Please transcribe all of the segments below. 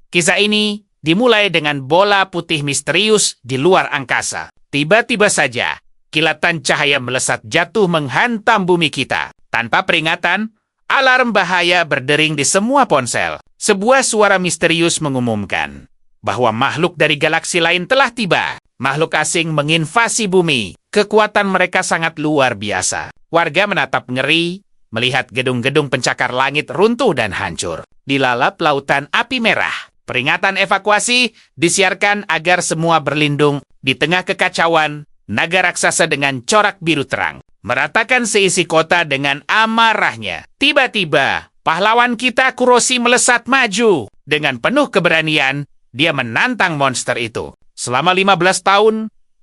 Kisah ini dimulai dengan bola putih misterius di luar angkasa. Tiba-tiba saja, kilatan cahaya melesat jatuh menghantam bumi kita. Tanpa peringatan, alarm bahaya berdering di semua ponsel. Sebuah suara misterius mengumumkan bahwa makhluk dari galaksi lain telah tiba. Makhluk asing menginvasi bumi. Kekuatan mereka sangat luar biasa. Warga menatap ngeri, melihat gedung-gedung pencakar langit runtuh dan hancur. Dilalap lautan api merah. Peringatan evakuasi disiarkan agar semua berlindung di tengah kekacauan naga raksasa dengan corak biru terang. Meratakan seisi kota dengan amarahnya. Tiba-tiba, pahlawan kita Kuroshi melesat maju. Dengan penuh keberanian, dia menantang monster itu. Selama 15 tahun,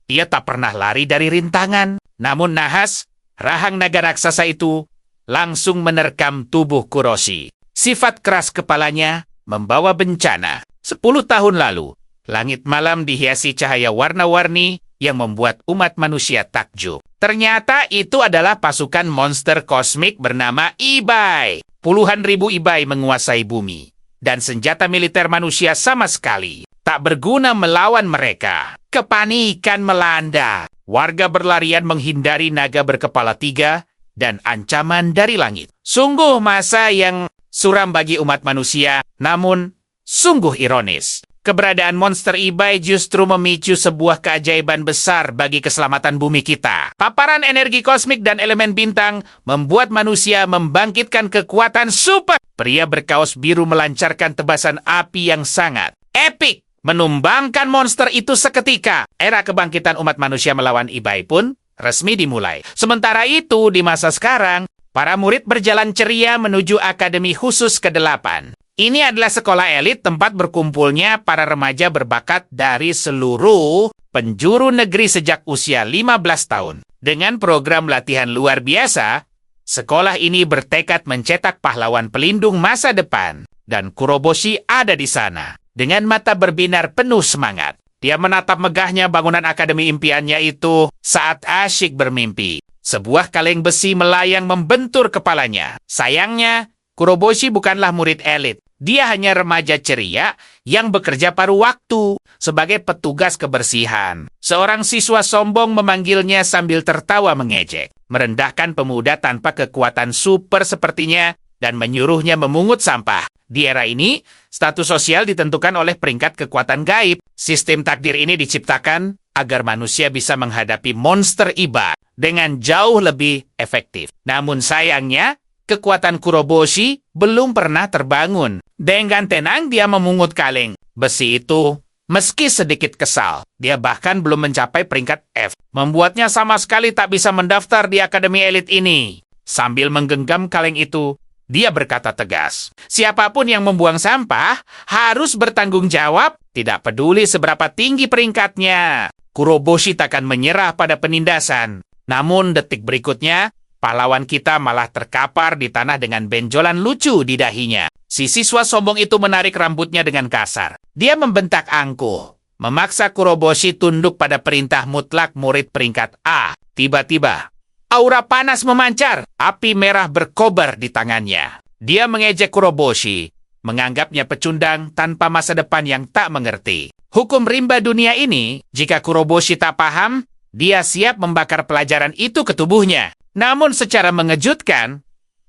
dia tak pernah lari dari rintangan. Namun nahas, rahang naga raksasa itu langsung menerkam tubuh Kuroshi. Sifat keras kepalanya membawa bencana. 10 tahun lalu, langit malam dihiasi cahaya warna-warni yang membuat umat manusia takjub. Ternyata itu adalah pasukan monster kosmik bernama Ibai. Puluhan ribu Ibai menguasai bumi. Dan senjata militer manusia sama sekali tak berguna melawan mereka. Kepanikan melanda. Warga berlarian menghindari naga berkepala 3 dan ancaman dari langit. Sungguh masa yang suram bagi umat manusia, namun sungguh ironis. Keberadaan monster Ibai justru memicu sebuah keajaiban besar bagi keselamatan bumi kita. Paparan energi kosmik dan elemen bintang membuat manusia membangkitkan kekuatan super. Pria berkaos biru melancarkan tebasan api yang sangat epik, menumbangkan monster itu seketika. Era kebangkitan umat manusia melawan Ibai pun resmi dimulai. Sementara itu, di masa sekarang, para murid berjalan ceria menuju Akademi Khusus ke-8. Ini adalah sekolah elit tempat berkumpulnya para remaja berbakat dari seluruh penjuru negeri sejak usia 15 tahun. Dengan program latihan luar biasa, sekolah ini bertekad mencetak pahlawan pelindung masa depan. Dan Kuroboshi ada di sana. Dengan mata berbinar penuh semangat. Dia menatap megahnya bangunan akademi impiannya itu saat asyik bermimpi. Sebuah kaleng besi melayang membentur kepalanya. Sayangnya, Kuroboshi bukanlah murid elit. Dia hanya remaja ceria yang bekerja paruh waktu sebagai petugas kebersihan. Seorang siswa sombong memanggilnya sambil tertawa mengejek, merendahkan pemuda tanpa kekuatan super sepertinya dan menyuruhnya memungut sampah. Di era ini, status sosial ditentukan oleh peringkat kekuatan gaib. Sistem takdir ini diciptakan agar manusia bisa menghadapi monster Ibai dengan jauh lebih efektif. Namun sayangnya, kekuatan Kuroboshi belum pernah terbangun. Dengan tenang dia memungut kaleng besi itu, meski sedikit kesal. Dia bahkan belum mencapai peringkat F, membuatnya sama sekali tak bisa mendaftar di akademi elit ini. Sambil menggenggam kaleng itu, dia berkata tegas, siapapun yang membuang sampah harus bertanggung jawab, tidak peduli seberapa tinggi peringkatnya. Kuroboshi takkan menyerah pada penindasan. Namun detik berikutnya, pahlawan kita malah terkapar di tanah dengan benjolan lucu di dahinya. Si siswa sombong itu menarik rambutnya dengan kasar. Dia membentak angkuh, memaksa Kuroboshi tunduk pada perintah mutlak murid peringkat A. Tiba-tiba, aura panas memancar, api merah berkobar di tangannya. Dia mengejek Kuroboshi, menganggapnya pecundang tanpa masa depan yang tak mengerti. Hukum rimba dunia ini, jika Kuroboshi tak paham, dia siap membakar pelajaran itu ke tubuhnya. Namun secara mengejutkan,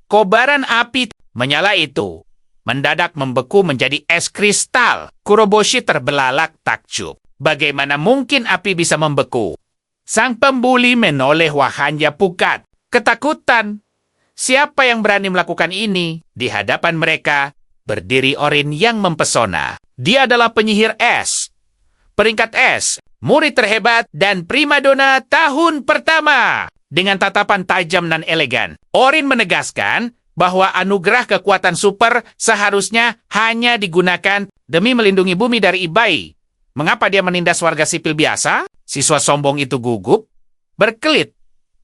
kobaran api menyala itu mendadak membeku menjadi es kristal. Kuroboshi terbelalak takjub. Bagaimana mungkin api bisa membeku? Sang pembuli menoleh wajahnya pucat. Ketakutan. Siapa yang berani melakukan ini? Di hadapan mereka, berdiri Orin yang mempesona. Dia adalah penyihir es. Peringkat es, murid terhebat dan primadona tahun pertama. Dengan tatapan tajam dan elegan, Orin menegaskan bahwa anugerah kekuatan super seharusnya hanya digunakan demi melindungi bumi dari Ibai. Mengapa dia menindas warga sipil biasa? Siswa sombong itu gugup, berkelit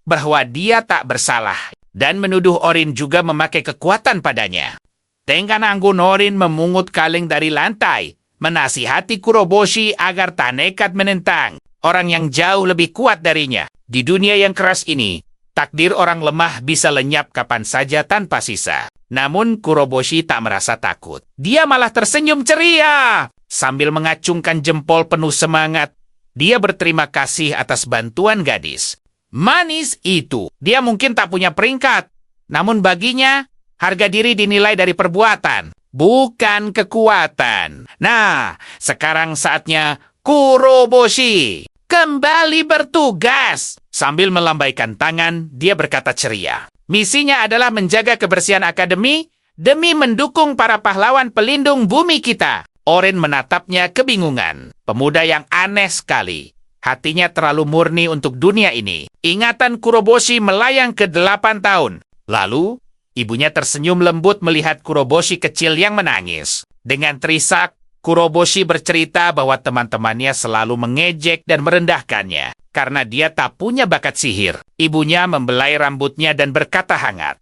bahwa dia tak bersalah, dan menuduh Orin juga memakai kekuatan padanya. Dengan anggun Orin memungut kaleng dari lantai, menasihati Kuroboshi agar tak nekat menentang orang yang jauh lebih kuat darinya. Di dunia yang keras ini, Takdir orang lemah bisa lenyap kapan saja tanpa sisa. Namun Kuroboshi tak merasa takut. Dia malah tersenyum ceria. Sambil mengacungkan jempol penuh semangat, dia berterima kasih atas bantuan gadis. Manis itu. Dia mungkin tak punya peringkat. Namun baginya, harga diri dinilai dari perbuatan, bukan kekuatan. Nah, sekarang saatnya Kuroboshi kembali bertugas. Sambil melambaikan tangan, dia berkata ceria. Misinya adalah menjaga kebersihan akademi demi mendukung para pahlawan pelindung bumi kita. Orin menatapnya kebingungan. Pemuda yang aneh sekali. Hatinya terlalu murni untuk dunia ini. Ingatan Kuroboshi melayang ke 8 tahun. Lalu, ibunya tersenyum lembut melihat Kuroboshi kecil yang menangis. Dengan terisak, Kuroboshi bercerita bahwa teman-temannya selalu mengejek dan merendahkannya karena dia tak punya bakat sihir. Ibunya membelai rambutnya dan berkata hangat,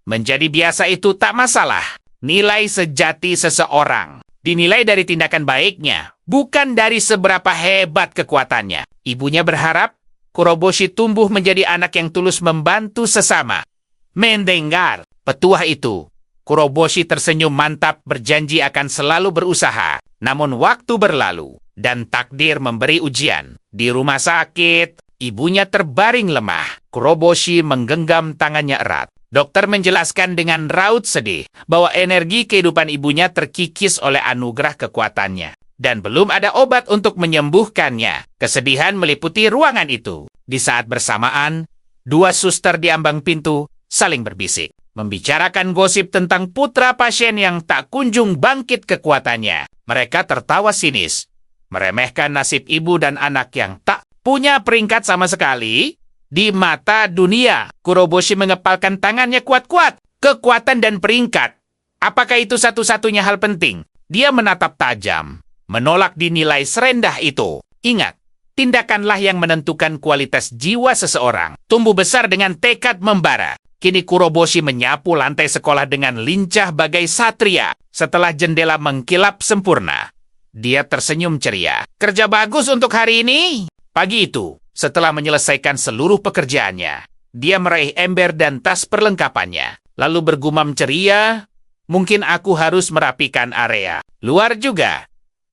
"Menjadi biasa itu tak masalah. Nilai sejati seseorang dinilai dari tindakan baiknya, bukan dari seberapa hebat kekuatannya." Ibunya berharap Kuroboshi tumbuh menjadi anak yang tulus membantu sesama. Mendengar petuah itu, Kuroboshi tersenyum mantap berjanji akan selalu berusaha. Namun waktu berlalu dan takdir memberi ujian. Di rumah sakit, ibunya terbaring lemah. Kuroboshi menggenggam tangannya erat. Dokter menjelaskan dengan raut sedih bahwa energi kehidupan ibunya terkikis oleh anugerah kekuatannya. Dan belum ada obat untuk menyembuhkannya. Kesedihan meliputi ruangan itu. Di saat bersamaan, 2 suster di ambang pintu saling berbisik. Membicarakan gosip tentang putra pasien yang tak kunjung bangkit kekuatannya. Mereka tertawa sinis, meremehkan nasib ibu dan anak yang tak punya peringkat sama sekali. Di mata dunia, Kuroboshi mengepalkan tangannya kuat-kuat. Kekuatan dan peringkat. Apakah itu satu-satunya hal penting? Dia menatap tajam, menolak dinilai serendah itu. Ingat, tindakanlah yang menentukan kualitas jiwa seseorang. Tumbuh besar dengan tekad membara. Kini Kuroboshi menyapu lantai sekolah dengan lincah bagai satria. Setelah jendela mengkilap sempurna, dia tersenyum ceria. Kerja bagus untuk hari ini. Pagi itu, setelah menyelesaikan seluruh pekerjaannya, dia meraih ember dan tas perlengkapannya. Lalu bergumam ceria, mungkin aku harus merapikan area luar juga.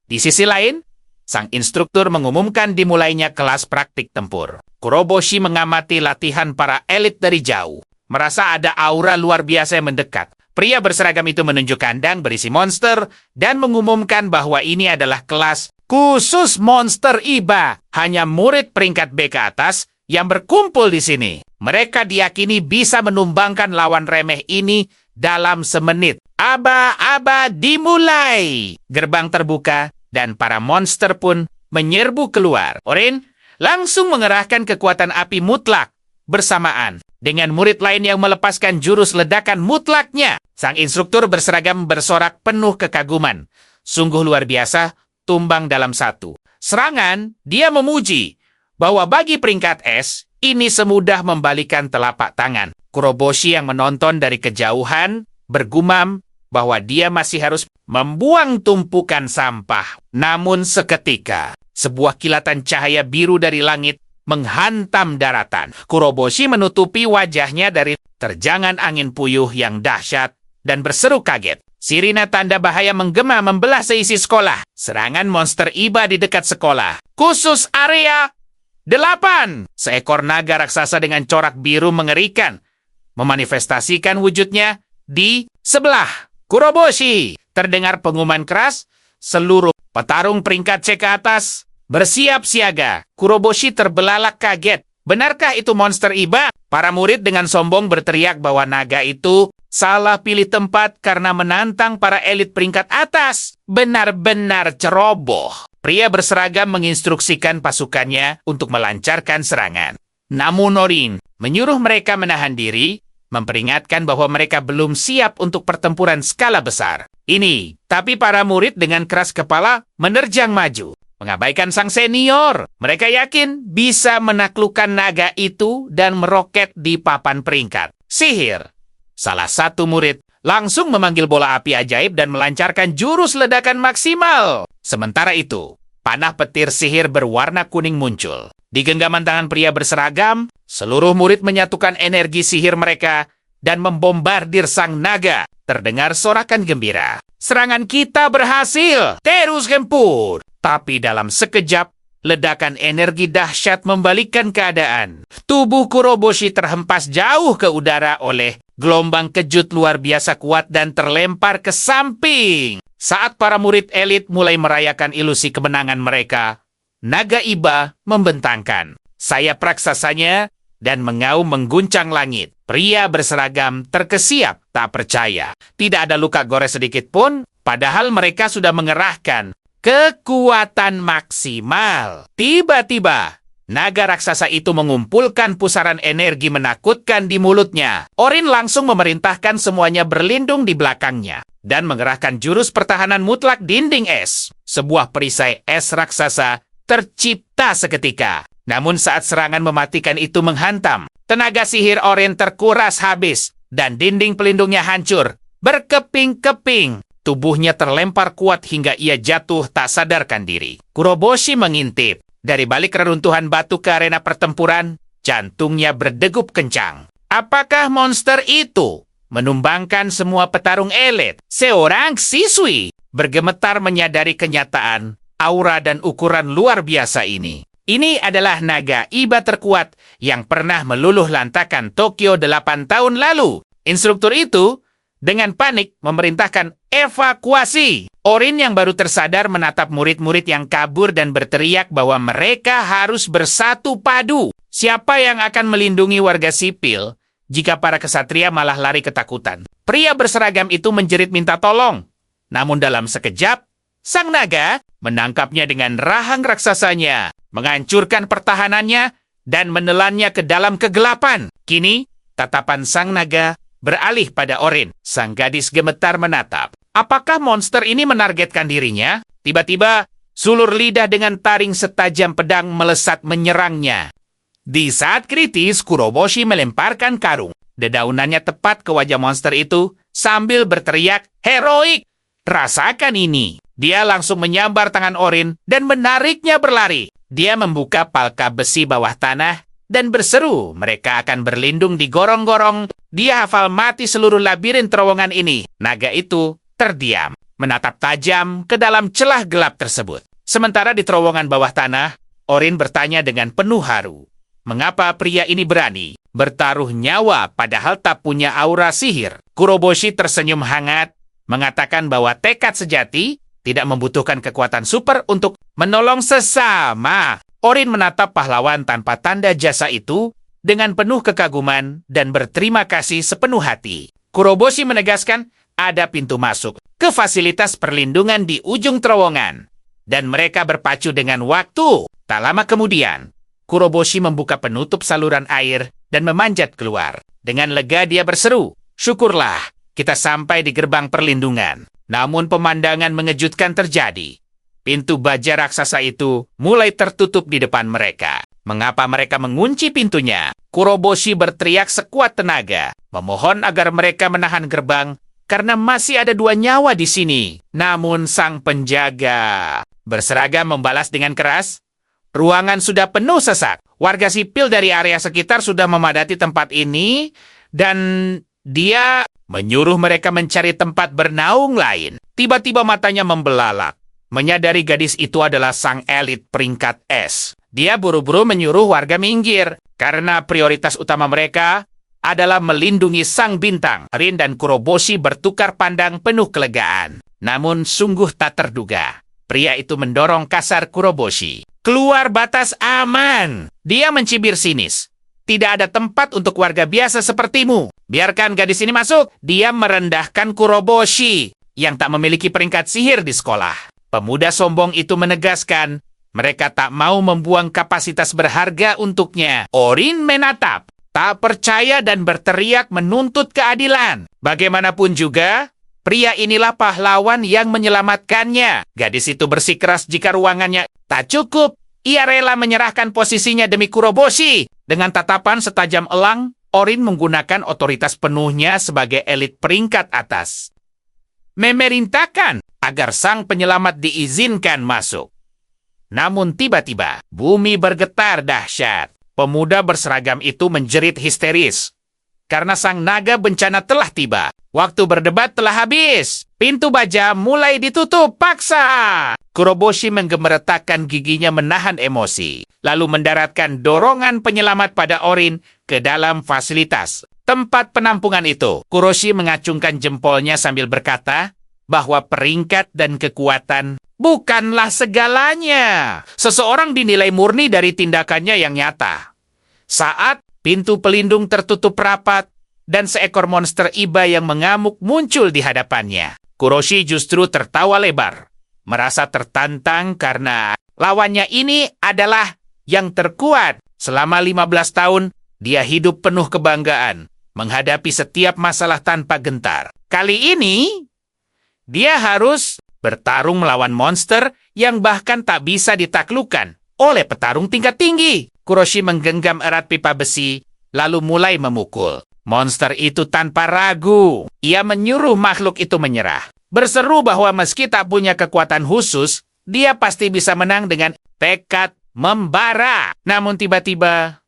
Di sisi lain, sang instruktur mengumumkan dimulainya kelas praktik tempur. Kuroboshi mengamati latihan para elit dari jauh. Merasa ada aura luar biasa yang mendekat. Pria berseragam itu menunjuk kandang berisi monster dan mengumumkan bahwa ini adalah kelas khusus monster IBA. Hanya murid peringkat B ke atas yang berkumpul di sini. Mereka diyakini bisa menumbangkan lawan remeh ini dalam semenit. Aba-aba dimulai. Gerbang terbuka dan para monster pun menyerbu keluar. Orin langsung mengerahkan kekuatan api mutlak bersamaan dengan murid lain yang melepaskan jurus ledakan mutlaknya. Sang instruktur berseragam bersorak penuh kekaguman. Sungguh luar biasa, tumbang dalam satu serangan. Dia memuji bahwa bagi peringkat S, ini semudah membalikan telapak tangan. Kuroboshi yang menonton dari kejauhan bergumam bahwa dia masih harus membuang tumpukan sampah. Namun seketika, sebuah kilatan cahaya biru dari langit menghantam daratan. Kuroboshi menutupi wajahnya dari terjangan angin puyuh yang dahsyat dan berseru kaget. Sirine tanda bahaya menggema membelah seisi sekolah. Serangan monster IBA di dekat sekolah. Khusus area 8. Seekor naga raksasa dengan corak biru mengerikan memanifestasikan wujudnya di sebelah Kuroboshi. Terdengar pengumuman keras, seluruh petarung peringkat C ke atas bersiap siaga. Kuroboshi terbelalak kaget. Benarkah itu monster IBA? Para murid dengan sombong berteriak bahwa naga itu salah pilih tempat karena menantang para elit peringkat atas. Benar-benar ceroboh. Pria berseragam menginstruksikan pasukannya untuk melancarkan serangan. Namun Orin menyuruh mereka menahan diri, memperingatkan bahwa mereka belum siap untuk pertempuran skala besar. Tapi para murid dengan keras kepala menerjang maju. Mengabaikan sang senior, mereka yakin bisa menaklukkan naga itu dan meroket di papan peringkat. Sihir. Salah satu murid langsung memanggil bola api ajaib dan melancarkan jurus ledakan maksimal. Sementara itu, panah petir sihir berwarna kuning muncul. Di genggaman tangan pria berseragam, Seluruh murid menyatukan energi sihir mereka dan membombardir sang naga. Terdengar sorakan gembira. Serangan kita berhasil! Terus gempur! Tapi dalam sekejap, ledakan energi dahsyat membalikkan keadaan. Tubuh Kuroboshi terhempas jauh ke udara oleh gelombang kejut luar biasa kuat dan terlempar ke samping. Saat para murid elit mulai merayakan ilusi kemenangan mereka, naga Iba membentangkan sayap raksasanya dan mengaum mengguncang langit. Pria berseragam terkesiap, tak percaya. Tidak ada luka gores sedikit pun, padahal mereka sudah mengerahkan kekuatan maksimal. Tiba-tiba, naga raksasa itu mengumpulkan pusaran energi menakutkan di mulutnya. Orin langsung memerintahkan semuanya berlindung di belakangnya dan mengerahkan jurus pertahanan mutlak dinding es. Sebuah perisai es raksasa tercipta seketika. Namun saat serangan mematikan itu menghantam, tenaga sihir Orin terkuras habis dan dinding pelindungnya hancur. Berkeping-keping, tubuhnya terlempar kuat hingga ia jatuh tak sadarkan diri. Kuroboshi mengintip. Dari balik reruntuhan batu ke arena pertempuran, jantungnya berdegup kencang. Apakah monster itu menumbangkan semua petarung elit? Seorang siswi bergemetar menyadari kenyataan, aura dan ukuran luar biasa ini. Ini adalah naga Iba terkuat yang pernah meluluh lantakan Tokyo 8 tahun lalu. Instruktur itu dengan panik memerintahkan evakuasi. Orin yang baru tersadar menatap murid-murid yang kabur dan berteriak bahwa mereka harus bersatu padu. Siapa yang akan melindungi warga sipil jika para kesatria malah lari ketakutan? Pria berseragam itu menjerit minta tolong. Namun dalam sekejap, sang naga menangkapnya dengan rahang raksasanya, menghancurkan pertahanannya, dan menelannya ke dalam kegelapan. Kini, tatapan sang naga beralih pada Orin. Sang gadis gemetar menatap. Apakah monster ini menargetkan dirinya? Tiba-tiba, sulur lidah dengan taring setajam pedang melesat menyerangnya. Di saat kritis, Kuroboshi melemparkan karung. Dedaunannya tepat ke wajah monster itu sambil berteriak, "Heroik! Rasakan ini!" Dia langsung menyambar tangan Orin dan menariknya berlari. Dia membuka palka besi bawah tanah dan berseru mereka akan berlindung di gorong-gorong. Dia hafal mati seluruh labirin terowongan ini. Naga itu terdiam, menatap tajam ke dalam celah gelap tersebut. Sementara di terowongan bawah tanah, Orin bertanya dengan penuh haru. Mengapa pria ini berani bertaruh nyawa padahal tak punya aura sihir? Kuroboshi tersenyum hangat, mengatakan bahwa tekad sejati tidak membutuhkan kekuatan super untuk menolong sesama. Orin menatap pahlawan tanpa tanda jasa itu dengan penuh kekaguman dan berterima kasih sepenuh hati. Kuroboshi menegaskan ada pintu masuk ke fasilitas perlindungan di ujung terowongan. Dan mereka berpacu dengan waktu. Tak lama kemudian, Kuroboshi membuka penutup saluran air dan memanjat keluar. Dengan lega dia berseru, "Syukurlah, kita sampai di gerbang perlindungan." Namun pemandangan mengejutkan terjadi. Pintu baja raksasa itu mulai tertutup di depan mereka. Mengapa mereka mengunci pintunya? Kuroboshi berteriak sekuat tenaga, memohon agar mereka menahan gerbang karena masih ada 2 nyawa di sini. Namun sang penjaga berseragam membalas dengan keras, "Ruangan sudah penuh sesak. Warga sipil dari area sekitar sudah memadati tempat ini dan dia menyuruh mereka mencari tempat bernaung lain." Tiba-tiba matanya membelalak. Menyadari gadis itu adalah sang elit peringkat S. Dia buru-buru menyuruh warga minggir, karena prioritas utama mereka adalah melindungi sang bintang. Rin dan Kuroboshi bertukar pandang penuh kelegaan. Namun sungguh tak terduga. Pria itu mendorong kasar Kuroboshi. "Keluar batas aman!" Dia mencibir sinis. "Tidak ada tempat untuk warga biasa sepertimu. Biarkan gadis ini masuk." Dia merendahkan Kuroboshi yang tak memiliki peringkat sihir di sekolah. Pemuda sombong itu menegaskan mereka tak mau membuang kapasitas berharga untuknya. Orin menatap, tak percaya dan berteriak menuntut keadilan. Bagaimanapun juga, pria inilah pahlawan yang menyelamatkannya. Gadis itu bersikeras jika ruangannya tak cukup. Ia rela menyerahkan posisinya demi Kuroboshi. Dengan tatapan setajam elang, Orin menggunakan otoritas penuhnya sebagai elit peringkat atas. Memerintahkan agar sang penyelamat diizinkan masuk. Namun tiba-tiba, bumi bergetar dahsyat. Pemuda berseragam itu menjerit histeris. Karena sang naga bencana telah tiba. Waktu berdebat telah habis. Pintu baja mulai ditutup paksa. Kuroboshi menggemeretakkan giginya menahan emosi. Lalu mendaratkan dorongan penyelamat pada Orin ke dalam fasilitas tempat penampungan itu. Kuroshi mengacungkan jempolnya sambil berkata bahwa peringkat dan kekuatan bukanlah segalanya. Seseorang dinilai murni dari tindakannya yang nyata. Saat pintu pelindung tertutup rapat dan seekor monster iba yang mengamuk muncul di hadapannya, Kuroshi justru tertawa lebar, merasa tertantang karena lawannya ini adalah yang terkuat. Selama 15 tahun, dia hidup penuh kebanggaan, menghadapi setiap masalah tanpa gentar. Kali ini, dia harus bertarung melawan monster yang bahkan tak bisa ditaklukkan oleh petarung tingkat tinggi. Kuroshi menggenggam erat pipa besi, lalu mulai memukul. Monster itu tanpa ragu. Ia menyuruh makhluk itu menyerah. Berseru bahwa meski tak punya kekuatan khusus, dia pasti bisa menang dengan tekad membara. Namun tiba-tiba,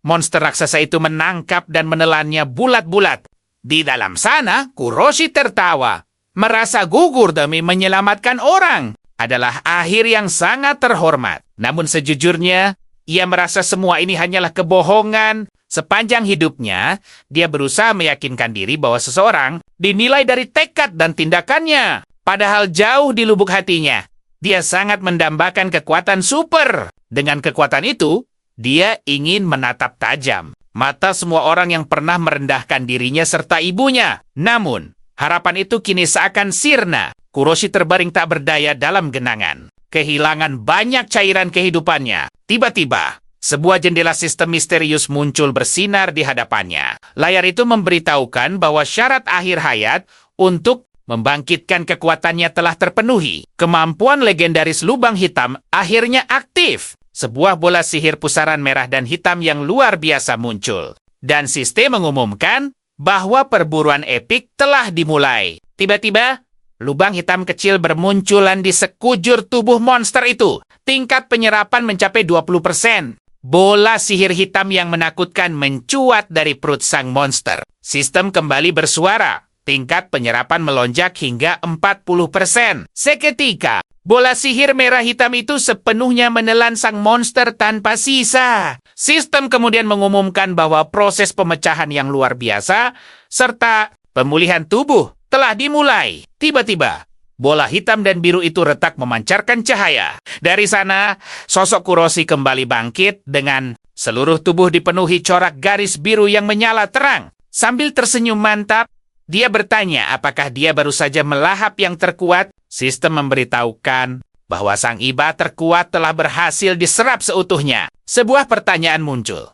monster raksasa itu menangkap dan menelannya bulat-bulat. Di dalam sana, Kuroshi tertawa. Merasa gugur demi menyelamatkan orang adalah akhir yang sangat terhormat. Namun sejujurnya, ia merasa semua ini hanyalah kebohongan. Sepanjang hidupnya, dia berusaha meyakinkan diri bahwa seseorang dinilai dari tekad dan tindakannya. Padahal jauh di lubuk hatinya, dia sangat mendambakan kekuatan super. Dengan kekuatan itu, dia ingin menatap tajam mata semua orang yang pernah merendahkan dirinya serta ibunya. Namun, harapan itu kini seakan sirna. Kuroshi terbaring tak berdaya dalam genangan. Kehilangan banyak cairan kehidupannya. Tiba-tiba, sebuah jendela sistem misterius muncul bersinar di hadapannya. Layar itu memberitahukan bahwa syarat akhir hayat untuk membangkitkan kekuatannya telah terpenuhi. Kemampuan legendaris lubang hitam akhirnya aktif. Sebuah bola sihir pusaran merah dan hitam yang luar biasa muncul. Dan sistem mengumumkan bahwa perburuan epik telah dimulai. Tiba-tiba, lubang hitam kecil bermunculan di sekujur tubuh monster itu. Tingkat penyerapan mencapai 20%. Bola sihir hitam yang menakutkan mencuat dari perut sang monster. Sistem kembali bersuara. Tingkat penyerapan melonjak hingga 40%. Seketika, bola sihir merah hitam itu sepenuhnya menelan sang monster tanpa sisa. Sistem kemudian mengumumkan bahwa proses pemecahan yang luar biasa serta pemulihan tubuh telah dimulai. Tiba-tiba, bola hitam dan biru itu retak memancarkan cahaya. Dari sana, sosok Kuroshi kembali bangkit dengan seluruh tubuh dipenuhi corak garis biru yang menyala terang. Sambil tersenyum mantap, dia bertanya apakah dia baru saja melahap yang terkuat. Sistem memberitahukan bahwa sang iba terkuat telah berhasil diserap seutuhnya. Sebuah pertanyaan muncul.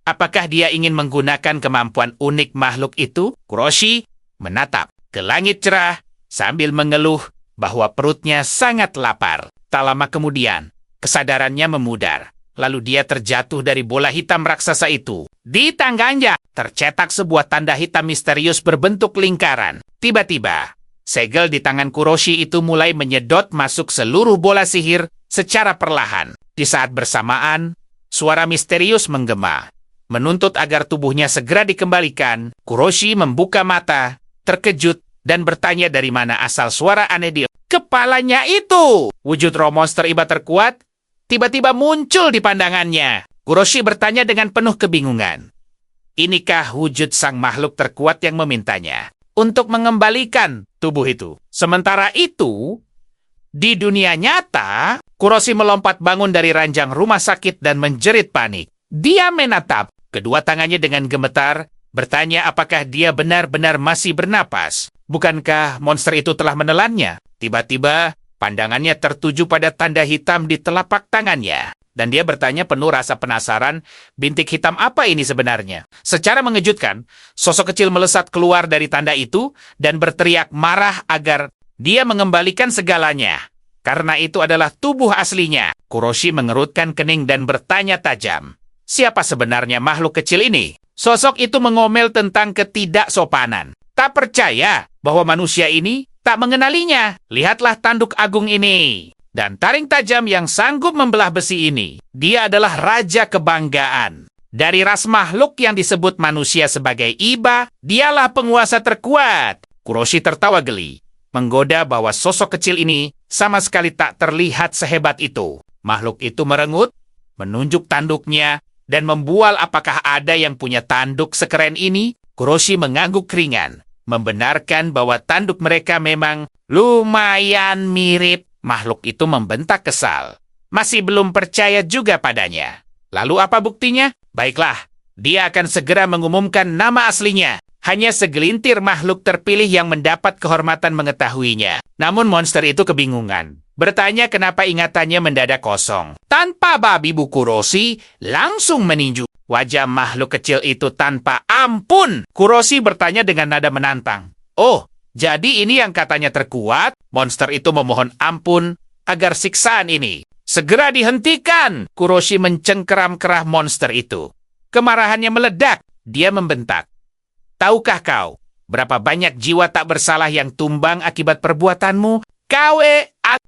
Apakah dia ingin menggunakan kemampuan unik makhluk itu? Kuroshi menatap ke langit cerah sambil mengeluh bahwa perutnya sangat lapar. Tak lama kemudian, kesadarannya memudar. Lalu dia terjatuh dari bola hitam raksasa itu. Di tangannya tercetak sebuah tanda hitam misterius berbentuk lingkaran. Tiba-tiba, segel di tangan Kuroshi itu mulai menyedot masuk seluruh bola sihir secara perlahan. Di saat bersamaan, suara misterius menggema. Menuntut agar tubuhnya segera dikembalikan, Kuroshi membuka mata, terkejut, dan bertanya dari mana asal suara aneh di kepalanya itu. Wujud roh monster iba terkuat tiba-tiba muncul di pandangannya. Kuroshi bertanya dengan penuh kebingungan. Inikah wujud sang makhluk terkuat yang memintanya untuk mengembalikan tubuh itu? Sementara itu, di dunia nyata, Kuroshi melompat bangun dari ranjang rumah sakit dan menjerit panik. Dia menatap kedua tangannya dengan gemetar, bertanya apakah dia benar-benar masih bernapas. Bukankah monster itu telah menelannya? Tiba-tiba, pandangannya tertuju pada tanda hitam di telapak tangannya. Dan dia bertanya penuh rasa penasaran, bintik hitam apa ini sebenarnya? Secara mengejutkan, sosok kecil melesat keluar dari tanda itu dan berteriak marah agar dia mengembalikan segalanya. Karena itu adalah tubuh aslinya. Kuroshi mengerutkan kening dan bertanya tajam. Siapa sebenarnya makhluk kecil ini? Sosok itu mengomel tentang ketidaksopanan. Tak percaya bahwa manusia ini tak mengenalinya. Lihatlah tanduk agung ini. Dan taring tajam yang sanggup membelah besi ini. Dia adalah raja kebanggaan. Dari ras makhluk yang disebut manusia sebagai Iba, dialah penguasa terkuat. Kuroshi tertawa geli, menggoda bahwa sosok kecil ini sama sekali tak terlihat sehebat itu. Makhluk itu merengut, menunjuk tanduknya, dan membual apakah ada yang punya tanduk sekeren ini. Kuroshi mengangguk ringan, membenarkan bahwa tanduk mereka memang lumayan mirip. Makhluk itu membentak kesal. Masih belum percaya juga padanya. Lalu apa buktinya? Baiklah, dia akan segera mengumumkan nama aslinya. Hanya segelintir makhluk terpilih yang mendapat kehormatan mengetahuinya. Namun monster itu kebingungan. Bertanya kenapa ingatannya mendadak kosong. Tanpa babi Bu Kuroshi langsung meninju wajah makhluk kecil itu tanpa ampun. Kuroshi bertanya dengan nada menantang. Oh, jadi ini yang katanya terkuat? Monster itu memohon ampun agar siksaan ini segera dihentikan. Kuroshi mencengkeram kerah monster itu. Kemarahannya meledak. Dia membentak. Tahukah kau berapa banyak jiwa tak bersalah yang tumbang akibat perbuatanmu? Kau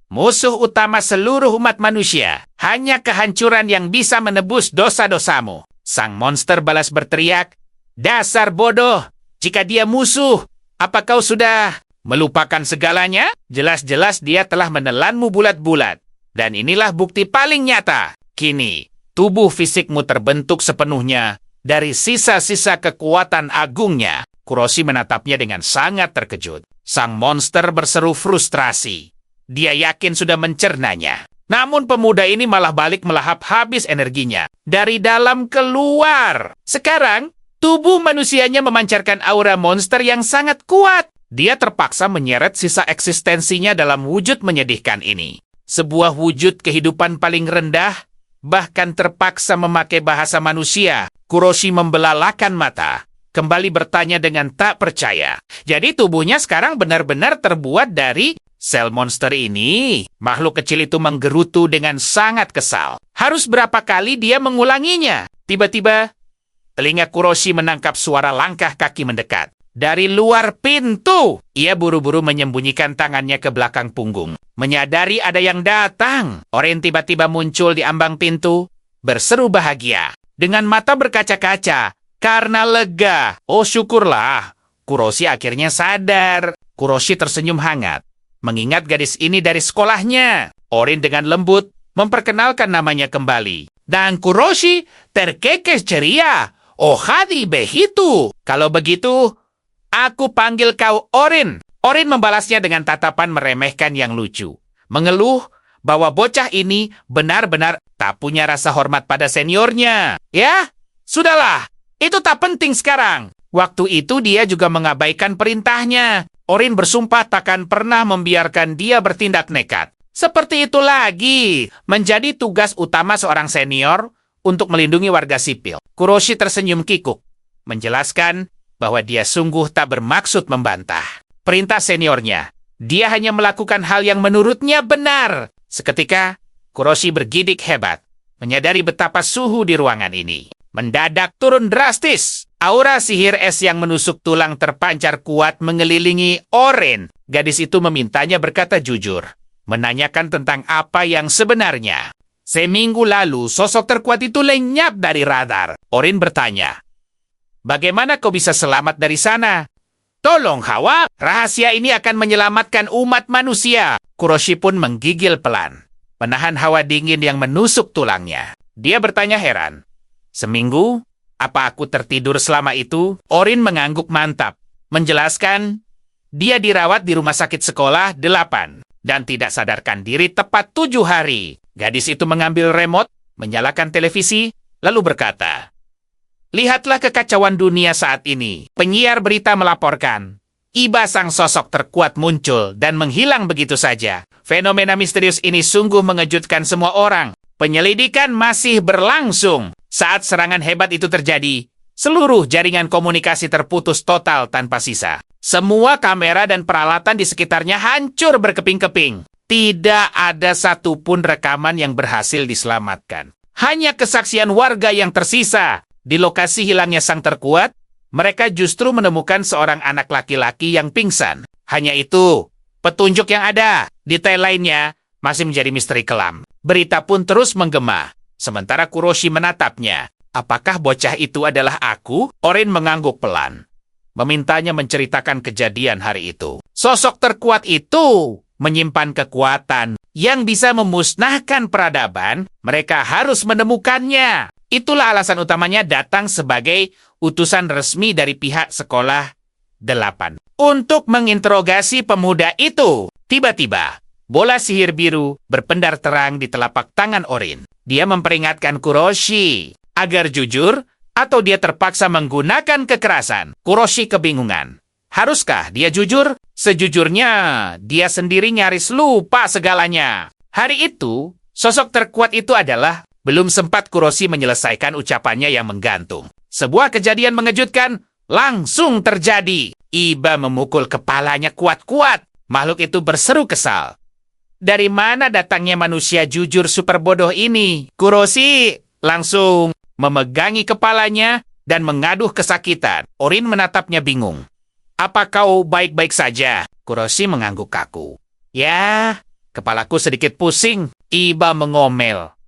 musuh utama seluruh umat manusia. Hanya kehancuran yang bisa menebus dosa-dosamu. Sang monster balas berteriak, dasar bodoh. Jika dia musuh, apa kau sudah melupakan segalanya? Jelas-jelas dia telah menelanmu bulat-bulat. Dan inilah bukti paling nyata. Kini, tubuh fisikmu terbentuk sepenuhnya dari sisa-sisa kekuatan agungnya. Kuroshi menatapnya dengan sangat terkejut. Sang monster berseru frustrasi. Dia yakin sudah mencernanya. Namun pemuda ini malah balik melahap habis energinya. Dari dalam keluar. Sekarang, tubuh manusianya memancarkan aura monster yang sangat kuat. Dia terpaksa menyeret sisa eksistensinya dalam wujud menyedihkan ini. Sebuah wujud kehidupan paling rendah, bahkan terpaksa memakai bahasa manusia. Kuroshi membelalakan mata, kembali bertanya dengan tak percaya. Jadi tubuhnya sekarang benar-benar terbuat dari sel monster ini. Makhluk kecil itu menggerutu dengan sangat kesal. Harus berapa kali dia mengulanginya? Tiba-tiba, telinga Kuroshi menangkap suara langkah kaki mendekat. Dari luar pintu, ia buru-buru menyembunyikan tangannya ke belakang punggung. Menyadari ada yang datang, Orin tiba-tiba muncul di ambang pintu, berseru bahagia. Dengan mata berkaca-kaca, karena lega. Oh syukurlah, Kuroshi akhirnya sadar. Kuroshi tersenyum hangat, mengingat gadis ini dari sekolahnya. Orin dengan lembut memperkenalkan namanya kembali. Dan Kuroshi terkekeh ceria. Oh hadi begitu. Kalau begitu, aku panggil kau Orin. Orin membalasnya dengan tatapan meremehkan yang lucu. Mengeluh bahwa bocah ini benar-benar tak punya rasa hormat pada seniornya. Ya, sudahlah. Itu tak penting sekarang. Waktu itu dia juga mengabaikan perintahnya. Orin bersumpah takkan pernah membiarkan dia bertindak nekat. Seperti itu lagi. Menjadi tugas utama seorang senior untuk melindungi warga sipil. Kuroshi tersenyum kikuk, menjelaskan bahwa dia sungguh tak bermaksud membantah perintah seniornya. Dia hanya melakukan hal yang menurutnya benar. Seketika, Kuroshi bergidik hebat, menyadari betapa suhu di ruangan ini mendadak turun drastis. Aura sihir es yang menusuk tulang terpancar kuat mengelilingi Orin. Gadis itu memintanya berkata jujur, menanyakan tentang apa yang sebenarnya. Seminggu lalu, sosok terkuat itu lenyap dari radar. Orin bertanya, bagaimana kau bisa selamat dari sana? Tolong, Hawa, rahasia ini akan menyelamatkan umat manusia. Kuroshi pun menggigil pelan, menahan hawa dingin yang menusuk tulangnya. Dia bertanya heran, seminggu? Apa aku tertidur selama itu? Orin mengangguk mantap, menjelaskan dia dirawat di rumah sakit sekolah 8 dan tidak sadarkan diri tepat 7 hari. Gadis itu mengambil remote, menyalakan televisi, lalu berkata, lihatlah kekacauan dunia saat ini. Penyiar berita melaporkan, Iba sang sosok terkuat muncul dan menghilang begitu saja. Fenomena misterius ini sungguh mengejutkan semua orang. Penyelidikan masih berlangsung. Saat serangan hebat itu terjadi, seluruh jaringan komunikasi terputus total tanpa sisa. Semua kamera dan peralatan di sekitarnya hancur berkeping-keping. Tidak ada satupun rekaman yang berhasil diselamatkan. Hanya kesaksian warga yang tersisa. Di lokasi hilangnya sang terkuat, mereka justru menemukan seorang anak laki-laki yang pingsan. Hanya itu petunjuk yang ada. Detail lainnya masih menjadi misteri kelam. Berita pun terus menggema, sementara Kuroshi menatapnya. Apakah bocah itu adalah aku? Orin mengangguk pelan. Memintanya menceritakan kejadian hari itu. Sosok terkuat itu menyimpan kekuatan yang bisa memusnahkan peradaban. Mereka harus menemukannya. Itulah alasan utamanya datang sebagai utusan resmi dari pihak sekolah 8. Untuk menginterogasi pemuda itu. Tiba-tiba, bola sihir biru berpendar terang di telapak tangan Orin. Dia memperingatkan Kuroshi agar jujur atau dia terpaksa menggunakan kekerasan. Kuroshi kebingungan. Haruskah dia jujur? Sejujurnya, dia sendiri nyaris lupa segalanya. Hari itu, sosok terkuat itu adalah belum sempat Kuroshi menyelesaikan ucapannya yang menggantung. Sebuah kejadian mengejutkan langsung terjadi. Iba memukul kepalanya kuat-kuat. Makhluk itu berseru kesal. Dari mana datangnya manusia jujur super bodoh ini? Kuroshi langsung memegangi kepalanya dan mengaduh kesakitan. Orin menatapnya bingung. Apa kau baik-baik saja? Kuroshi mengangguk kaku. Ya, kepalaku sedikit pusing. Iba mengomel.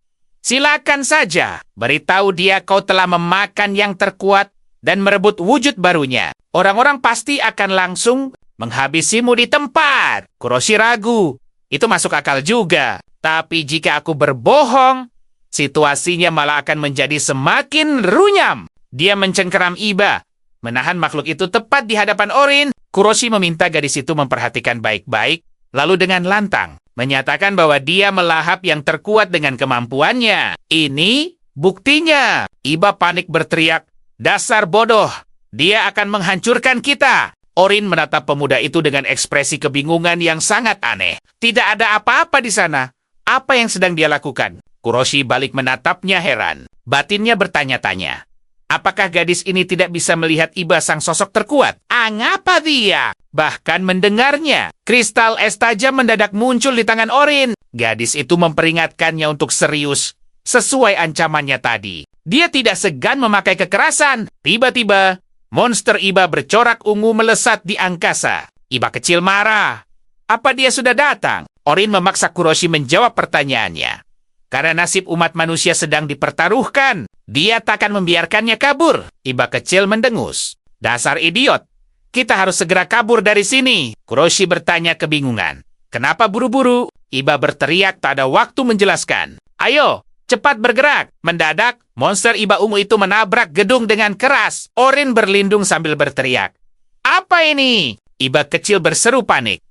Silakan saja, beritahu dia kau telah memakan yang terkuat dan merebut wujud barunya. Orang-orang pasti akan langsung menghabisimu di tempat. Kuroshi ragu. Itu masuk akal juga. Tapi jika aku berbohong, situasinya malah akan menjadi semakin runyam. Dia mencengkeram Iba, menahan makhluk itu tepat di hadapan Orin. Kuroshi meminta gadis itu memperhatikan baik-baik, lalu dengan lantang menyatakan bahwa dia melahap yang terkuat dengan kemampuannya. Ini buktinya. Iba panik berteriak, dasar bodoh, dia akan menghancurkan kita. Orin menatap pemuda itu dengan ekspresi kebingungan yang sangat aneh. Tidak ada apa-apa di sana. Apa yang sedang dia lakukan? Kuroshi balik menatapnya heran. Batinnya bertanya-tanya. Apakah gadis ini tidak bisa melihat Iba sang sosok terkuat? Angapa dia? Bahkan mendengarnya. Kristal es tajam mendadak muncul di tangan Orin. Gadis itu memperingatkannya untuk serius. Sesuai ancamannya tadi. Dia tidak segan memakai kekerasan. Tiba-tiba, monster Iba bercorak ungu melesat di angkasa. Iba kecil marah. Apa dia sudah datang? Orin memaksa Kuroshi menjawab pertanyaannya. Karena nasib umat manusia sedang dipertaruhkan, dia takkan membiarkannya kabur. Iba kecil mendengus. Dasar idiot. Kita harus segera kabur dari sini. Kuroshi bertanya kebingungan. Kenapa buru-buru? Iba berteriak tak ada waktu menjelaskan. Ayo, cepat bergerak. Mendadak, monster Iba ungu itu menabrak gedung dengan keras. Orin berlindung sambil berteriak. Apa ini? Iba kecil berseru panik.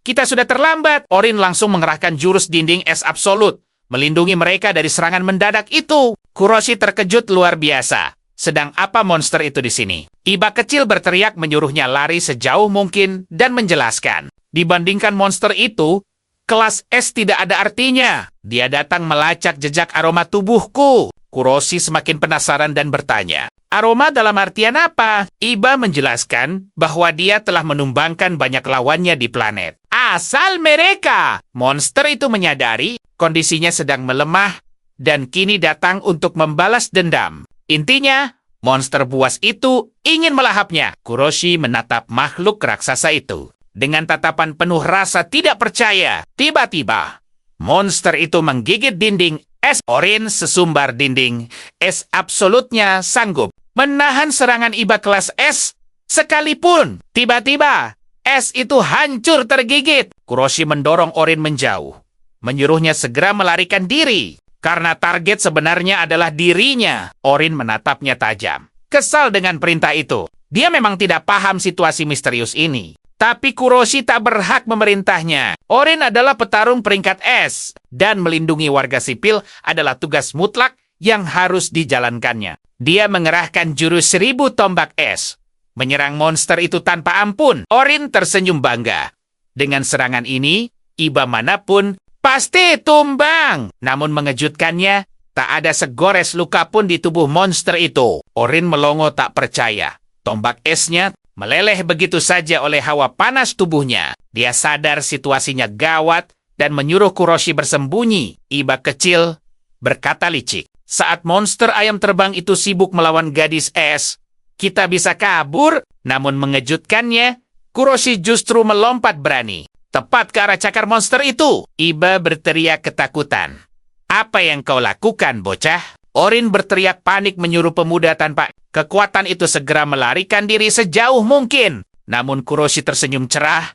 Kita sudah terlambat. Orin langsung mengerahkan jurus dinding es absolut, melindungi mereka dari serangan mendadak itu. Kuroshi terkejut luar biasa. Sedang apa monster itu di sini? Iba kecil berteriak menyuruhnya lari sejauh mungkin dan menjelaskan. Dibandingkan monster itu, kelas es tidak ada artinya. Dia datang melacak jejak aroma tubuhku. Kuroshi semakin penasaran dan bertanya. Aroma dalam artian apa? Iba menjelaskan bahwa dia telah menumbangkan banyak lawannya di planet. Asal mereka! Monster itu menyadari kondisinya sedang melemah dan kini datang untuk membalas dendam. Intinya, monster buas itu ingin melahapnya. Kuroshi menatap makhluk raksasa itu dengan tatapan penuh rasa tidak percaya. Tiba-tiba, monster itu menggigit dinding es. Orin sesumbar dinding es absolutnya sanggup menahan serangan Iba kelas es sekalipun. Tiba-tiba, es itu hancur tergigit. Kuroshi mendorong Orin menjauh, menyuruhnya segera melarikan diri. Karena target sebenarnya adalah dirinya. Orin menatapnya tajam. Kesal dengan perintah itu. Dia memang tidak paham situasi misterius ini. Tapi Kuroshi tak berhak memerintahnya. Orin adalah petarung peringkat es. Dan melindungi warga sipil adalah tugas mutlak yang harus dijalankannya. Dia mengerahkan jurus 1000 tombak es. Menyerang monster itu tanpa ampun. Orin tersenyum bangga. Dengan serangan ini, Iba manapun pasti tumbang. Namun mengejutkannya, tak ada segores luka pun di tubuh monster itu. Orin melongo tak percaya. Tombak esnya meleleh begitu saja oleh hawa panas tubuhnya. Dia sadar situasinya gawat dan menyuruh Kuroshi bersembunyi. Iba kecil berkata licik. Saat monster ayam terbang itu sibuk melawan gadis es, kita bisa kabur. Namun mengejutkannya, Kuroshi justru melompat berani. Tepat ke arah cakar monster itu. Iba berteriak ketakutan. Apa yang kau lakukan, bocah? Orin berteriak panik menyuruh pemuda tanpa kekuatan itu segera melarikan diri sejauh mungkin. Namun Kuroshi tersenyum cerah.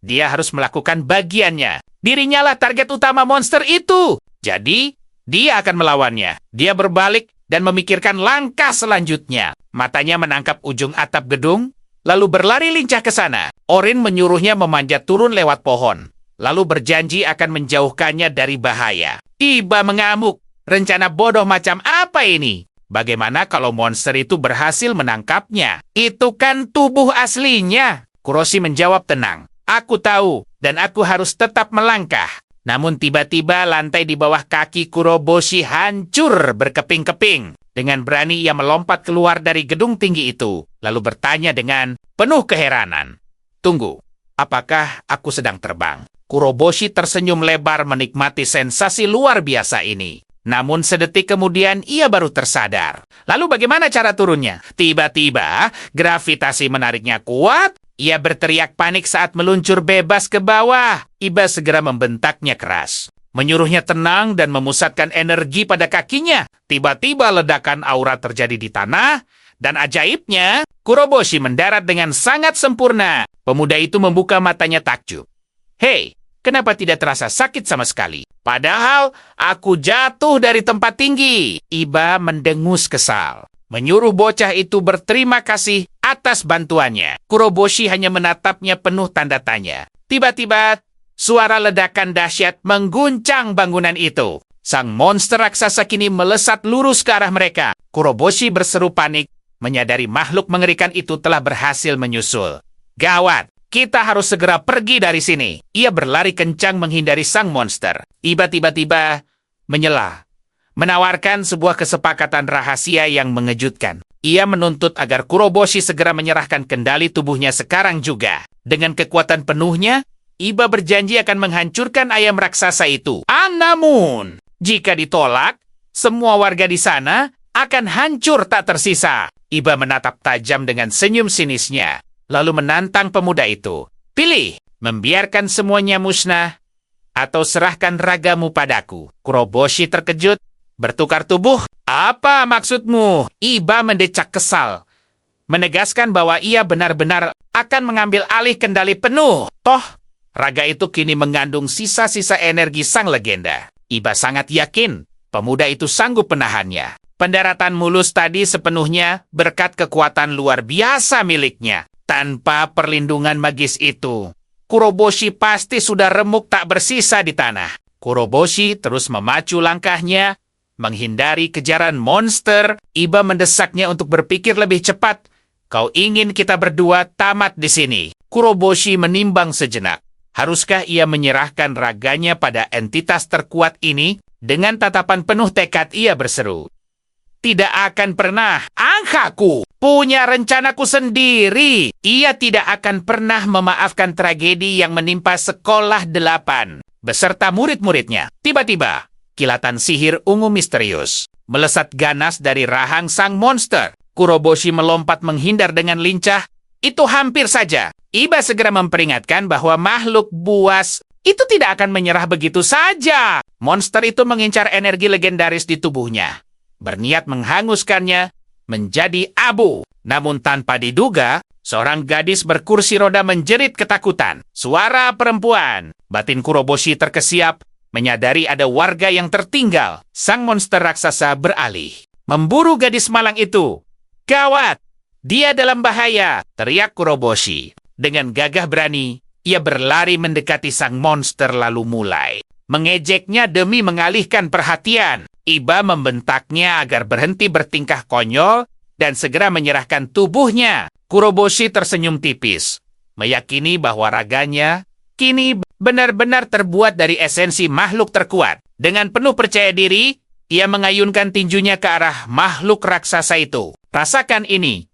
Dia harus melakukan bagiannya. Dirinya lah target utama monster itu. Jadi, dia akan melawannya. Dia berbalik dan memikirkan langkah selanjutnya. Matanya menangkap ujung atap gedung, lalu berlari lincah ke sana. Orin menyuruhnya memanjat turun lewat pohon, lalu berjanji akan menjauhkannya dari bahaya. Iba mengamuk. Rencana bodoh macam apa ini? Bagaimana kalau monster itu berhasil menangkapnya? Itu kan tubuh aslinya. Kuroshi menjawab tenang. Aku tahu, dan aku harus tetap melangkah. Namun tiba-tiba lantai di bawah kaki Kuroboshi hancur berkeping-keping. Dengan berani ia melompat keluar dari gedung tinggi itu, lalu bertanya dengan penuh keheranan. Tunggu, apakah aku sedang terbang? Kuroboshi tersenyum lebar menikmati sensasi luar biasa ini. Namun sedetik kemudian ia baru tersadar. Lalu bagaimana cara turunnya? Tiba-tiba gravitasi menariknya kuat. Ia berteriak panik saat meluncur bebas ke bawah. Iba segera membentaknya keras, menyuruhnya tenang dan memusatkan energi pada kakinya. Tiba-tiba ledakan aura terjadi di tanah, dan ajaibnya, Kuroboshi mendarat dengan sangat sempurna. Pemuda itu membuka matanya takjub. Hei, kenapa tidak terasa sakit sama sekali? Padahal aku jatuh dari tempat tinggi. Iba mendengus kesal, menyuruh bocah itu berterima kasih atas bantuannya. Kuroboshi hanya menatapnya penuh tanda tanya. Tiba-tiba, suara ledakan dahsyat mengguncang bangunan itu. Sang monster raksasa kini melesat lurus ke arah mereka. Kuroboshi berseru panik, menyadari makhluk mengerikan itu telah berhasil menyusul. Gawat! Kita harus segera pergi dari sini. Ia berlari kencang menghindari sang monster. Iba tiba-tiba menyela, menawarkan sebuah kesepakatan rahasia yang mengejutkan. Ia menuntut agar Kuroboshi segera menyerahkan kendali tubuhnya sekarang juga. Dengan kekuatan penuhnya, Iba berjanji akan menghancurkan ayam raksasa itu. Namun, jika ditolak, semua warga di sana akan hancur tak tersisa. Iba menatap tajam dengan senyum sinisnya, lalu menantang pemuda itu. Pilih, membiarkan semuanya musnah, atau serahkan ragamu padaku. Kuroboshi terkejut, bertukar tubuh. Apa maksudmu? Iba mendecak kesal, menegaskan bahwa ia benar-benar akan mengambil alih kendali penuh. Toh, raga itu kini mengandung sisa-sisa energi sang legenda. Iba sangat yakin pemuda itu sanggup menahannya. Pendaratan mulus tadi sepenuhnya berkat kekuatan luar biasa miliknya. Tanpa perlindungan magis itu, Kuroboshi pasti sudah remuk tak bersisa di tanah. Kuroboshi terus memacu langkahnya, menghindari kejaran monster. Iba mendesaknya untuk berpikir lebih cepat. Kau ingin kita berdua tamat di sini? Kuroboshi menimbang sejenak. Haruskah ia menyerahkan raganya pada entitas terkuat ini? Dengan tatapan penuh tekad ia berseru. Tidak akan pernah. Angkaku punya rencanaku sendiri. Ia tidak akan pernah memaafkan tragedi yang menimpa Sekolah 8 beserta murid-muridnya. Tiba-tiba, kilatan sihir ungu misterius melesat ganas dari rahang sang monster. Kuroboshi melompat menghindar dengan lincah. Itu hampir saja. Iba segera memperingatkan bahwa makhluk buas itu tidak akan menyerah begitu saja. Monster itu mengincar energi legendaris di tubuhnya, berniat menghanguskannya menjadi abu. Namun tanpa diduga, seorang gadis berkursi roda menjerit ketakutan. Suara perempuan. Batin Kuroboshi terkesiap, menyadari ada warga yang tertinggal. Sang monster raksasa beralih, memburu gadis malang itu. Gawat! Dia dalam bahaya! Teriak Kuroboshi. Dengan gagah berani, ia berlari mendekati sang monster lalu mulai mengejeknya demi mengalihkan perhatian. Iba membentaknya agar berhenti bertingkah konyol dan segera menyerahkan tubuhnya. Kuroboshi tersenyum tipis, meyakini bahwa raganya kini benar-benar terbuat dari esensi makhluk terkuat. Dengan penuh percaya diri, ia mengayunkan tinjunya ke arah makhluk raksasa itu. Rasakan ini.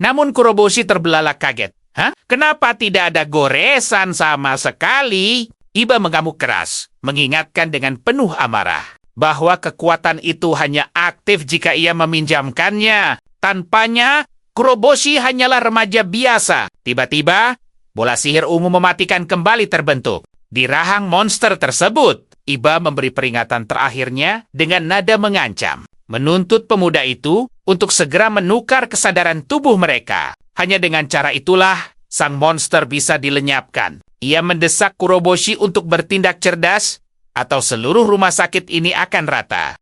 Namun Kuroboshi terbelalak kaget. Hah? Kenapa tidak ada goresan sama sekali? Iba mengamuk keras, mengingatkan dengan penuh amarah bahwa kekuatan itu hanya aktif jika ia meminjamkannya. Tanpanya, Kuroboshi hanyalah remaja biasa. Tiba-tiba, bola sihir ungu mematikan kembali terbentuk. Di rahang monster tersebut, Iba memberi peringatan terakhirnya dengan nada mengancam. menuntut pemuda itu untuk segera menukar kesadaran tubuh mereka. Hanya dengan cara itulah sang monster bisa dilenyapkan. Ia mendesak Kuroboshi untuk bertindak cerdas, atau seluruh rumah sakit ini akan rata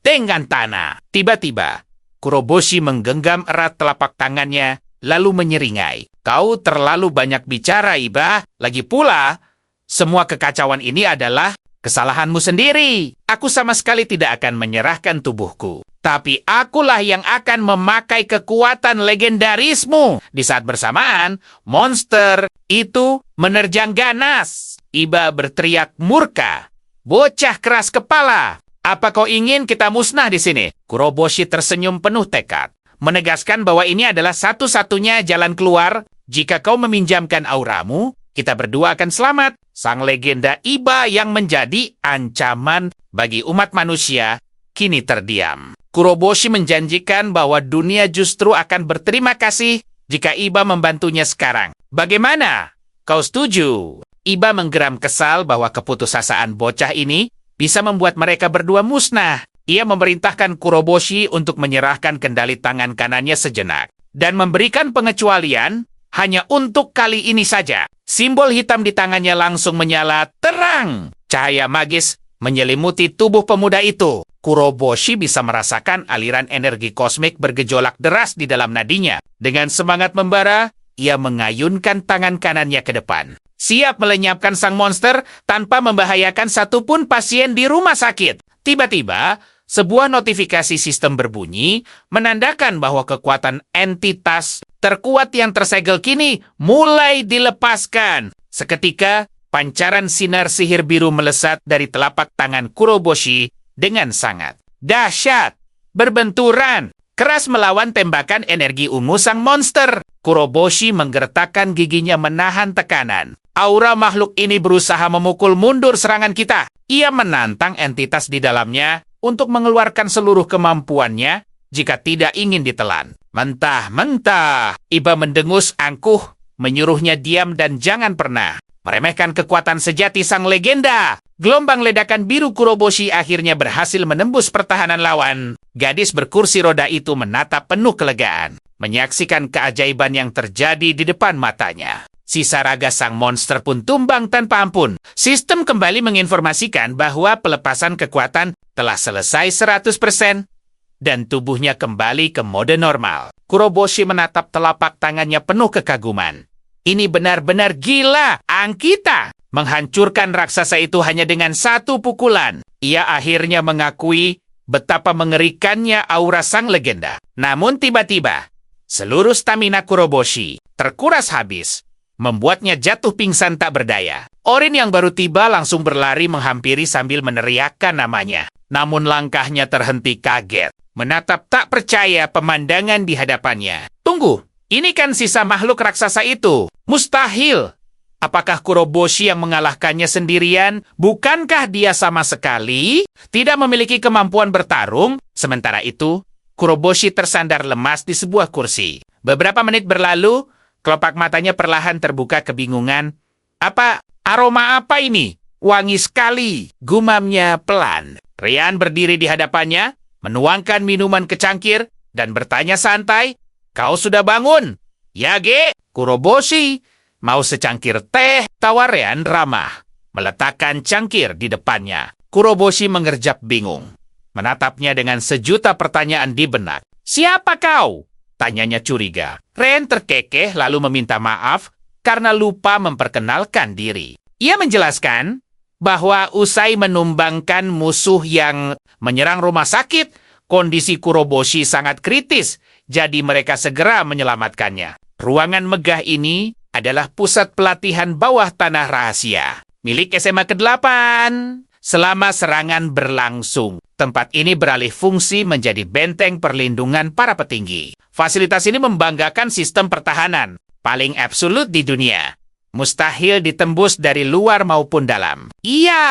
dengan tanah. Tiba-tiba, Kuroboshi menggenggam erat telapak tangannya, lalu menyeringai. Kau terlalu banyak bicara, Iba. Lagi pula, semua kekacauan ini adalah kesalahanmu sendiri. Aku sama sekali tidak akan menyerahkan tubuhku. Tapi akulah yang akan memakai kekuatan legendarismu. Di saat bersamaan, monster itu menerjang ganas. Iba berteriak murka. Bocah keras kepala. Apa kau ingin kita musnah di sini? Kuroboshi tersenyum penuh tekad, menegaskan bahwa ini adalah satu-satunya jalan keluar. Jika kau meminjamkan auramu, kita berdua akan selamat. Sang legenda Iba yang menjadi ancaman bagi umat manusia kini terdiam. Kuroboshi menjanjikan bahwa dunia justru akan berterima kasih jika Iba membantunya sekarang. Bagaimana? Kau setuju? Iba menggeram kesal bahwa keputusasaan bocah ini bisa membuat mereka berdua musnah. Ia memerintahkan Kuroboshi untuk menyerahkan kendali tangan kanannya sejenak dan memberikan pengecualian hanya untuk kali ini saja. Simbol hitam di tangannya langsung menyala terang. Cahaya magis menyelimuti tubuh pemuda itu. Kuroboshi bisa merasakan aliran energi kosmik bergejolak deras di dalam nadinya. Dengan semangat membara, ia mengayunkan tangan kanannya ke depan, siap melenyapkan sang monster tanpa membahayakan satupun pasien di rumah sakit. Tiba-tiba, sebuah notifikasi sistem berbunyi menandakan bahwa kekuatan entitas terkuat yang tersegel kini mulai dilepaskan. Seketika, pancaran sinar sihir biru melesat dari telapak tangan Kuroboshi dengan sangat dahsyat, berbenturan, keras melawan tembakan energi ungu sang monster. Kuroboshi menggertakkan giginya menahan tekanan. Aura makhluk ini berusaha memukul mundur serangan kita. Ia menantang entitas di dalamnya untuk mengeluarkan seluruh kemampuannya jika tidak ingin ditelan. Mentah-mentah, Iba mendengus angkuh, menyuruhnya diam dan jangan pernah meremehkan kekuatan sejati sang legenda. Gelombang ledakan biru Kuroboshi akhirnya berhasil menembus pertahanan lawan. Gadis berkursi roda itu menatap penuh kelegaan, menyaksikan keajaiban yang terjadi di depan matanya. Sisa raga sang monster pun tumbang tanpa ampun. Sistem kembali menginformasikan bahwa pelepasan kekuatan telah selesai 100% dan tubuhnya kembali ke mode normal. Kuroboshi menatap telapak tangannya penuh kekaguman. Ini benar-benar gila. Angkita menghancurkan raksasa itu hanya dengan satu pukulan. Ia akhirnya mengakui betapa mengerikannya aura sang legenda. Namun tiba-tiba, seluruh stamina Kuroboshi terkuras habis, membuatnya jatuh pingsan tak berdaya. Orin yang baru tiba langsung berlari menghampiri sambil meneriakkan namanya. Namun langkahnya terhenti kaget, menatap tak percaya pemandangan di hadapannya. Tunggu, ini kan sisa makhluk raksasa itu. Mustahil. Apakah Kuroboshi yang mengalahkannya sendirian? Bukankah dia sama sekali tidak memiliki kemampuan bertarung? Sementara itu, Kuroboshi tersandar lemas di sebuah kursi. Beberapa menit berlalu, kelopak matanya perlahan terbuka kebingungan. Aroma apa ini? Wangi sekali, gumamnya pelan. Rian berdiri di hadapannya, menuangkan minuman ke cangkir, dan bertanya santai, "Kau sudah bangun?" "Ya, Ge." "Kuroboshi, mau secangkir teh?" tawar Rian ramah, meletakkan cangkir di depannya. Kuroboshi mengerjap bingung, menatapnya dengan sejuta pertanyaan di benak. "Siapa kau?" tanyanya curiga. Rian terkekeh lalu meminta maaf karena lupa memperkenalkan diri. Ia menjelaskan bahwa usai menumbangkan musuh yang menyerang rumah sakit, kondisi Kuroboshi sangat kritis, jadi mereka segera menyelamatkannya. Ruangan megah ini adalah pusat pelatihan bawah tanah rahasia, milik SMA ke-8. Selama serangan berlangsung, tempat ini beralih fungsi menjadi benteng perlindungan para petinggi. Fasilitas ini membanggakan sistem pertahanan paling absolut di dunia. Mustahil ditembus dari luar maupun dalam. Ia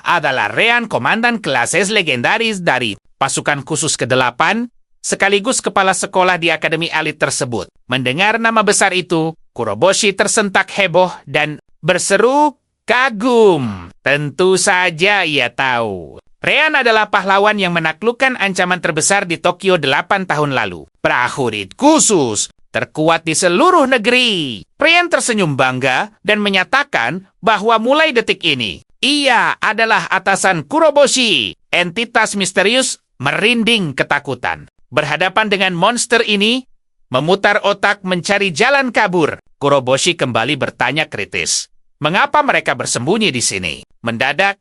adalah Rian, komandan klases legendaris dari pasukan khusus ke-8, sekaligus kepala sekolah di akademi elit tersebut. Mendengar nama besar itu, Kuroboshi tersentak heboh dan berseru kagum. Tentu saja ia tahu. Ryan adalah pahlawan yang menaklukkan ancaman terbesar di Tokyo 8 tahun lalu. Prajurit khusus terkuat di seluruh negeri. Ryan tersenyum bangga dan menyatakan bahwa mulai detik ini, ia adalah atasan Kuroboshi. Entitas misterius merinding ketakutan. Berhadapan dengan monster ini, memutar otak mencari jalan kabur. Kuroboshi kembali bertanya kritis. Mengapa mereka bersembunyi di sini? Mendadak,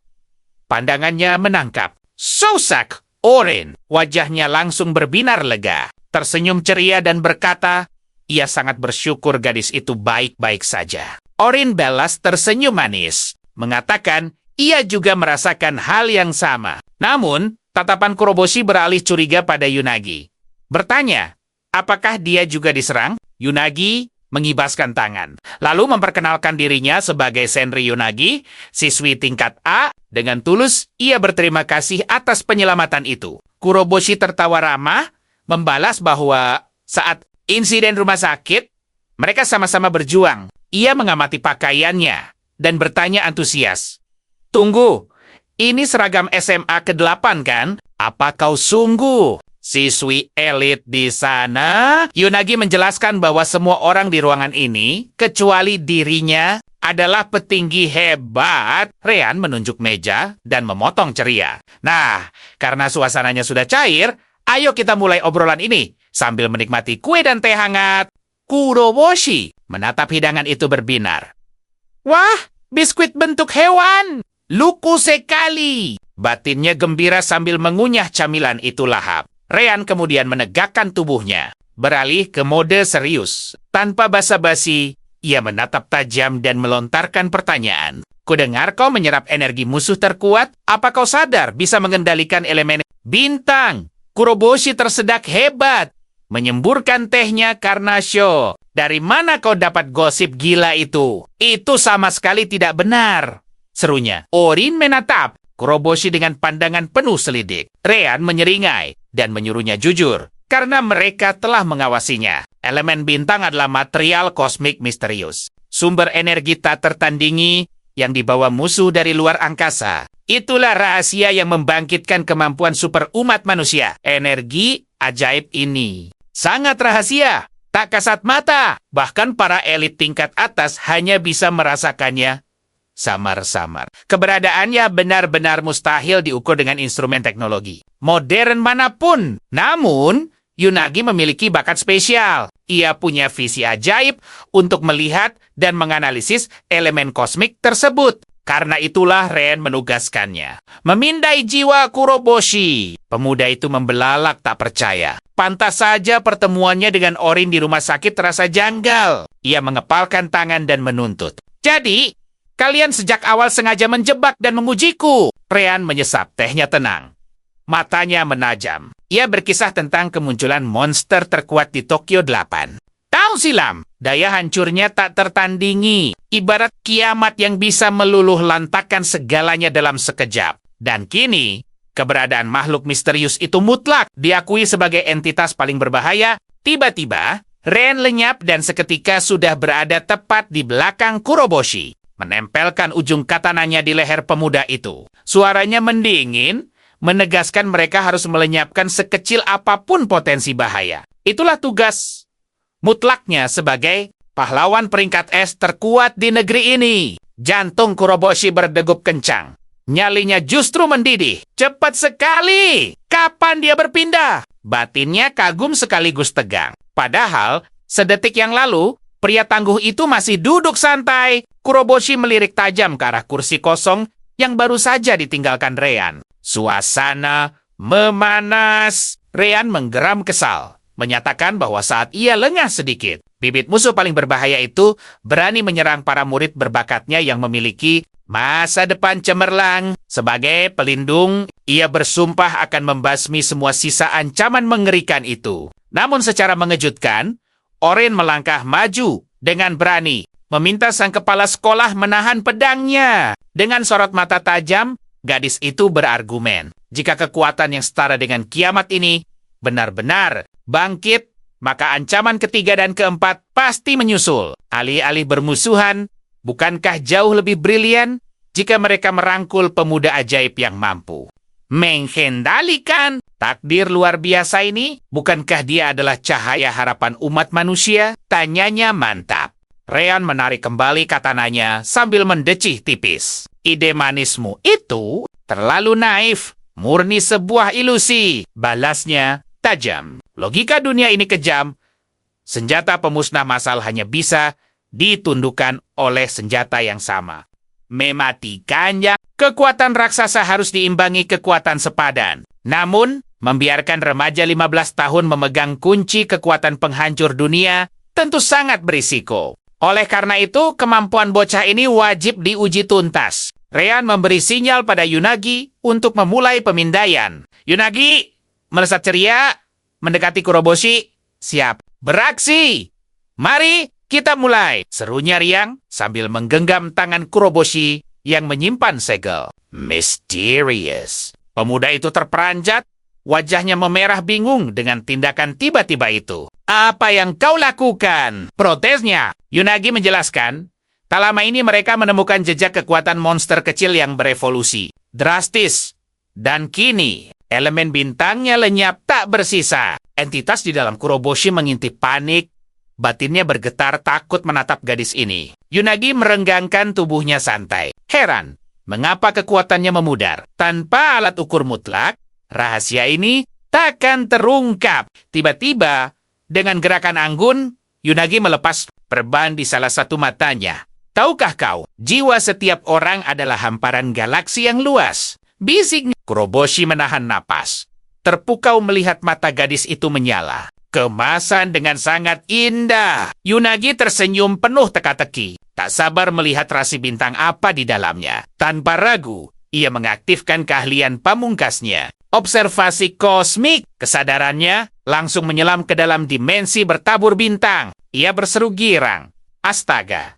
pandangannya menangkap Sosak Orin. Wajahnya langsung berbinar lega. Tersenyum ceria dan berkata, ia sangat bersyukur gadis itu baik-baik saja. Orin balas tersenyum manis, mengatakan ia juga merasakan hal yang sama. Namun, tatapan Kuroboshi beralih curiga pada Yunagi. Bertanya, apakah dia juga diserang? Yunagi mengibaskan tangan, lalu memperkenalkan dirinya sebagai Senri Yunagi, siswi tingkat A. Dengan tulus, ia berterima kasih atas penyelamatan itu. Kuroboshi tertawa ramah, membalas bahwa saat insiden rumah sakit, mereka sama-sama berjuang. Ia mengamati pakaiannya dan bertanya antusias. Tunggu, ini seragam SMA ke-8 kan? Apa kau sungguh siswi elit di sana? Yunagi menjelaskan bahwa semua orang di ruangan ini, kecuali dirinya, adalah petinggi hebat. Ryan menunjuk meja dan memotong ceria. Nah, karena suasananya sudah cair, ayo kita mulai obrolan ini sambil menikmati kue dan teh hangat. Kuroboshi menatap hidangan itu berbinar. Wah, biskuit bentuk hewan! Lucu sekali! Batinnya gembira sambil mengunyah camilan itu lahap. Ryan kemudian menegakkan tubuhnya, beralih ke mode serius. Tanpa basa-basi, ia menatap tajam dan melontarkan pertanyaan. Kudengar kau menyerap energi musuh terkuat? Apa kau sadar bisa mengendalikan elemen bintang? Kuroboshi tersedak hebat, menyemburkan tehnya karena show. Dari mana kau dapat gosip gila itu? Itu sama sekali tidak benar, serunya. Orin menatap Kuroboshi dengan pandangan penuh selidik. Ryan menyeringai dan menyuruhnya jujur, karena mereka telah mengawasinya. Elemen bintang adalah material kosmik misterius, sumber energi tak tertandingi yang dibawa musuh dari luar angkasa. Itulah rahasia yang membangkitkan kemampuan super umat manusia. Energi ajaib ini sangat rahasia, tak kasat mata. Bahkan para elit tingkat atas hanya bisa merasakannya samar-samar. Keberadaannya benar-benar mustahil diukur dengan instrumen teknologi modern manapun. Namun, Yunagi memiliki bakat spesial. Ia punya visi ajaib untuk melihat dan menganalisis elemen kosmik tersebut. Karena itulah Ren menugaskannya memindai jiwa Kuroboshi. Pemuda itu membelalak tak percaya. Pantas saja pertemuannya dengan Orin di rumah sakit terasa janggal. Ia mengepalkan tangan dan menuntut. Jadi, kalian sejak awal sengaja menjebak dan mengujiku. Ryan menyesap, tehnya tenang. Matanya menajam. Ia berkisah tentang kemunculan monster terkuat di Tokyo 8. Tahun silam, daya hancurnya tak tertandingi. Ibarat kiamat yang bisa meluluh lantakkan segalanya dalam sekejap. Dan kini, keberadaan makhluk misterius itu mutlak diakui sebagai entitas paling berbahaya. Tiba-tiba, Ren lenyap dan seketika sudah berada tepat di belakang Kuroboshi, menempelkan ujung katananya di leher pemuda itu. Suaranya mendingin, menegaskan mereka harus melenyapkan sekecil apapun potensi bahaya. Itulah tugas mutlaknya sebagai pahlawan peringkat es terkuat di negeri ini. Jantung Kuroboshi berdegup kencang. Nyalinya justru mendidih. Cepat sekali! Kapan dia berpindah? Batinnya kagum sekaligus tegang. Padahal, sedetik yang lalu, pria tangguh itu masih duduk santai. Kuroboshi melirik tajam ke arah kursi kosong yang baru saja ditinggalkan Ryan. Suasana memanas. Ryan menggeram kesal, menyatakan bahwa saat ia lengah sedikit, bibit musuh paling berbahaya itu berani menyerang para murid berbakatnya yang memiliki masa depan cemerlang. Sebagai pelindung, ia bersumpah akan membasmi semua sisa ancaman mengerikan itu. Namun secara mengejutkan, Orin melangkah maju dengan berani, meminta sang kepala sekolah menahan pedangnya. Dengan sorot mata tajam, gadis itu berargumen, jika kekuatan yang setara dengan kiamat ini benar-benar bangkit, maka ancaman ketiga dan keempat pasti menyusul. Alih-alih bermusuhan, bukankah jauh lebih brilian jika mereka merangkul pemuda ajaib yang mampu Mengendalikan takdir luar biasa ini? Bukankah dia adalah cahaya harapan umat manusia? Tanyanya mantap. Ryan menarik kembali katananya sambil mendecih tipis. Ide manismu itu terlalu naif. Murni sebuah ilusi. Balasnya tajam. Logika dunia ini kejam. Senjata pemusnah massal hanya bisa ditundukkan oleh senjata yang sama. Mematikannya, kekuatan raksasa harus diimbangi kekuatan sepadan. Namun, membiarkan remaja 15 tahun memegang kunci kekuatan penghancur dunia tentu sangat berisiko. Oleh karena itu, kemampuan bocah ini wajib diuji tuntas. Ryan memberi sinyal pada Yunagi untuk memulai pemindaian. Yunagi, melesat ceria, mendekati Kuroboshi. Siap, beraksi! Mari kita mulai, serunya riang sambil menggenggam tangan Kuroboshi yang menyimpan segel. Mysterious. Pemuda itu terperanjat, wajahnya memerah bingung dengan tindakan tiba-tiba itu. Apa yang kau lakukan? Protesnya. Yunagi menjelaskan, tak lama ini mereka menemukan jejak kekuatan monster kecil yang berevolusi. Drastis. Dan kini, elemen bintangnya lenyap tak bersisa. Entitas di dalam Kuroboshi mengintip panik. Batinnya bergetar takut menatap gadis ini. Yunagi merenggangkan tubuhnya santai. Heran, mengapa kekuatannya memudar? Tanpa alat ukur mutlak, rahasia ini takkan terungkap. Tiba-tiba, dengan gerakan anggun, Yunagi melepas perban di salah satu matanya. Tahukah kau, jiwa setiap orang adalah hamparan galaksi yang luas. Bisiknya. Kuroboshi menahan napas. Terpukau melihat mata gadis itu menyala. Kemasan dengan sangat indah. Yunagi tersenyum penuh teka-teki. Tak sabar melihat rasi bintang apa di dalamnya. Tanpa ragu, ia mengaktifkan keahlian pamungkasnya. Observasi kosmik. Kesadarannya langsung menyelam ke dalam dimensi bertabur bintang. Ia berseru girang. Astaga.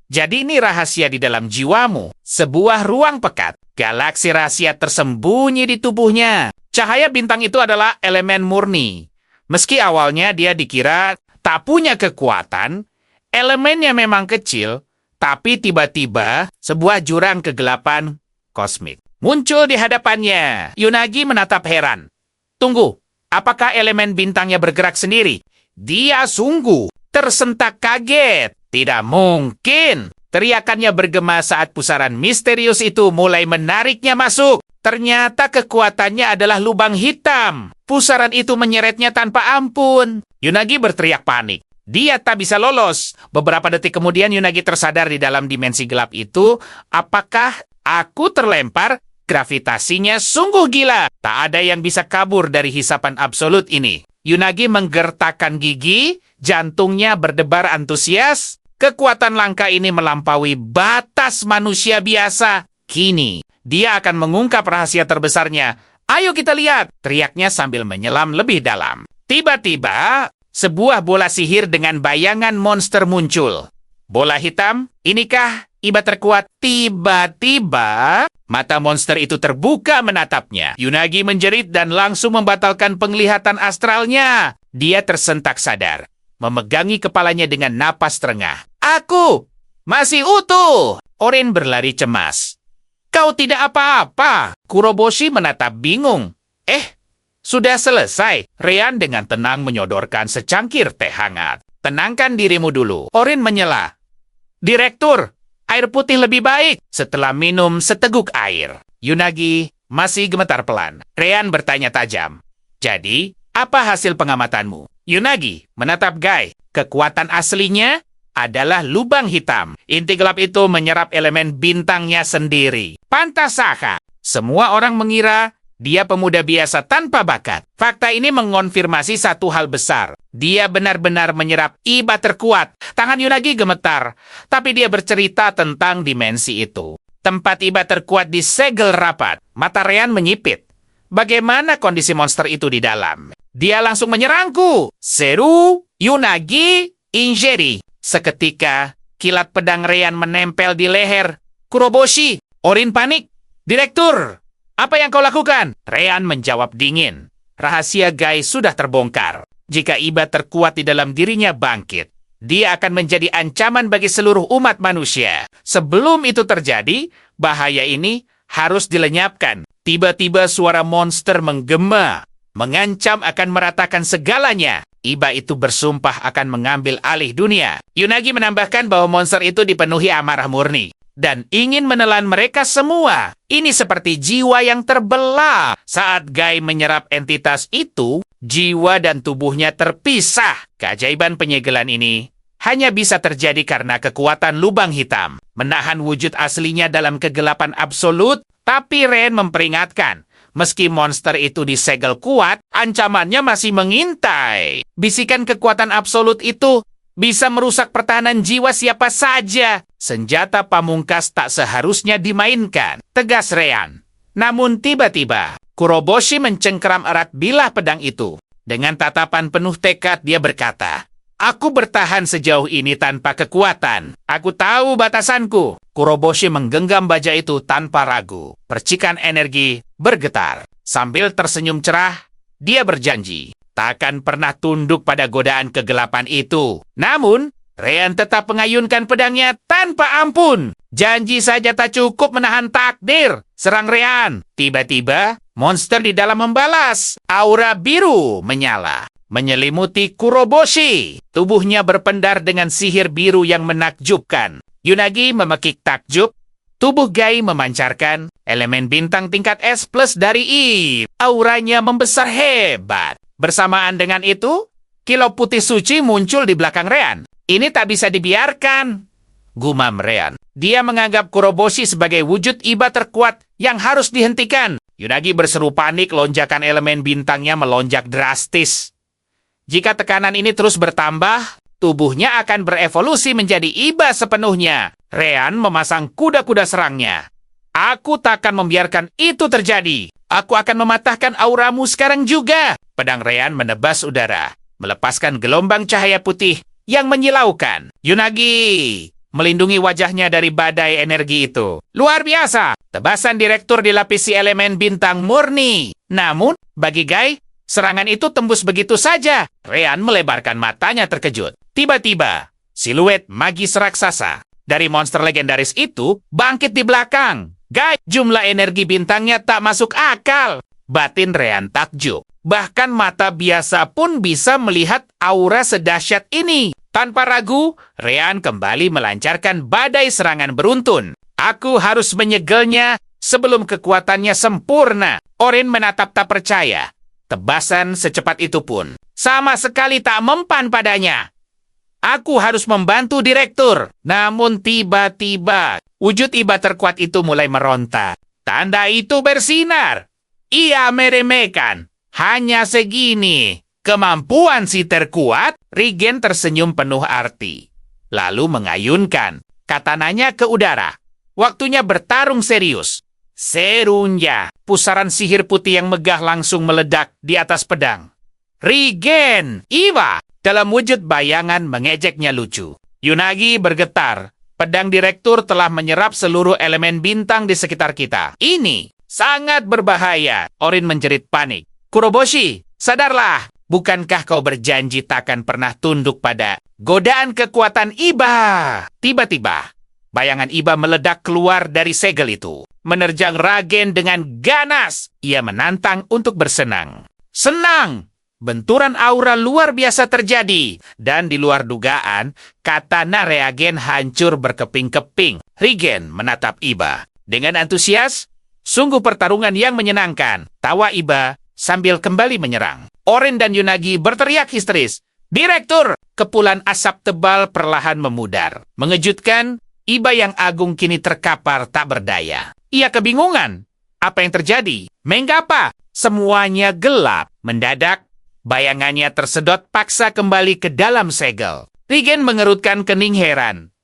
Jadi ini rahasia di dalam jiwamu. Sebuah ruang pekat. Galaksi rahasia tersembunyi di tubuhnya. Cahaya bintang itu adalah elemen murni. Meski awalnya dia dikira tak punya kekuatan, elemennya memang kecil, tapi tiba-tiba sebuah jurang kegelapan kosmik muncul di hadapannya. Yunagi menatap heran. Tunggu, apakah elemen bintangnya bergerak sendiri? Dia sungguh tersentak kaget. Tidak mungkin. Teriakannya bergema saat pusaran misterius itu mulai menariknya masuk. Ternyata kekuatannya adalah lubang hitam. Pusaran itu menyeretnya tanpa ampun. Yunagi berteriak panik. Dia tak bisa lolos. Beberapa detik kemudian Yunagi tersadar di dalam dimensi gelap itu. Apakah aku terlempar? Gravitasinya sungguh gila. Tak ada yang bisa kabur dari hisapan absolut ini. Yunagi menggertakkan gigi. Jantungnya berdebar antusias. Kekuatan langka ini melampaui batas manusia biasa. Kini, dia akan mengungkap rahasia terbesarnya. Ayo kita lihat, teriaknya sambil menyelam lebih dalam. Tiba-tiba, sebuah bola sihir dengan bayangan monster muncul. Bola hitam, inikah iba terkuat? Tiba-tiba, mata monster itu terbuka menatapnya. Yunagi menjerit dan langsung membatalkan penglihatan astralnya. Dia tersentak sadar, memegangi kepalanya dengan napas terengah. Aku masih utuh. Orin berlari cemas. Kau tidak apa-apa. Kuroboshi menatap bingung. Sudah selesai. Ryan dengan tenang menyodorkan secangkir teh hangat. Tenangkan dirimu dulu. Orin menyela. Direktur, air putih lebih baik. Setelah minum seteguk air. Yunagi masih gemetar pelan. Ryan bertanya tajam. Jadi, apa hasil pengamatanmu? Yunagi menatap Guy. Kekuatan aslinya adalah lubang hitam. Inti gelap itu menyerap elemen bintangnya sendiri. Pantas saja. Semua orang mengira dia pemuda biasa tanpa bakat. Fakta ini mengonfirmasi satu hal besar. Dia benar-benar menyerap iba terkuat. Tangan Yunagi gemetar. Tapi dia bercerita tentang dimensi itu. Tempat iba terkuat disegel rapat. Mata Ryan menyipit. Bagaimana kondisi monster itu di dalam? Dia langsung menyerangku. Seru, Yunagi, Injeri. Seketika, kilat pedang Ryan menempel di leher. Kuroboshi, Orin panik. Direktur, apa yang kau lakukan? Ryan menjawab dingin. Rahasia Guy sudah terbongkar. Jika iba terkuat di dalam dirinya bangkit, dia akan menjadi ancaman bagi seluruh umat manusia. Sebelum itu terjadi, bahaya ini harus dilenyapkan. Tiba-tiba suara monster menggema, mengancam akan meratakan segalanya. Iba itu bersumpah akan mengambil alih dunia. Yunagi menambahkan bahwa monster itu dipenuhi amarah murni dan ingin menelan mereka semua. Ini seperti jiwa yang terbelah. Saat Guy menyerap entitas itu, jiwa dan tubuhnya terpisah. Keajaiban penyegelan ini hanya bisa terjadi karena kekuatan lubang hitam, menahan wujud aslinya dalam kegelapan absolut. Tapi Ren memperingatkan, meski monster itu disegel kuat, ancamannya masih mengintai. Bisikan kekuatan absolut itu bisa merusak pertahanan jiwa siapa saja. Senjata pamungkas tak seharusnya dimainkan, tegas Ryan. Namun tiba-tiba, Kuroboshi mencengkeram erat bilah pedang itu. Dengan tatapan penuh tekad dia berkata, "Aku bertahan sejauh ini tanpa kekuatan. Aku tahu batasanku." Kuroboshi menggenggam baja itu tanpa ragu. Percikan energi bergetar. Sambil tersenyum cerah, dia berjanji takkan pernah tunduk pada godaan kegelapan itu. Namun, Ryan tetap mengayunkan pedangnya tanpa ampun. Janji saja tak cukup menahan takdir. Serang Ryan. Tiba-tiba, monster di dalam membalas. Aura biru menyala, menyelimuti Kuroboshi. Tubuhnya berpendar dengan sihir biru yang menakjubkan. Yunagi memekik takjub. Tubuh Guy memancarkan elemen bintang tingkat S plus dari Eve. Auranya membesar hebat. Bersamaan dengan itu, kilau putih suci muncul di belakang Ryan. Ini tak bisa dibiarkan, gumam Ryan. Dia menganggap Kuroboshi sebagai wujud iba terkuat yang harus dihentikan. Yunagi berseru panik, lonjakan elemen bintangnya melonjak drastis. Jika tekanan ini terus bertambah, tubuhnya akan berevolusi menjadi iba sepenuhnya. Ryan memasang kuda-kuda serangnya. Aku takkan membiarkan itu terjadi. Aku akan mematahkan auramu sekarang juga. Pedang Ryan menebas udara, melepaskan gelombang cahaya putih yang menyilaukan. Yunagi melindungi wajahnya dari badai energi itu. Luar biasa! Tebasan direktur dilapisi elemen bintang murni. Namun, bagi Guy, serangan itu tembus begitu saja. Ryan melebarkan matanya terkejut. Tiba-tiba, siluet magis raksasa dari monster legendaris itu bangkit di belakang. Guy, jumlah energi bintangnya tak masuk akal. Batin Ryan takjub. Bahkan mata biasa pun bisa melihat aura sedahsyat ini. Tanpa ragu, Ryan kembali melancarkan badai serangan beruntun. Aku harus menyegelnya sebelum kekuatannya sempurna. Orin menatap tak percaya. Tebasan secepat itu pun sama sekali tak mempan padanya. Aku harus membantu direktur. Namun tiba-tiba, wujud iba terkuat itu mulai meronta. Tanda itu bersinar. Ia meremehkan. Hanya segini. Kemampuan si terkuat? Rigen tersenyum penuh arti. Lalu mengayunkan katananya ke udara. Waktunya bertarung serius. Serunya, pusaran sihir putih yang megah langsung meledak di atas pedang. Rigen! Iwa! Dalam wujud bayangan mengejeknya lucu. Yunagi bergetar. Pedang direktur telah menyerap seluruh elemen bintang di sekitar kita. Ini sangat berbahaya. Orin menjerit panik. Kuroboshi, sadarlah. Bukankah kau berjanji takkan pernah tunduk pada godaan kekuatan iba? Tiba-tiba, bayangan iba meledak keluar dari segel itu. Menerjang Ragen dengan ganas. Ia menantang untuk bersenang. Senang! Benturan aura luar biasa terjadi. Dan di luar dugaan, katana Ragen hancur berkeping-keping. Rigen menatap Iba dengan antusias. Sungguh pertarungan yang menyenangkan. Tawa Iba sambil kembali menyerang. Orin dan Yunagi berteriak histeris. Direktur! Kepulan asap tebal perlahan memudar. Mengejutkan, Iba yang agung kini terkapar tak berdaya. Ia kebingungan. Apa yang terjadi? Mengapa? Semuanya gelap. Mendadak, bayangannya tersedot paksa kembali ke dalam segel. Rigen mengerutkan kening heran.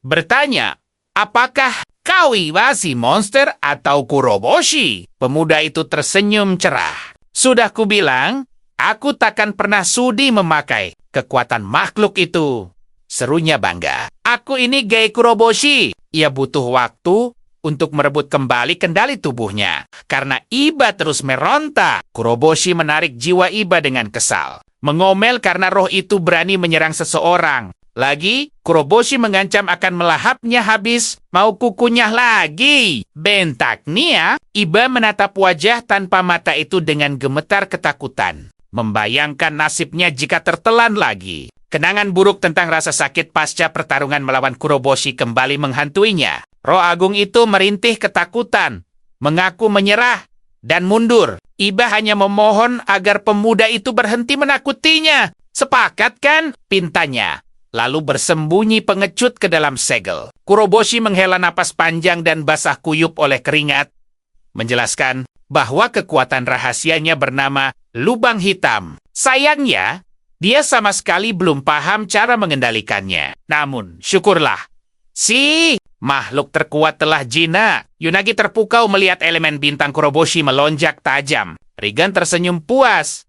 Bertanya, apakah kau Iwa si monster atau Kuroboshi? Pemuda itu tersenyum cerah. Sudah kubilang, aku takkan pernah sudi memakai kekuatan makhluk itu. Serunya bangga. Aku ini Gai Kuroboshi. Ia butuh waktu untuk merebut kembali kendali tubuhnya. Karena Iba terus meronta. Kuroboshi menarik jiwa Iba dengan kesal. Mengomel karena roh itu berani menyerang seseorang. Lagi, Kuroboshi mengancam akan melahapnya habis, mau kukunyah lagi. Bentaknya, Iba menatap wajah tanpa mata itu dengan gemetar ketakutan. Membayangkan nasibnya jika tertelan lagi. Kenangan buruk tentang rasa sakit pasca pertarungan melawan Kuroboshi kembali menghantuinya. Roh agung itu merintih ketakutan, mengaku menyerah, dan mundur. Iba hanya memohon agar pemuda itu berhenti menakutinya. Sepakat kan? Pintanya. Lalu bersembunyi pengecut ke dalam segel. Kuroboshi menghela napas panjang dan basah kuyup oleh keringat, menjelaskan bahwa kekuatan rahasianya bernama lubang hitam. Sayangnya, dia sama sekali belum paham cara mengendalikannya. Namun, syukurlah. Si makhluk terkuat telah jinak. Yunagi terpukau melihat elemen bintang Kuroboshi melonjak tajam. Rigen tersenyum puas.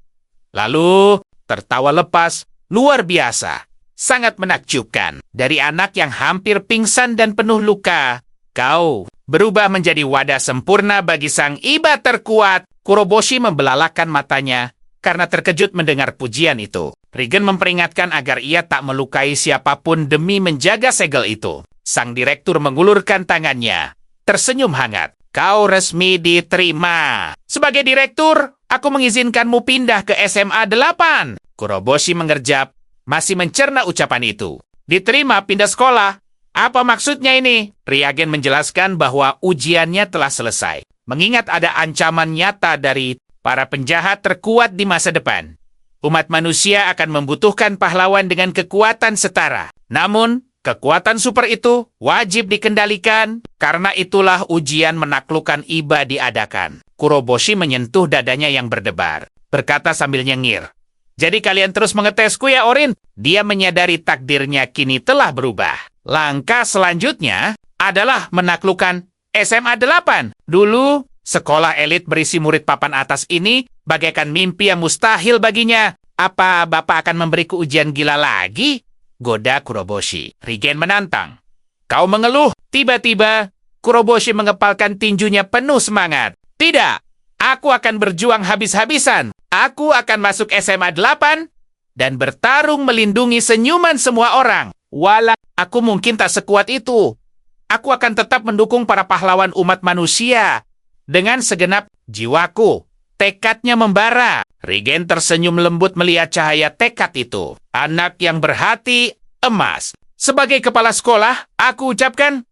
Lalu, tertawa lepas, luar biasa. Sangat menakjubkan. Dari anak yang hampir pingsan dan penuh luka, kau berubah menjadi wadah sempurna bagi sang Iba terkuat. Kuroboshi membelalakan matanya karena terkejut mendengar pujian itu. Rigen memperingatkan agar ia tak melukai siapapun demi menjaga segel itu. Sang direktur mengulurkan tangannya, tersenyum hangat. Kau resmi diterima. Sebagai direktur, aku mengizinkanmu pindah ke SMA 8. Kuroboshi mengerjap, masih mencerna ucapan itu. Diterima pindah sekolah. Apa maksudnya ini? Reagen menjelaskan bahwa ujiannya telah selesai. Mengingat ada ancaman nyata dari para penjahat terkuat di masa depan. Umat manusia akan membutuhkan pahlawan dengan kekuatan setara. Namun, kekuatan super itu wajib dikendalikan. Karena itulah ujian menaklukkan Iba diadakan. Kuroboshi menyentuh dadanya yang berdebar. Berkata sambil nyengir. Jadi kalian terus mengetesku ya, Orin? Dia menyadari takdirnya kini telah berubah. Langkah selanjutnya adalah menaklukkan SMA 8. Dulu, sekolah elit berisi murid papan atas ini bagaikan mimpi yang mustahil baginya. Apa Bapak akan memberiku ujian gila lagi? Goda Kuroboshi. Rigen menantang. Kau mengeluh. Tiba-tiba, Kuroboshi mengepalkan tinjunya penuh semangat. Tidak, aku akan berjuang habis-habisan. Aku akan masuk SMA 8 dan bertarung melindungi senyuman semua orang. Walau aku mungkin tak sekuat itu. Aku akan tetap mendukung para pahlawan umat manusia dengan segenap jiwaku. Tekadnya membara. Rigen tersenyum lembut melihat cahaya tekad itu. Anak yang berhati emas. Sebagai kepala sekolah, aku ucapkan,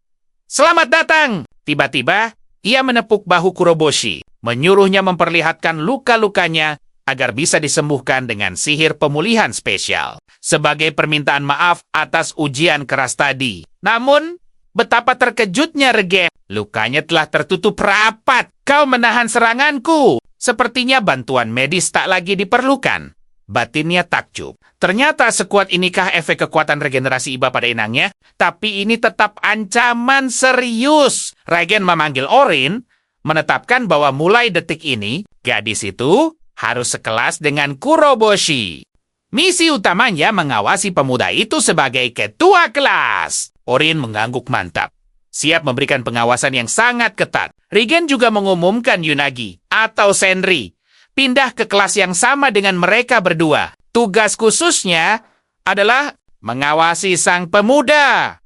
selamat datang. Tiba-tiba, ia menepuk bahu Kuroboshi, menyuruhnya memperlihatkan luka-lukanya agar bisa disembuhkan dengan sihir pemulihan spesial. Sebagai permintaan maaf atas ujian keras tadi. Namun, betapa terkejutnya Regen. Lukanya telah tertutup rapat. Kau menahan seranganku. Sepertinya bantuan medis tak lagi diperlukan. Batinnya takjub. Ternyata sekuat inikah efek kekuatan regenerasi Iba pada inangnya? Tapi ini tetap ancaman serius. Regen memanggil Orin, menetapkan bahwa mulai detik ini, gadis itu harus sekelas dengan Kuroboshi. Misi utamanya mengawasi pemuda itu sebagai ketua kelas. Orin mengangguk mantap. Siap memberikan pengawasan yang sangat ketat. Rigen juga mengumumkan Yunagi atau Senri pindah ke kelas yang sama dengan mereka berdua. Tugas khususnya adalah mengawasi sang pemuda.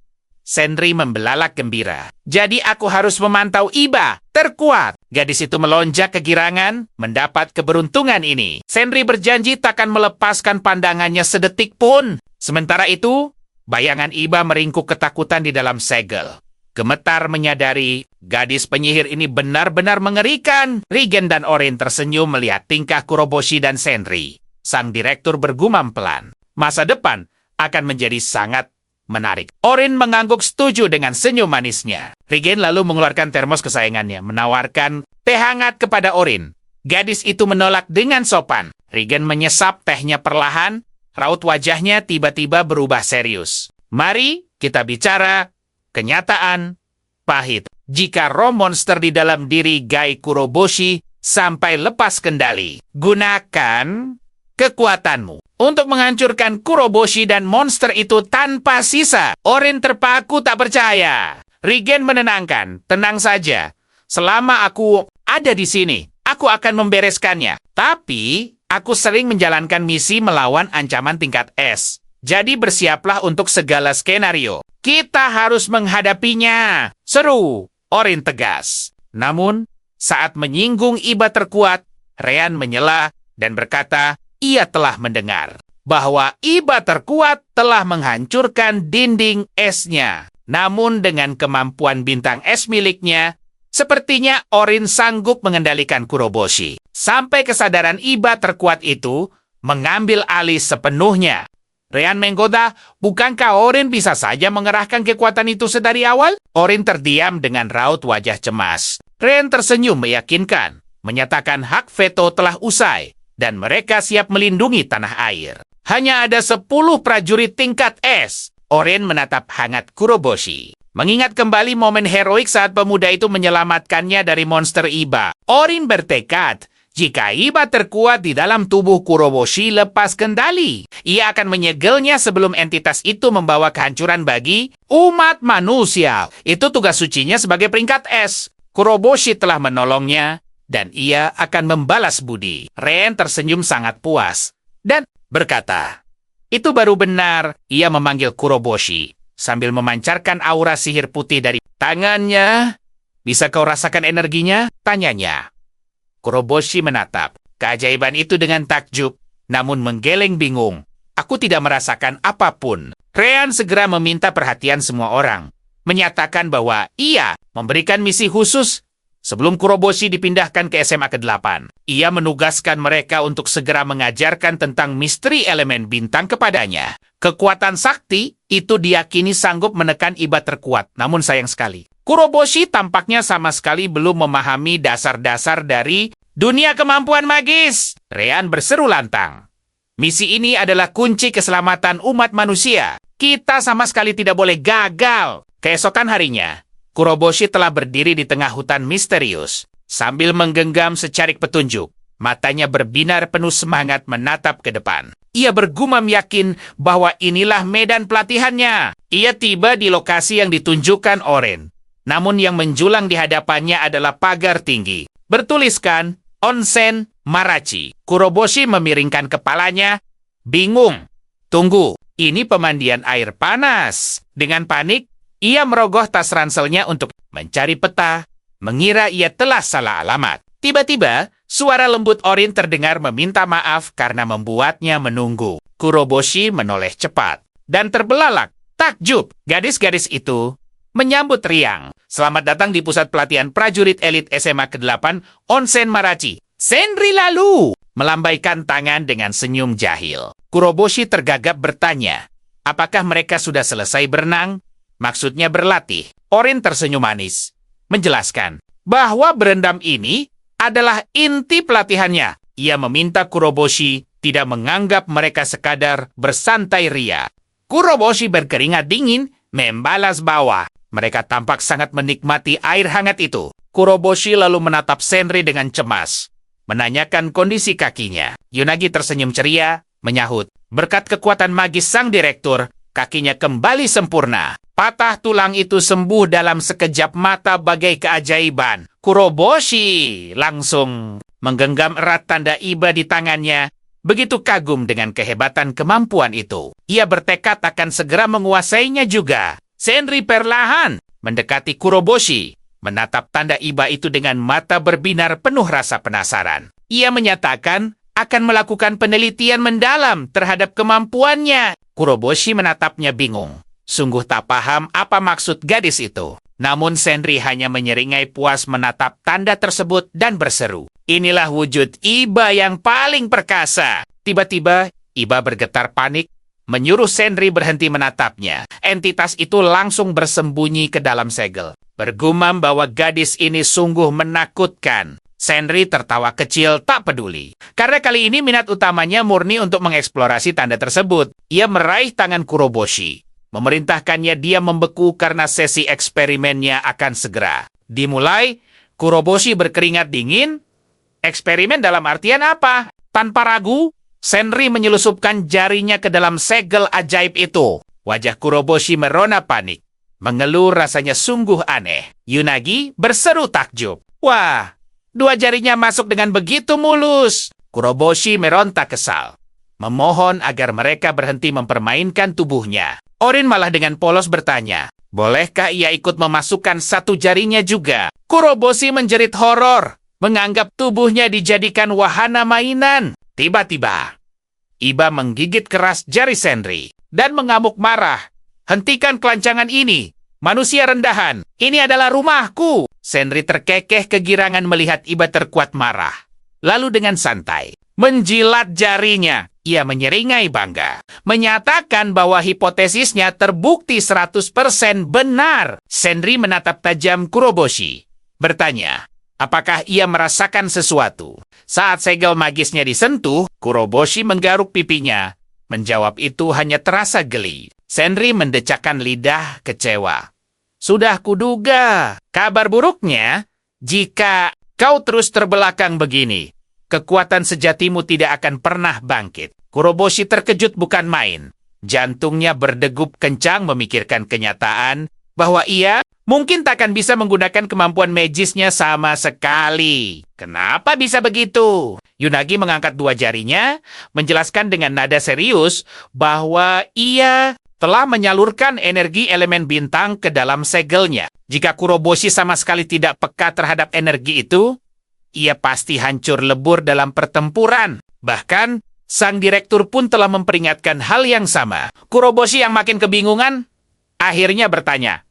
Senri membelalak gembira. Jadi aku harus memantau Iba terkuat. Gadis itu melonjak kegirangan mendapat keberuntungan ini. Senri berjanji takkan melepaskan pandangannya sedetik pun. Sementara itu, bayangan Iba meringkuk ketakutan di dalam segel. Gemetar menyadari gadis penyihir ini benar-benar mengerikan. Rigen dan Orin tersenyum melihat tingkah Kuroboshi dan Senri. Sang direktur bergumam pelan. Masa depan akan menjadi sangat menarik. Orin mengangguk setuju dengan senyum manisnya. Rigen lalu mengeluarkan termos kesayangannya, menawarkan teh hangat kepada Orin. Gadis itu menolak dengan sopan. Rigen menyesap tehnya perlahan, raut wajahnya tiba-tiba berubah serius. Mari kita bicara kenyataan pahit. Jika roh monster di dalam diri Gai Kuroboshi sampai lepas kendali, gunakan kekuatanmu untuk menghancurkan Kuroboshi dan monster itu tanpa sisa. Orin terpaku tak percaya. Rigen menenangkan, tenang saja. Selama aku ada di sini, aku akan membereskannya. Tapi, aku sering menjalankan misi melawan ancaman tingkat S. Jadi bersiaplah untuk segala skenario. Kita harus menghadapinya. Seru, Orin tegas. Namun, saat menyinggung Iba terkuat, Ryan menyela dan berkata ia telah mendengar bahwa Iba terkuat telah menghancurkan dinding esnya. Namun dengan kemampuan bintang es miliknya, sepertinya Orin sanggup mengendalikan Kuroboshi. Sampai kesadaran Iba terkuat itu mengambil alih sepenuhnya. Ryan menggoda, bukankah Orin bisa saja mengerahkan kekuatan itu sedari awal? Orin terdiam dengan raut wajah cemas. Ryan tersenyum meyakinkan, menyatakan hak veto telah usai, dan mereka siap melindungi tanah air. Hanya ada 10 prajurit tingkat es. Orin menatap hangat Kuroboshi. Mengingat kembali momen heroik saat pemuda itu menyelamatkannya dari monster Iba. Orin bertekad, jika Iba terkuat di dalam tubuh Kuroboshi lepas kendali, ia akan menyegelnya sebelum entitas itu membawa kehancuran bagi umat manusia. Itu tugas sucinya sebagai peringkat es. Kuroboshi telah menolongnya, dan ia akan membalas budi. Ren tersenyum sangat puas, dan berkata, itu baru benar. Ia memanggil Kuroboshi, sambil memancarkan aura sihir putih dari tangannya. Bisa kau rasakan energinya? Tanyanya. Kuroboshi menatap keajaiban itu dengan takjub, namun menggeleng bingung. Aku tidak merasakan apapun. Ryan segera meminta perhatian semua orang, menyatakan bahwa ia memberikan misi khusus sebelum Kuroboshi dipindahkan ke SMA ke-8. Ia menugaskan mereka untuk segera mengajarkan tentang misteri elemen bintang kepadanya. Kekuatan sakti itu diyakini sanggup menekan Iba terkuat, namun sayang sekali, Kuroboshi tampaknya sama sekali belum memahami dasar-dasar dari dunia kemampuan magis. Ryan berseru lantang. Misi ini adalah kunci keselamatan umat manusia. Kita sama sekali tidak boleh gagal. Keesokan harinya, Kuroboshi telah berdiri di tengah hutan misterius. Sambil menggenggam secarik petunjuk, matanya berbinar penuh semangat menatap ke depan. Ia bergumam yakin bahwa inilah medan pelatihannya. Ia tiba di lokasi yang ditunjukkan Orin. Namun yang menjulang di hadapannya adalah pagar tinggi. Bertuliskan, Onsen Marachi. Kuroboshi memiringkan kepalanya, bingung. Tunggu, ini pemandian air panas. Dengan panik, ia merogoh tas ranselnya untuk mencari peta, mengira ia telah salah alamat. Tiba-tiba, suara lembut Orin terdengar meminta maaf karena membuatnya menunggu. Kuroboshi menoleh cepat dan terbelalak. Takjub, gadis-gadis itu menyambut riang. Selamat datang di pusat pelatihan prajurit elit SMA ke-8 Onsen Marachi. Senri lalu melambaikan tangan dengan senyum jahil. Kuroboshi tergagap bertanya, apakah mereka sudah selesai berenang? Maksudnya berlatih. Orin tersenyum manis, menjelaskan bahwa berendam ini adalah inti pelatihannya. Ia meminta Kuroboshi tidak menganggap mereka sekadar bersantai ria. Kuroboshi berkeringat dingin membalas bawah. Mereka tampak sangat menikmati air hangat itu. Kuroboshi lalu menatap Senri dengan cemas, menanyakan kondisi kakinya. Yunagi tersenyum ceria, menyahut, berkat kekuatan magis sang direktur, kakinya kembali sempurna. Patah tulang itu sembuh dalam sekejap mata bagai keajaiban. Kuroboshi langsung menggenggam erat tanda Iba di tangannya, begitu kagum dengan kehebatan kemampuan itu. Ia bertekad akan segera menguasainya juga. Senri perlahan mendekati Kuroboshi, menatap tanda Iba itu dengan mata berbinar penuh rasa penasaran. Ia menyatakan akan melakukan penelitian mendalam terhadap kemampuannya. Kuroboshi menatapnya bingung. Sungguh tak paham apa maksud gadis itu. Namun Senri hanya menyeringai puas menatap tanda tersebut dan berseru, inilah wujud Iba yang paling perkasa. Tiba-tiba, Iba bergetar panik, menyuruh Senri berhenti menatapnya. Entitas itu langsung bersembunyi ke dalam segel. Bergumam bahwa gadis ini sungguh menakutkan. Senri tertawa kecil tak peduli. Karena kali ini minat utamanya murni untuk mengeksplorasi tanda tersebut. Ia meraih tangan Kuroboshi, memerintahkannya dia membeku karena sesi eksperimennya akan segera dimulai. Kuroboshi berkeringat dingin. Eksperimen dalam artian apa? Tanpa ragu, Senri menyelusupkan jarinya ke dalam segel ajaib itu. Wajah Kuroboshi merona panik, mengeluh rasanya sungguh aneh. Yunagi berseru takjub. Wah, 2 jarinya masuk dengan begitu mulus. Kuroboshi meronta kesal. memohon agar mereka berhenti mempermainkan tubuhnya. Orin malah dengan polos bertanya, bolehkah ia ikut memasukkan satu jarinya juga? Kuroboshi menjerit horor, menganggap tubuhnya dijadikan wahana mainan. Tiba-tiba, Iba menggigit keras jari Senri dan mengamuk marah. Hentikan kelancangan ini, manusia rendahan. Ini adalah rumahku. Senri terkekeh kegirangan melihat Iba terkuat marah. Lalu dengan santai, menjilat jarinya. Ia menyeringai bangga, menyatakan bahwa hipotesisnya terbukti 100% benar. Senri menatap tajam Kuroboshi, bertanya, apakah ia merasakan sesuatu? Saat segel magisnya disentuh, Kuroboshi menggaruk pipinya. Menjawab itu hanya terasa geli. Senri mendecakkan lidah kecewa. Sudah kuduga. Kabar buruknya, jika kau terus terbelakang begini, kekuatan sejatimu tidak akan pernah bangkit. Kuroboshi terkejut bukan main. Jantungnya berdegup kencang memikirkan kenyataan bahwa ia mungkin takkan bisa menggunakan kemampuan magisnya sama sekali. Kenapa bisa begitu? Yunagi mengangkat dua jarinya, menjelaskan dengan nada serius bahwa ia telah menyalurkan energi elemen bintang ke dalam segelnya. Jika Kuroboshi sama sekali tidak peka terhadap energi itu, ia pasti hancur lebur dalam pertempuran. Bahkan, sang direktur pun telah memperingatkan hal yang sama. Kuroboshi yang makin kebingungan, akhirnya bertanya,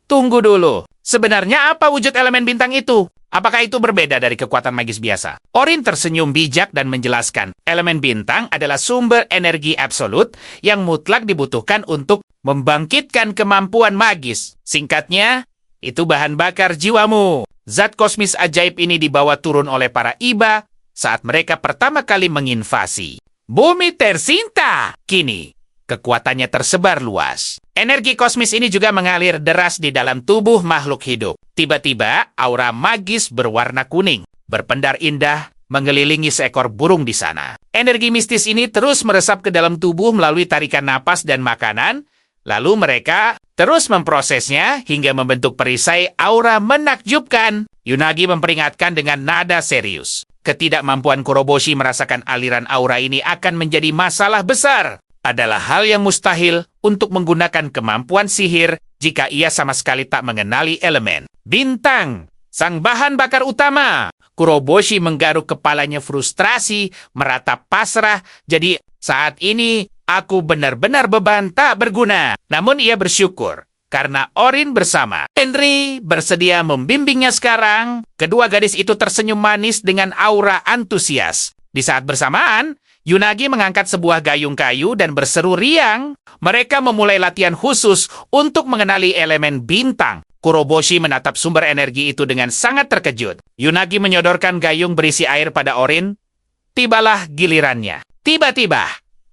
tunggu dulu, sebenarnya apa wujud elemen bintang itu? Apakah itu berbeda dari kekuatan magis biasa? Orin tersenyum bijak dan menjelaskan, elemen bintang adalah sumber energi absolut yang mutlak dibutuhkan untuk membangkitkan kemampuan magis. Singkatnya, itu bahan bakar jiwamu. Zat kosmis ajaib ini dibawa turun oleh para Iba saat mereka pertama kali menginvasi bumi tercinta. Kini, kekuatannya tersebar luas. Energi kosmis ini juga mengalir deras di dalam tubuh makhluk hidup. Tiba-tiba, aura magis berwarna kuning, berpendar indah, mengelilingi seekor burung di sana. Energi mistis ini terus meresap ke dalam tubuh melalui tarikan napas dan makanan, lalu mereka terus memprosesnya hingga membentuk perisai aura menakjubkan. Yunagi memperingatkan dengan nada serius. Ketidakmampuan Kuroboshi merasakan aliran aura ini akan menjadi masalah besar. Adalah hal yang mustahil untuk menggunakan kemampuan sihir jika ia sama sekali tak mengenali elemen bintang, sang bahan bakar utama. Kuroboshi menggaruk kepalanya frustrasi, meratap pasrah. Jadi saat ini aku benar-benar beban tak berguna. Namun ia bersyukur karena Orin bersama. Henry bersedia membimbingnya sekarang. Kedua gadis itu tersenyum manis dengan aura antusias. Di saat bersamaan, Yunagi mengangkat sebuah gayung kayu dan berseru riang. Mereka memulai latihan khusus untuk mengenali elemen bintang. Kuroboshi menatap sumber energi itu dengan sangat terkejut. Yunagi menyodorkan gayung berisi air pada Orin. Tibalah gilirannya. Tiba-tiba,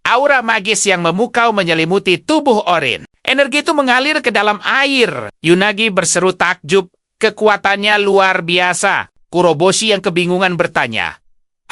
aura magis yang memukau menyelimuti tubuh Orin. Energi itu mengalir ke dalam air. Yunagi berseru takjub. Kekuatannya luar biasa. Kuroboshi yang kebingungan bertanya,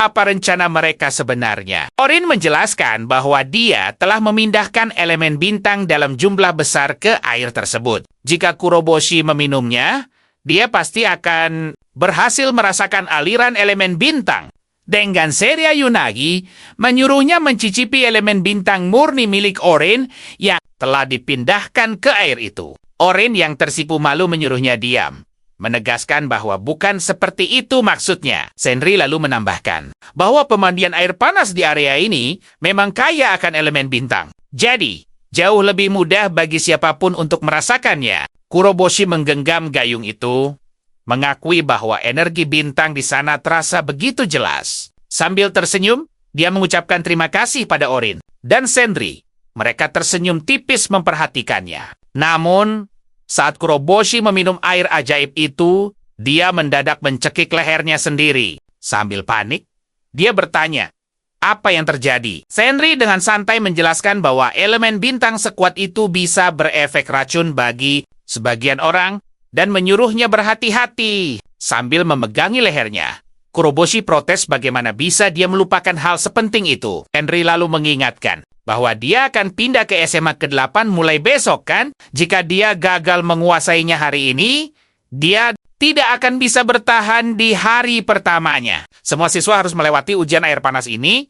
apa rencana mereka sebenarnya? Orin menjelaskan bahwa dia telah memindahkan elemen bintang dalam jumlah besar ke air tersebut. Jika Kuroboshi meminumnya, dia pasti akan berhasil merasakan aliran elemen bintang. Dengan Seria Yunagi menyuruhnya mencicipi elemen bintang murni milik Orin yang telah dipindahkan ke air itu. Orin yang tersipu malu menyuruhnya diam, menegaskan bahwa bukan seperti itu maksudnya. Senri lalu menambahkan bahwa pemandian air panas di area ini memang kaya akan elemen bintang. Jadi, jauh lebih mudah bagi siapapun untuk merasakannya. Kuroboshi menggenggam gayung itu, mengakui bahwa energi bintang di sana terasa begitu jelas. Sambil tersenyum, dia mengucapkan terima kasih pada Orin dan Senri. Mereka tersenyum tipis memperhatikannya. Namun, saat Kuroboshi meminum air ajaib itu, dia mendadak mencekik lehernya sendiri. Sambil panik, dia bertanya, apa yang terjadi? Senri dengan santai menjelaskan bahwa elemen bintang sekuat itu bisa berefek racun bagi sebagian orang dan menyuruhnya berhati-hati sambil memegangi lehernya. Kuroboshi protes bagaimana bisa dia melupakan hal sepenting itu. Henry lalu mengingatkan bahwa dia akan pindah ke SMA ke-8 mulai besok kan? Jika dia gagal menguasainya hari ini, dia tidak akan bisa bertahan di hari pertamanya. Semua siswa harus melewati ujian air panas ini,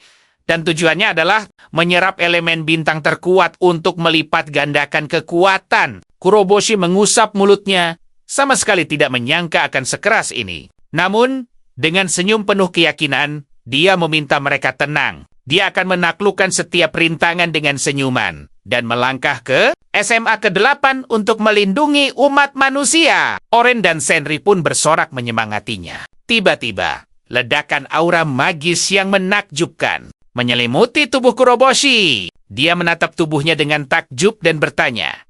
Dan tujuannya adalah menyerap elemen bintang terkuat untuk melipat gandakan kekuatan. Kuroboshi mengusap mulutnya, sama sekali tidak menyangka akan sekeras ini. Namun, dengan senyum penuh keyakinan, dia meminta mereka tenang. Dia akan menaklukkan setiap rintangan dengan senyuman. Dan melangkah ke SMA ke-8 untuk melindungi umat manusia. Oren dan Senri pun bersorak menyemangatinya. Tiba-tiba, ledakan aura magis yang menakjubkan menyelimuti tubuh Kuroboshi. Dia menatap tubuhnya dengan takjub dan bertanya,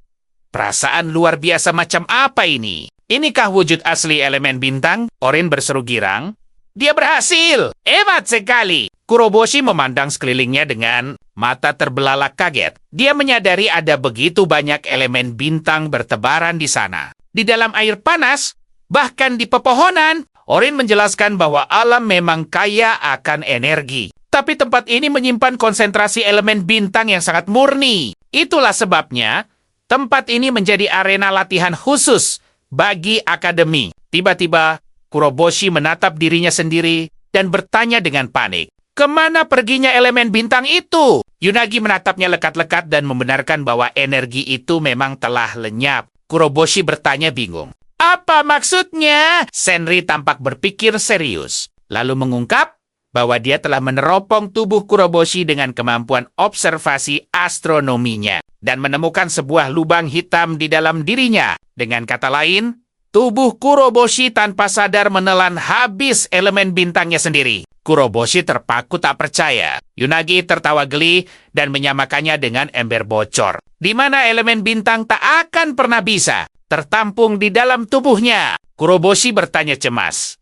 "Perasaan luar biasa macam apa ini? Inikah wujud asli elemen bintang?" Oren berseru girang. "Dia berhasil! Hebat sekali!" Kuroboshi memandang sekelilingnya dengan mata terbelalak kaget. Dia menyadari ada begitu banyak elemen bintang bertebaran di sana. Di dalam air panas, bahkan di pepohonan, Orin menjelaskan bahwa alam memang kaya akan energi. Tapi tempat ini menyimpan konsentrasi elemen bintang yang sangat murni. Itulah sebabnya tempat ini menjadi arena latihan khusus bagi akademi. Tiba-tiba, Kuroboshi menatap dirinya sendiri dan bertanya dengan panik, "Kemana perginya elemen bintang itu?" Yunagi menatapnya lekat-lekat dan membenarkan bahwa energi itu memang telah lenyap. Kuroboshi bertanya bingung. "Apa maksudnya?" Senri tampak berpikir serius, lalu mengungkap bahwa dia telah meneropong tubuh Kuroboshi dengan kemampuan observasi astronominya dan menemukan sebuah lubang hitam di dalam dirinya. Dengan kata lain, tubuh Kuroboshi tanpa sadar menelan habis elemen bintangnya sendiri. Kuroboshi terpaku tak percaya. Yunagi tertawa geli dan menyamakannya dengan ember bocor, di mana elemen bintang tak akan pernah bisa tertampung di dalam tubuhnya. Kuroboshi bertanya cemas,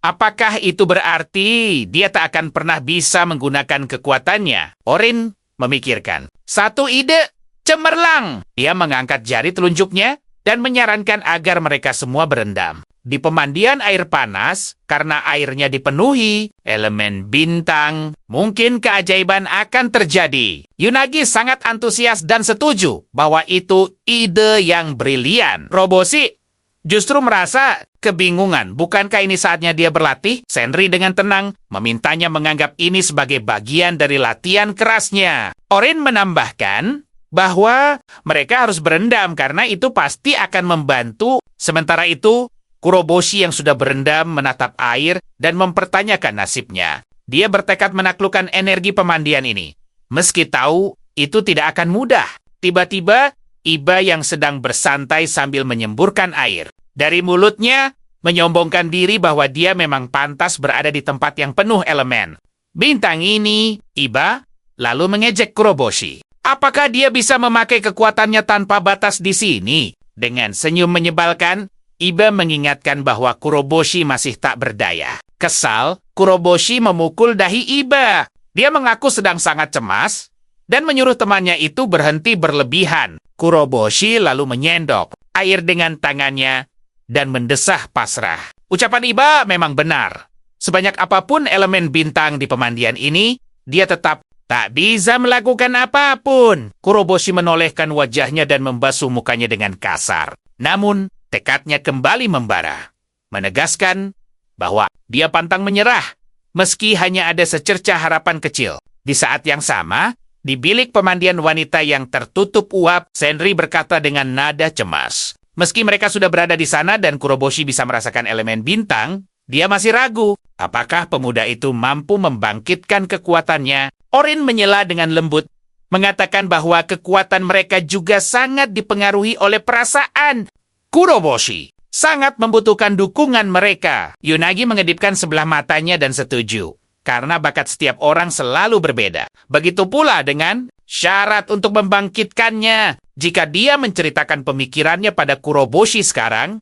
apakah itu berarti dia tak akan pernah bisa menggunakan kekuatannya? Orin memikirkan. Satu ide cemerlang. Dia mengangkat jari telunjuknya dan menyarankan agar mereka semua berendam. Di pemandian air panas, karena airnya dipenuhi elemen bintang, mungkin keajaiban akan terjadi. Yunagi sangat antusias dan setuju bahwa itu ide yang brilian. Kuroboshi justru merasa kebingungan. Bukankah ini saatnya dia berlatih? Senri dengan tenang memintanya menganggap ini sebagai bagian dari latihan kerasnya. Orin menambahkan bahwa mereka harus berendam karena itu pasti akan membantu. Sementara itu, Kuroboshi yang sudah berendam menatap air dan mempertanyakan nasibnya. Dia bertekad menaklukkan energi pemandian ini. Meski tahu itu tidak akan mudah. Tiba-tiba, Iba yang sedang bersantai sambil menyemburkan air. Dari mulutnya, menyombongkan diri bahwa dia memang pantas berada di tempat yang penuh elemen. Bintang ini, Iba, lalu mengejek Kuroboshi. Apakah dia bisa memakai kekuatannya tanpa batas di sini? Dengan senyum menyebalkan, Iba mengingatkan bahwa Kuroboshi masih tak berdaya. Kesal, Kuroboshi memukul dahi Iba. Dia mengaku sedang sangat cemas dan menyuruh temannya itu berhenti berlebihan. Kuroboshi lalu menyendok air dengan tangannya dan mendesah pasrah. Ucapan Iba memang benar. Sebanyak apapun elemen bintang di pemandian ini, dia tetap tak bisa melakukan apapun. Kuroboshi menolehkan wajahnya dan membasuh mukanya dengan kasar. Namun, tekadnya kembali membara, menegaskan bahwa dia pantang menyerah, meski hanya ada secercah harapan kecil. Di saat yang sama, di bilik pemandian wanita yang tertutup uap, Senri berkata dengan nada cemas. Meski mereka sudah berada di sana dan Kuroboshi bisa merasakan elemen bintang, dia masih ragu. Apakah pemuda itu mampu membangkitkan kekuatannya? Orin menyela dengan lembut, mengatakan bahwa kekuatan mereka juga sangat dipengaruhi oleh perasaan. Kuroboshi sangat membutuhkan dukungan mereka. Yunagi mengedipkan sebelah matanya dan setuju, karena bakat setiap orang selalu berbeda. Begitu pula dengan syarat untuk membangkitkannya. Jika dia menceritakan pemikirannya pada Kuroboshi sekarang,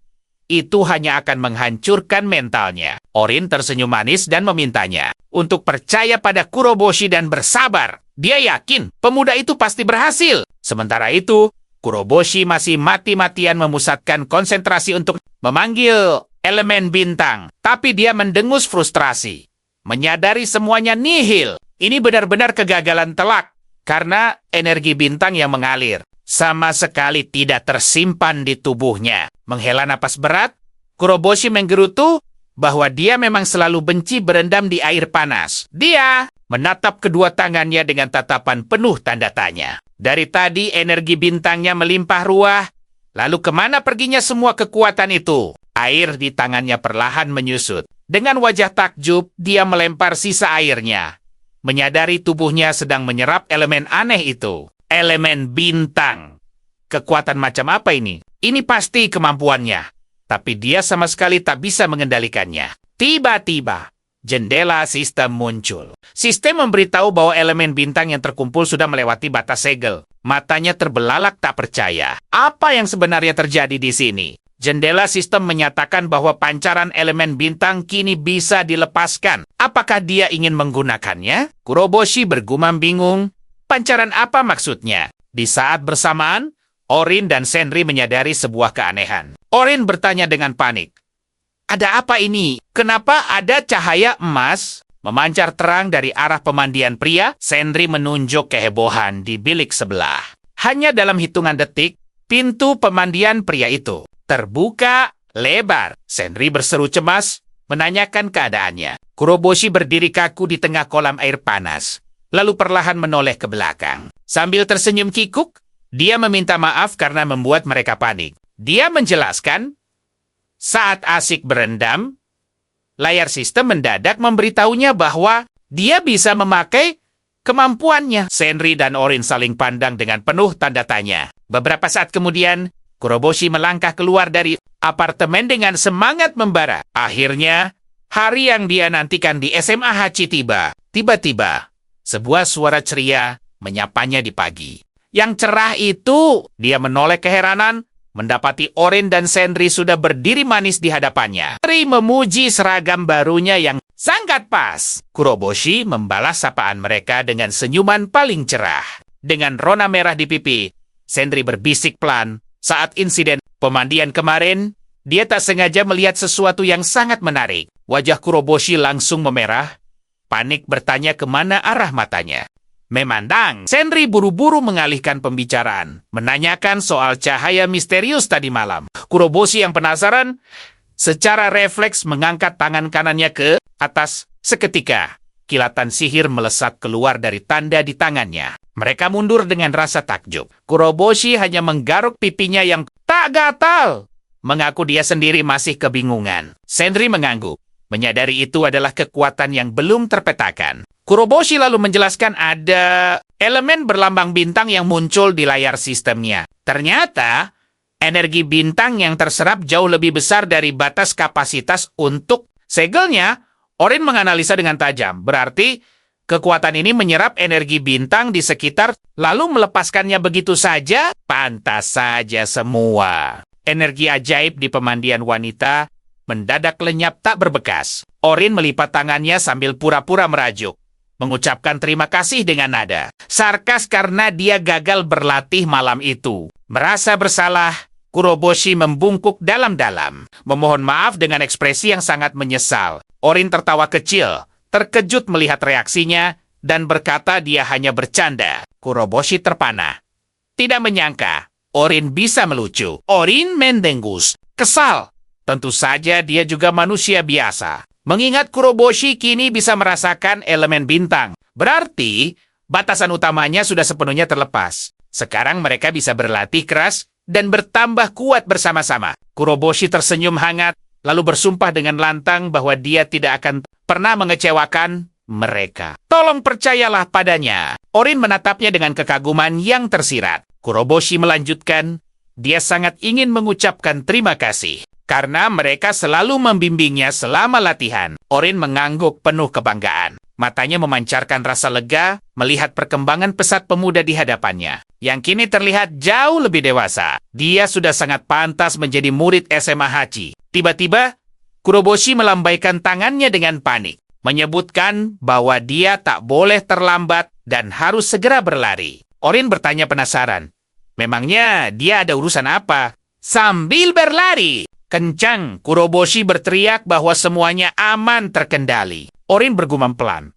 itu hanya akan menghancurkan mentalnya. Orin tersenyum manis dan memintanya untuk percaya pada Kuroboshi dan bersabar. Dia yakin pemuda itu pasti berhasil. Sementara itu, Kuroboshi masih mati-matian memusatkan konsentrasi untuk memanggil elemen bintang. Tapi dia mendengus frustrasi, menyadari semuanya nihil. Ini benar-benar kegagalan telak, karena energi bintang yang mengalir sama sekali tidak tersimpan di tubuhnya. Menghela napas berat, Kuroboshi menggerutu bahwa dia memang selalu benci berendam di air panas. Dia menatap kedua tangannya dengan tatapan penuh tanda tanya. Dari tadi energi bintangnya melimpah ruah. Lalu kemana perginya semua kekuatan itu? Air di tangannya perlahan menyusut. Dengan wajah takjub, dia melempar sisa airnya. Menyadari tubuhnya sedang menyerap elemen aneh itu. Elemen bintang. Kekuatan macam apa ini? Ini pasti kemampuannya. Tapi dia sama sekali tak bisa mengendalikannya. Tiba-tiba, jendela sistem muncul. Sistem memberitahu bahwa elemen bintang yang terkumpul sudah melewati batas segel. Matanya terbelalak tak percaya. Apa yang sebenarnya terjadi di sini? Jendela sistem menyatakan bahwa pancaran elemen bintang kini bisa dilepaskan. Apakah dia ingin menggunakannya? Kuroboshi bergumam bingung. Pancaran apa maksudnya? Di saat bersamaan, Orin dan Senri menyadari sebuah keanehan. Orin bertanya dengan panik. Ada apa ini? Kenapa ada cahaya emas memancar terang dari arah pemandian pria? Senri menunjuk kehebohan di bilik sebelah. Hanya dalam hitungan detik, pintu pemandian pria itu terbuka lebar. Senri berseru cemas, menanyakan keadaannya. Kuroboshi berdiri kaku di tengah kolam air panas, lalu perlahan menoleh ke belakang. Sambil tersenyum kikuk, dia meminta maaf karena membuat mereka panik. Dia menjelaskan, saat asik berendam, layar sistem mendadak memberitahunya bahwa dia bisa memakai kemampuannya. Senri dan Orin saling pandang dengan penuh tanda tanya. Beberapa saat kemudian, Kuroboshi melangkah keluar dari apartemen dengan semangat membara. Akhirnya, hari yang dia nantikan di SMA Hachi tiba. Tiba-tiba, sebuah suara ceria menyapanya di pagi. Yang cerah itu, dia menoleh keheranan, mendapati Orin dan Senri sudah berdiri manis di hadapannya. Senri memuji seragam barunya yang sangat pas. Kuroboshi membalas sapaan mereka dengan senyuman paling cerah. Dengan rona merah di pipi, Senri berbisik pelan. Saat insiden pemandian kemarin, dia tak sengaja melihat sesuatu yang sangat menarik. Wajah Kuroboshi langsung memerah. Panik bertanya kemana arah matanya. Memandang, Senri buru-buru mengalihkan pembicaraan, menanyakan soal cahaya misterius tadi malam. Kuroboshi yang penasaran, secara refleks mengangkat tangan kanannya ke atas. Seketika, kilatan sihir melesat keluar dari tanda di tangannya. Mereka mundur dengan rasa takjub. Kuroboshi hanya menggaruk pipinya yang tak gatal. Mengaku dia sendiri masih kebingungan. Senri mengangguk. Menyadari itu adalah kekuatan yang belum terpetakan. Kuroboshi lalu menjelaskan ada elemen berlambang bintang yang muncul di layar sistemnya. Ternyata, energi bintang yang terserap jauh lebih besar dari batas kapasitas untuk segelnya. Orin menganalisa dengan tajam. Berarti, kekuatan ini menyerap energi bintang di sekitar, lalu melepaskannya begitu saja? Pantas saja semua. Energi ajaib di pemandian wanita mendadak lenyap tak berbekas. Orin melipat tangannya sambil pura-pura merajuk. Mengucapkan terima kasih dengan nada sarkas karena dia gagal berlatih malam itu. Merasa bersalah, Kuroboshi membungkuk dalam-dalam, memohon maaf dengan ekspresi yang sangat menyesal. Orin tertawa kecil, terkejut melihat reaksinya, dan berkata dia hanya bercanda. Kuroboshi terpana. Tidak menyangka, Orin bisa melucu. Orin mendengus, kesal. Tentu saja dia juga manusia biasa. Mengingat Kuroboshi kini bisa merasakan elemen bintang. Berarti, batasan utamanya sudah sepenuhnya terlepas. Sekarang mereka bisa berlatih keras dan bertambah kuat bersama-sama. Kuroboshi tersenyum hangat, lalu bersumpah dengan lantang bahwa dia tidak akan pernah mengecewakan mereka. Tolong percayalah padanya. Orin menatapnya dengan kekaguman yang tersirat. Kuroboshi melanjutkan, dia sangat ingin mengucapkan terima kasih. Karena mereka selalu membimbingnya selama latihan. Orin mengangguk penuh kebanggaan. Matanya memancarkan rasa lega melihat perkembangan pesat pemuda di hadapannya. Yang kini terlihat jauh lebih dewasa. Dia sudah sangat pantas menjadi murid SMA Hachi. Tiba-tiba, Kuroboshi melambaikan tangannya dengan panik. Menyebutkan bahwa dia tak boleh terlambat dan harus segera berlari. Orin bertanya penasaran. Memangnya dia ada urusan apa? Sambil berlari, kencang, Kuroboshi berteriak bahwa semuanya aman terkendali. Orin bergumam pelan.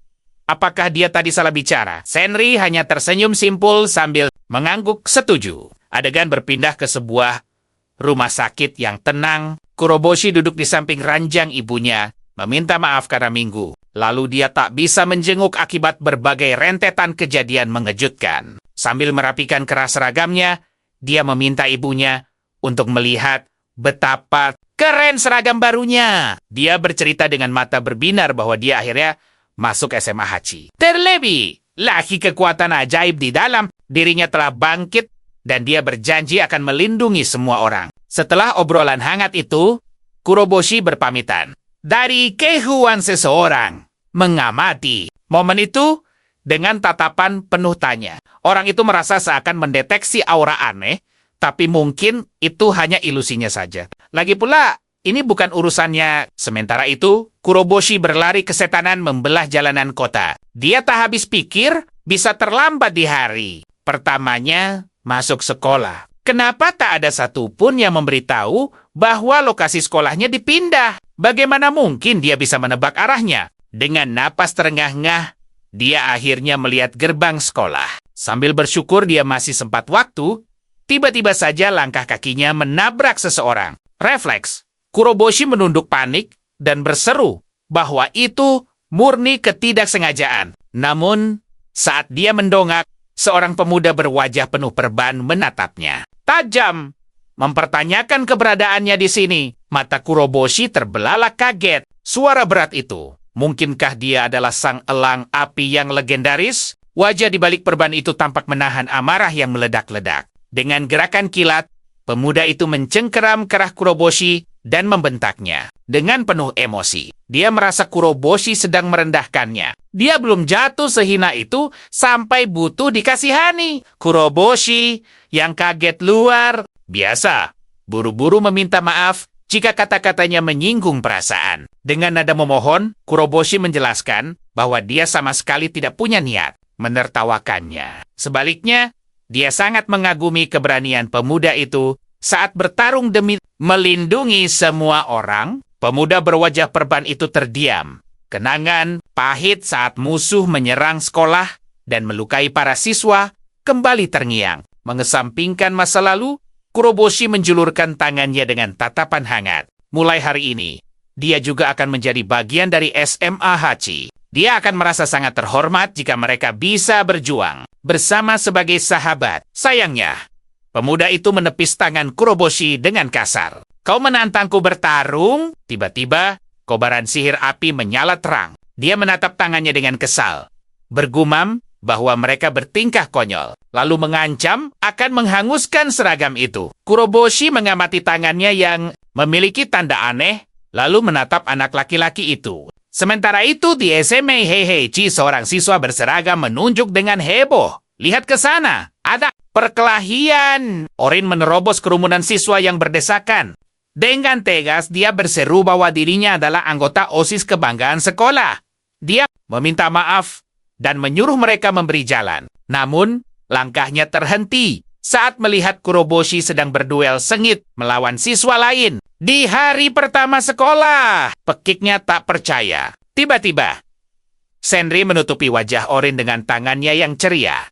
Apakah dia tadi salah bicara? Senri hanya tersenyum simpul sambil mengangguk setuju. Adegan berpindah ke sebuah rumah sakit yang tenang. Kuroboshi duduk di samping ranjang ibunya, meminta maaf karena minggu Lalu dia tak bisa menjenguk akibat berbagai rentetan kejadian mengejutkan. Sambil merapikan keras seragamnya, dia meminta ibunya untuk melihat betapa keren seragam barunya. Dia bercerita dengan mata berbinar bahwa dia akhirnya masuk SMA Hachi. Terlebih, lagi kekuatan ajaib di dalam dirinya telah bangkit dan dia berjanji akan melindungi semua orang. Setelah obrolan hangat itu, Kuroboshi berpamitan dari kehuan seseorang mengamati. Momen itu dengan tatapan penuh tanya. Orang itu merasa seakan mendeteksi aura aneh, tapi mungkin itu hanya ilusinya saja. Lagi pula, ini bukan urusannya. Sementara itu, Kuroboshi berlari kesetanan membelah jalanan kota. Dia tak habis pikir bisa terlambat di hari pertamanya masuk sekolah. Kenapa tak ada satupun yang memberitahu bahwa lokasi sekolahnya dipindah? Bagaimana mungkin dia bisa menebak arahnya? Dengan napas terengah-engah, dia akhirnya melihat gerbang sekolah. Sambil bersyukur dia masih sempat waktu, tiba-tiba saja langkah kakinya menabrak seseorang. Refleks, Kuroboshi menunduk panik dan berseru bahwa itu murni ketidaksengajaan. Namun, saat dia mendongak, seorang pemuda berwajah penuh perban menatapnya. Tajam, mempertanyakan keberadaannya di sini. Mata Kuroboshi terbelalak kaget. Suara berat itu, mungkinkah dia adalah sang elang api yang legendaris? Wajah di balik perban itu tampak menahan amarah yang meledak-ledak. Dengan gerakan kilat, pemuda itu mencengkeram kerah Kuroboshi dan membentaknya. Dengan penuh emosi, dia merasa Kuroboshi sedang merendahkannya. Dia belum jatuh sehina itu sampai butuh dikasihani. Kuroboshi yang kaget luar biasa, buru-buru meminta maaf jika kata-katanya menyinggung perasaan. Dengan nada memohon, Kuroboshi menjelaskan bahwa dia sama sekali tidak punya niat menertawakannya. Sebaliknya, dia sangat mengagumi keberanian pemuda itu saat bertarung demi melindungi semua orang. Pemuda berwajah perban itu terdiam. Kenangan pahit saat musuh menyerang sekolah dan melukai para siswa kembali terngiang. Mengesampingkan masa lalu, Kuroboshi menjulurkan tangannya dengan tatapan hangat. Mulai hari ini, dia juga akan menjadi bagian dari SMA Hachi. Dia akan merasa sangat terhormat jika mereka bisa berjuang bersama sebagai sahabat. Sayangnya, pemuda itu menepis tangan Kuroboshi dengan kasar. Kau menantangku bertarung? Tiba-tiba, kobaran sihir api menyala terang. Dia menatap tangannya dengan kesal, bergumam bahwa mereka bertingkah konyol, lalu mengancam akan menghanguskan seragam itu. Kuroboshi mengamati tangannya yang memiliki tanda aneh, lalu menatap anak laki-laki itu. Sementara itu di SMA Heihechi, seorang siswa berseragam menunjuk dengan heboh. Lihat ke sana, ada perkelahian. Orin menerobos kerumunan siswa yang berdesakan. Dengan tegas, dia berseru bahwa dirinya adalah anggota OSIS kebanggaan sekolah. Dia meminta maaf dan menyuruh mereka memberi jalan. Namun, langkahnya terhenti saat melihat Kuroboshi sedang berduel sengit melawan siswa lain. Di hari pertama sekolah, pekiknya tak percaya. Tiba-tiba, Senri menutupi wajah Orin dengan tangannya yang ceria,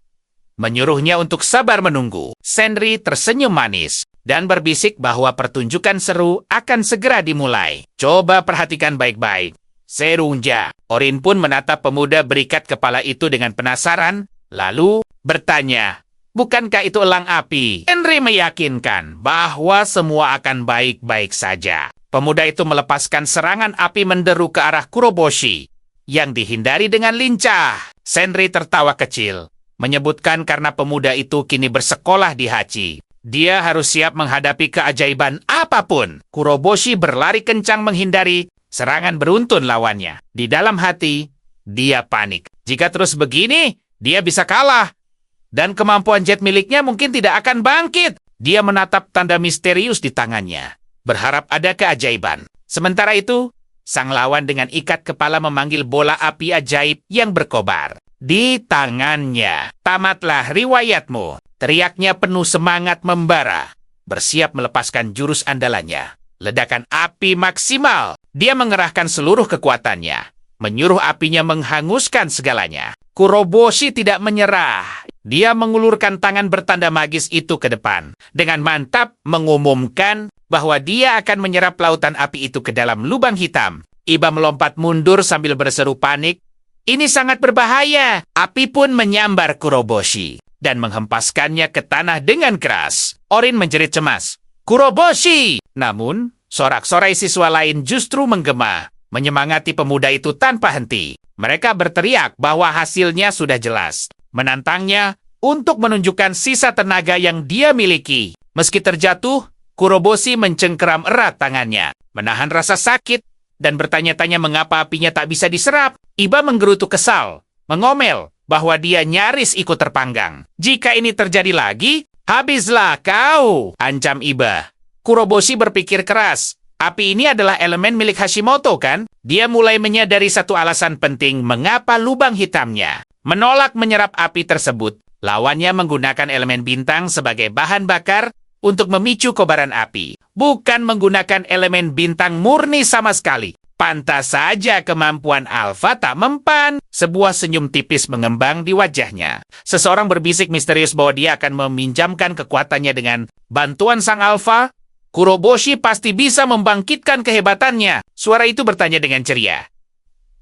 menyuruhnya untuk sabar menunggu. Senri tersenyum manis dan berbisik bahwa pertunjukan seru akan segera dimulai. Coba perhatikan baik-baik, Serunja. Orin pun menatap pemuda berikat kepala itu dengan penasaran, lalu bertanya, bukankah itu elang api? Henry meyakinkan bahwa semua akan baik-baik saja. Pemuda itu melepaskan serangan api menderu ke arah Kuroboshi, yang dihindari dengan lincah. Senri tertawa kecil, menyebutkan karena pemuda itu kini bersekolah di Hachi. Dia harus siap menghadapi keajaiban apapun. Kuroboshi berlari kencang menghindari serangan beruntun lawannya. Di dalam hati, dia panik. Jika terus begini, dia bisa kalah. Dan kemampuan jet miliknya mungkin tidak akan bangkit. Dia menatap tanda misterius di tangannya, berharap ada keajaiban. Sementara itu, sang lawan dengan ikat kepala memanggil bola api ajaib yang berkobar di tangannya. Tamatlah riwayatmu, teriaknya penuh semangat membara, bersiap melepaskan jurus andalannya. Ledakan api maksimal. Dia mengerahkan seluruh kekuatannya, menyuruh apinya menghanguskan segalanya. Kuroboshi tidak menyerah. Dia mengulurkan tangan bertanda magis itu ke depan, dengan mantap mengumumkan bahwa dia akan menyerap lautan api itu ke dalam lubang hitam. Iba melompat mundur sambil berseru panik. Ini sangat berbahaya. Api pun menyambar Kuroboshi dan menghempaskannya ke tanah dengan keras. Orin menjerit cemas. Kuroboshi! Namun, sorak-sorai siswa lain justru menggema, menyemangati pemuda itu tanpa henti. Mereka berteriak bahwa hasilnya sudah jelas. Menantangnya untuk menunjukkan sisa tenaga yang dia miliki. Meski terjatuh, Kuroboshi mencengkeram erat tangannya, menahan rasa sakit, dan bertanya-tanya mengapa apinya tak bisa diserap. Iba menggerutu kesal, mengomel bahwa dia nyaris ikut terpanggang. Jika ini terjadi lagi, habislah kau, ancam Iba. Kuroboshi berpikir keras. Api ini adalah elemen milik Hashimoto, kan? Dia mulai menyadari satu alasan penting mengapa lubang hitamnya menolak menyerap api tersebut. Lawannya menggunakan elemen bintang sebagai bahan bakar untuk memicu kobaran api, bukan menggunakan elemen bintang murni sama sekali. Pantas saja kemampuan Alpha tak mempan. Sebuah senyum tipis mengembang di wajahnya. Seseorang berbisik misterius bahwa dia akan meminjamkan kekuatannya dengan bantuan sang Alpha. Kuroboshi pasti bisa membangkitkan kehebatannya. Suara itu bertanya dengan ceria.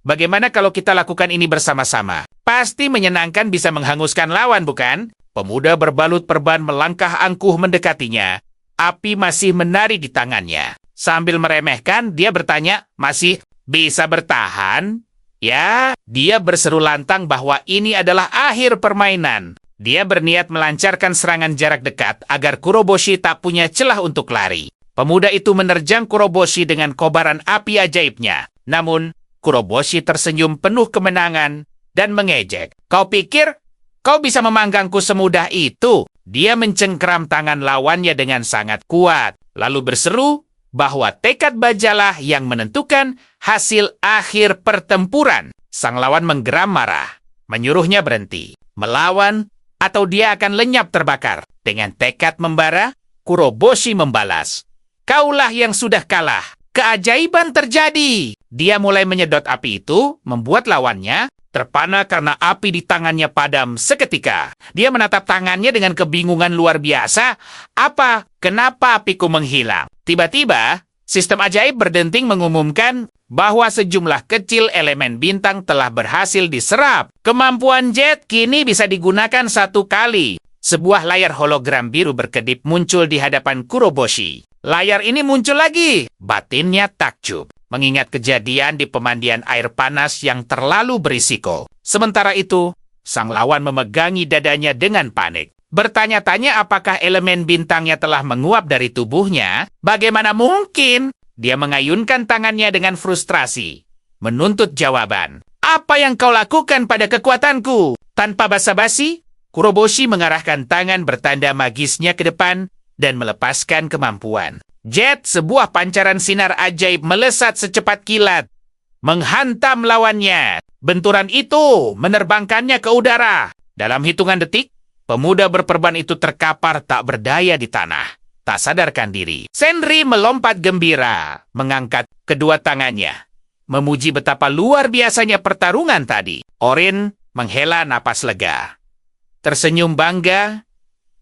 Bagaimana kalau kita lakukan ini bersama-sama? Pasti menyenangkan bisa menghanguskan lawan, bukan? Pemuda berbalut perban melangkah angkuh mendekatinya. Api masih menari di tangannya. Sambil meremehkan, dia bertanya, masih bisa bertahan? Ya, dia berseru lantang bahwa ini adalah akhir permainan. Dia berniat melancarkan serangan jarak dekat agar Kuroboshi tak punya celah untuk lari. Pemuda itu menerjang Kuroboshi dengan kobaran api ajaibnya. Namun, Kuroboshi tersenyum penuh kemenangan dan mengejek. Kau pikir kau bisa memanggangku semudah itu? Dia mencengkeram tangan lawannya dengan sangat kuat, lalu berseru bahwa tekad bajalah yang menentukan hasil akhir pertempuran. Sang lawan menggeram marah, menyuruhnya berhenti, melawan, atau dia akan lenyap terbakar. Dengan tekad membara, Kuroboshi membalas. Kaulah yang sudah kalah. Keajaiban terjadi. Dia mulai menyedot api itu, membuat lawannya terpana karena api di tangannya padam seketika. Dia menatap tangannya dengan kebingungan luar biasa. Apa? Kenapa apiku menghilang? Tiba-tiba, sistem ajaib berdenting mengumumkan bahwa sejumlah kecil elemen bintang telah berhasil diserap. Kemampuan Jet kini bisa digunakan satu kali. Sebuah layar hologram biru berkedip muncul di hadapan Kuroboshi. Layar ini muncul lagi. Batinnya takjub, mengingat kejadian di pemandian air panas yang terlalu berisiko. Sementara itu, sang lawan memegangi dadanya dengan panik. Bertanya-tanya apakah elemen bintangnya telah menguap dari tubuhnya. Bagaimana mungkin? Dia mengayunkan tangannya dengan frustrasi, menuntut jawaban. Apa yang kau lakukan pada kekuatanku? Tanpa basa-basi, Kuroboshi mengarahkan tangan bertanda magisnya ke depan dan melepaskan kemampuan. Jet, sebuah pancaran sinar ajaib melesat secepat kilat, menghantam lawannya. Benturan itu menerbangkannya ke udara. Dalam hitungan detik, pemuda berperban itu terkapar tak berdaya di tanah. Tak sadarkan diri. Senri melompat gembira, mengangkat kedua tangannya, memuji betapa luar biasanya pertarungan tadi. Orin menghela napas lega, tersenyum bangga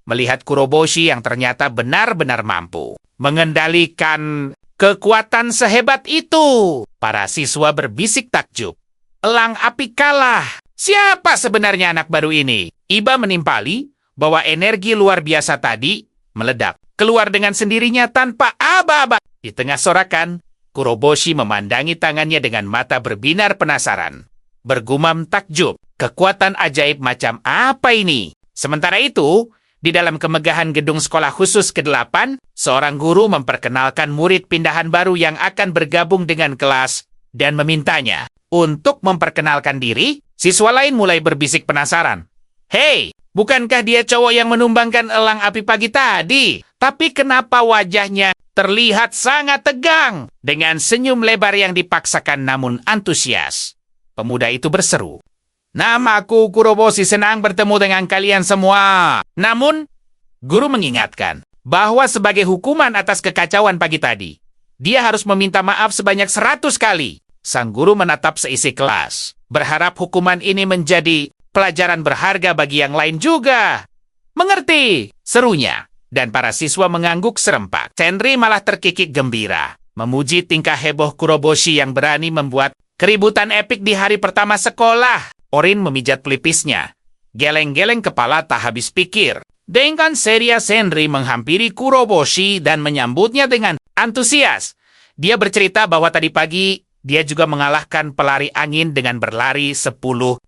melihat Kuroboshi yang ternyata benar-benar mampu mengendalikan kekuatan sehebat itu. Para siswa berbisik takjub. Elang api kalah. Siapa sebenarnya anak baru ini? Iba menimpali bahwa energi luar biasa tadi meledak, keluar dengan sendirinya tanpa aba-aba. Di tengah sorakan, Kuroboshi memandangi tangannya dengan mata berbinar penasaran. Bergumam takjub, kekuatan ajaib macam apa ini? Sementara itu, di dalam kemegahan gedung sekolah khusus ke-8, seorang guru memperkenalkan murid pindahan baru yang akan bergabung dengan kelas dan memintanya untuk memperkenalkan diri. Siswa lain mulai berbisik penasaran. Hei, bukankah dia cowok yang menumbangkan elang api pagi tadi? Tapi kenapa wajahnya terlihat sangat tegang dengan senyum lebar yang dipaksakan namun antusias? Pemuda itu berseru. Namaku Kuroboshi, senang bertemu dengan kalian semua. Namun, guru mengingatkan bahwa sebagai hukuman atas kekacauan pagi tadi, dia harus meminta maaf sebanyak 100 kali. Sang guru menatap seisi kelas, berharap hukuman ini menjadi pelajaran berharga bagi yang lain juga. Mengerti? Serunya. Dan para siswa mengangguk serempak. Senri malah terkikik gembira. memuji tingkah heboh Kuroboshi yang berani membuat keributan epik di hari pertama sekolah. Orin memijat pelipisnya. Geleng-geleng kepala tak habis pikir. Dengan serius Henry menghampiri Kuroboshi dan menyambutnya dengan antusias. Dia bercerita bahwa tadi pagi dia juga mengalahkan pelari angin dengan berlari 10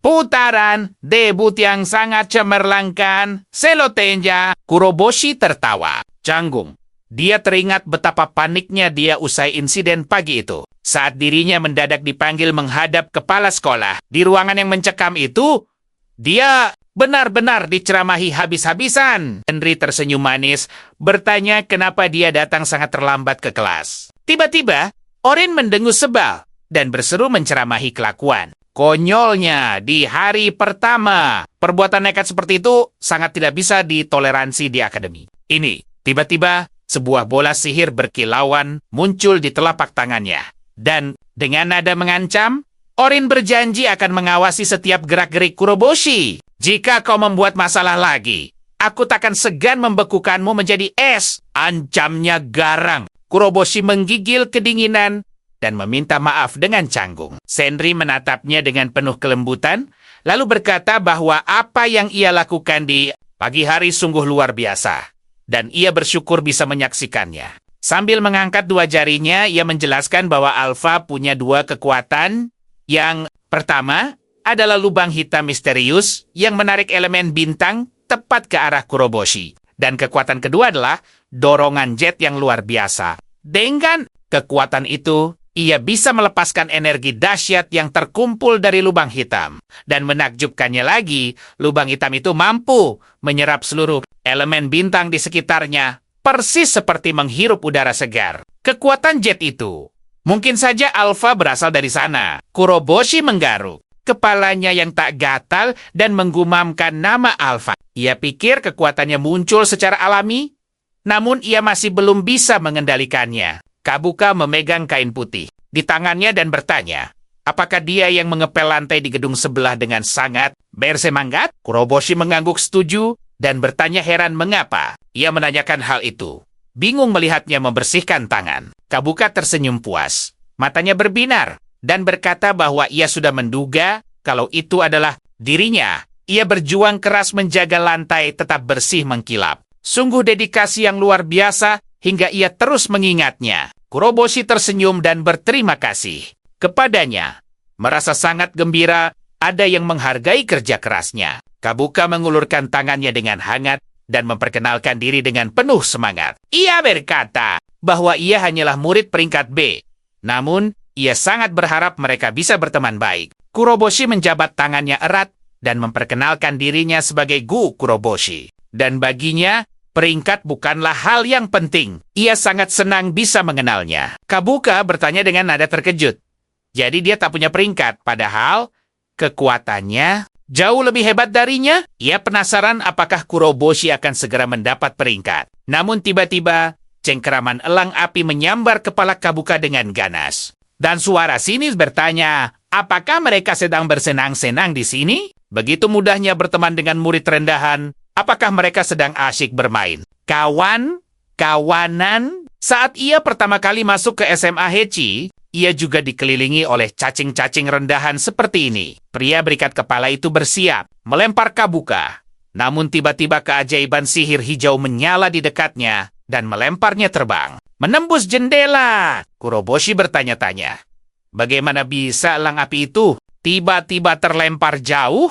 putaran. Debut yang sangat cemerlangkan. Selotenja. Kuroboshi tertawa. Canggung. Dia teringat betapa paniknya dia usai insiden pagi itu. Saat dirinya mendadak dipanggil menghadap kepala sekolah. Di ruangan yang mencekam itu, dia benar-benar diceramahi habis-habisan. Henry tersenyum manis, bertanya kenapa dia datang sangat terlambat ke kelas. Tiba-tiba, Orin mendengus sebal dan berseru menceramahi kelakuan. Konyolnya, di hari pertama, perbuatan nekat seperti itu sangat tidak bisa ditoleransi di akademi. Ini, tiba-tiba, sebuah bola sihir berkilauan muncul di telapak tangannya. Dan dengan nada mengancam, Orin berjanji akan mengawasi setiap gerak-gerik Kuroboshi. Jika kau membuat masalah lagi, aku takkan segan membekukanmu menjadi es. Ancamnya garang. Kuroboshi menggigil kedinginan dan meminta maaf dengan canggung. Senri menatapnya dengan penuh kelembutan, lalu berkata bahwa apa yang ia lakukan di pagi hari sungguh luar biasa. Dan ia bersyukur bisa menyaksikannya. Sambil mengangkat dua jarinya, ia menjelaskan bahwa Alpha punya dua kekuatan. Yang pertama adalah lubang hitam misterius yang menarik elemen bintang tepat ke arah Kuroboshi. Dan kekuatan kedua adalah dorongan jet yang luar biasa. Dengan kekuatan itu, ia bisa melepaskan energi dahsyat yang terkumpul dari lubang hitam. Dan menakjubkannya lagi, lubang hitam itu mampu menyerap seluruh elemen bintang di sekitarnya, persis seperti menghirup udara segar. Kekuatan jet itu, mungkin saja Alpha berasal dari sana. Kuroboshi menggaruk. Kepalanya yang tak gatal dan menggumamkan nama Alpha. Ia pikir kekuatannya muncul secara alami, namun ia masih belum bisa mengendalikannya. Kabuka memegang kain putih di tangannya dan bertanya, apakah dia yang mengepel lantai di gedung sebelah dengan sangat bersemangat? Kuroboshi mengangguk setuju dan bertanya heran mengapa ia menanyakan hal itu. Bingung melihatnya membersihkan tangan. Kabuka tersenyum puas. Matanya berbinar dan berkata bahwa ia sudah menduga kalau itu adalah dirinya. Ia berjuang keras menjaga lantai tetap bersih mengkilap. Sungguh dedikasi yang luar biasa hingga ia terus mengingatnya. Kuroboshi tersenyum dan berterima kasih kepadanya. Merasa sangat gembira ada yang menghargai kerja kerasnya. Kabuka mengulurkan tangannya dengan hangat dan memperkenalkan diri dengan penuh semangat. Ia berkata bahwa ia hanyalah murid peringkat B. Namun, ia sangat berharap mereka bisa berteman baik. Kuroboshi menjabat tangannya erat dan memperkenalkan dirinya sebagai Gu Kuroboshi. Dan baginya, peringkat bukanlah hal yang penting. Ia sangat senang bisa mengenalnya. Kabuka bertanya dengan nada terkejut. Jadi dia tak punya peringkat, padahal kekuatannya jauh lebih hebat darinya. Ia penasaran apakah Kuroboshi akan segera mendapat peringkat. Namun tiba-tiba, cengkeraman elang api menyambar kepala Kabuka dengan ganas. Dan suara sinis bertanya, apakah mereka sedang bersenang-senang di sini? Begitu mudahnya berteman dengan murid rendahan. Apakah mereka sedang asyik bermain? Kawanan? Saat ia pertama kali masuk ke SMA Hechi, ia juga dikelilingi oleh cacing-cacing rendahan seperti ini. Pria berikat kepala itu bersiap melempar Kabuka. Namun tiba-tiba keajaiban sihir hijau menyala di dekatnya dan melemparnya terbang. Menembus jendela. Kuroboshi bertanya-tanya. Bagaimana bisa elang api itu tiba-tiba terlempar jauh?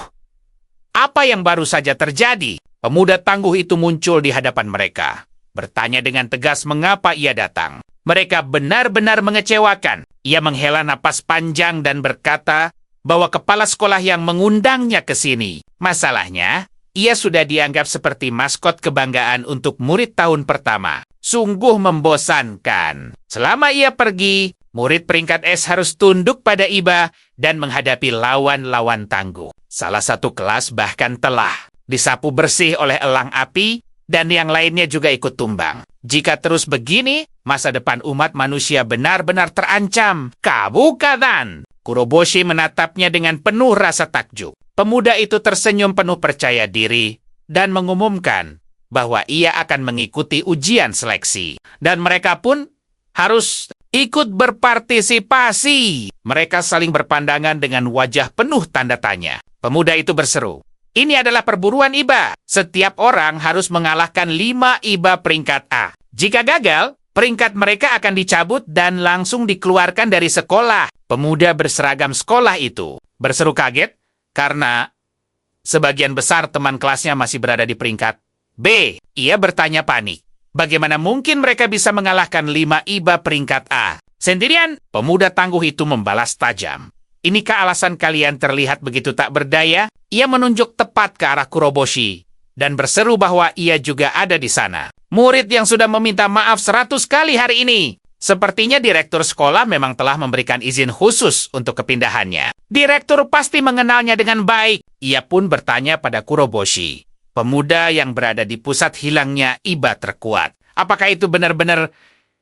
Apa yang baru saja terjadi? Pemuda tangguh itu muncul di hadapan mereka. Bertanya dengan tegas mengapa ia datang. Mereka benar-benar mengecewakan. Ia menghela napas panjang dan berkata bahwa kepala sekolah yang mengundangnya ke sini. Masalahnya, ia sudah dianggap seperti maskot kebanggaan untuk murid tahun pertama. Sungguh membosankan. Selama ia pergi, murid peringkat S harus tunduk pada iba dan menghadapi lawan-lawan tangguh. Salah satu kelas bahkan telah disapu bersih oleh elang api dan yang lainnya juga ikut tumbang. Jika terus begini, masa depan umat manusia benar-benar terancam. Kabuka-dan! Kuroboshi menatapnya dengan penuh rasa takjub. Pemuda itu tersenyum penuh percaya diri dan mengumumkan bahwa ia akan mengikuti ujian seleksi. Dan mereka pun harus ikut berpartisipasi. Mereka saling berpandangan dengan wajah penuh tanda tanya. Pemuda itu berseru, "Ini adalah perburuan IBA. Setiap orang harus mengalahkan 5 IBA peringkat A. Jika gagal, peringkat mereka akan dicabut dan langsung dikeluarkan dari sekolah." Pemuda berseragam sekolah itu berseru kaget karena sebagian besar teman kelasnya masih berada di peringkat B. Ia bertanya panik, bagaimana mungkin mereka bisa mengalahkan 5 IBA peringkat A? Sendirian, pemuda tangguh itu membalas tajam. "Inikah alasan kalian terlihat begitu tak berdaya?" Ia menunjuk tepat ke arah Kuroboshi dan berseru bahwa ia juga ada di sana. "Murid yang sudah meminta maaf 100 kali hari ini. Sepertinya direktur sekolah memang telah memberikan izin khusus untuk kepindahannya. Direktur pasti mengenalnya dengan baik." Ia pun bertanya pada Kuroboshi, pemuda yang berada di pusat hilangnya IBA terkuat. Apakah itu benar-benar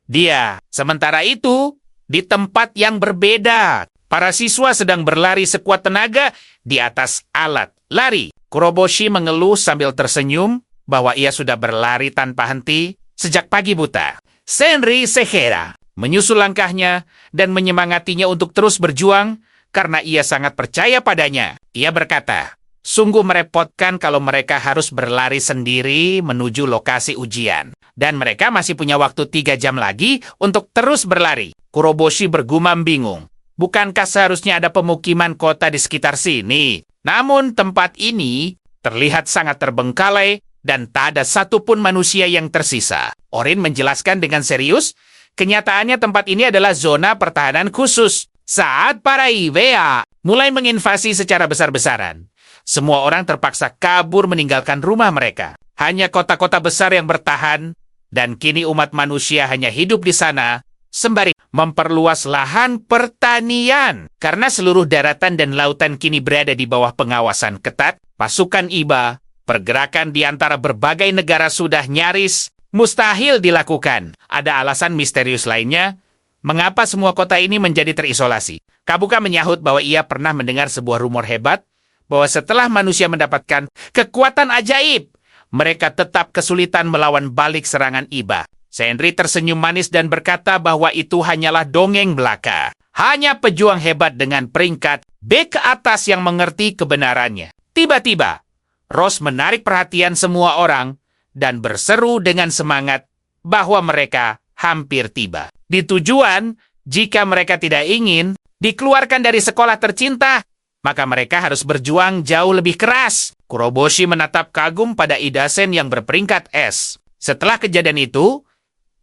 dia? Sementara itu, di tempat yang berbeda, para siswa sedang berlari sekuat tenaga di atas alat lari. Kuroboshi mengeluh sambil tersenyum bahwa ia sudah berlari tanpa henti sejak pagi buta. Senri Sehera menyusul langkahnya dan menyemangatinya untuk terus berjuang karena ia sangat percaya padanya. Ia berkata, "Sungguh merepotkan kalau mereka harus berlari sendiri menuju lokasi ujian. Dan mereka masih punya waktu 3 jam lagi untuk terus berlari." Kuroboshi bergumam bingung. Bukankah seharusnya ada pemukiman kota di sekitar sini? Namun tempat ini terlihat sangat terbengkalai dan tak ada satupun manusia yang tersisa. Orin menjelaskan dengan serius, kenyataannya tempat ini adalah zona pertahanan khusus. Saat para IBA mulai menginvasi secara besar-besaran, semua orang terpaksa kabur meninggalkan rumah mereka. Hanya kota-kota besar yang bertahan, dan kini umat manusia hanya hidup di sana, sembari memperluas lahan pertanian. Karena seluruh daratan dan lautan kini berada di bawah pengawasan ketat, pasukan IBA, pergerakan di antara berbagai negara sudah nyaris mustahil dilakukan. Ada alasan misterius lainnya, mengapa semua kota ini menjadi terisolasi. Kabuka menyahut bahwa ia pernah mendengar sebuah rumor hebat, bahwa setelah manusia mendapatkan kekuatan ajaib, mereka tetap kesulitan melawan balik serangan IBA. Senri tersenyum manis dan berkata bahwa itu hanyalah dongeng belaka. Hanya pejuang hebat dengan peringkat B ke atas yang mengerti kebenarannya. Tiba-tiba, Ross menarik perhatian semua orang dan berseru dengan semangat bahwa mereka hampir tiba. Di tujuan, jika mereka tidak ingin dikeluarkan dari sekolah tercinta, maka mereka harus berjuang jauh lebih keras. Kuroboshi menatap kagum pada Idasen yang berperingkat S. Setelah kejadian itu,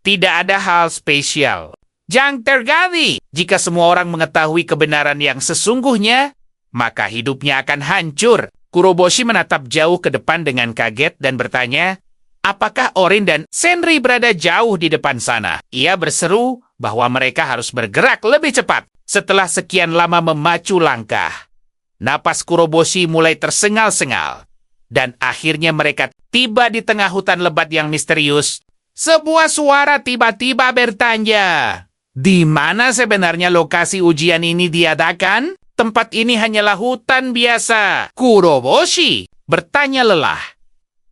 tidak ada hal spesial. Jangan terjadi. Jika semua orang mengetahui kebenaran yang sesungguhnya, maka hidupnya akan hancur. Kuroboshi menatap jauh ke depan dengan kaget dan bertanya, apakah Orin dan Senri berada jauh di depan sana? Ia berseru bahwa mereka harus bergerak lebih cepat. Setelah sekian lama memacu langkah, napas Kuroboshi mulai tersengal-sengal. Dan akhirnya mereka tiba di tengah hutan lebat yang misterius. Sebuah suara tiba-tiba bertanya, di mana sebenarnya lokasi ujian ini diadakan? Tempat ini hanyalah hutan biasa. Kuroboshi bertanya lelah.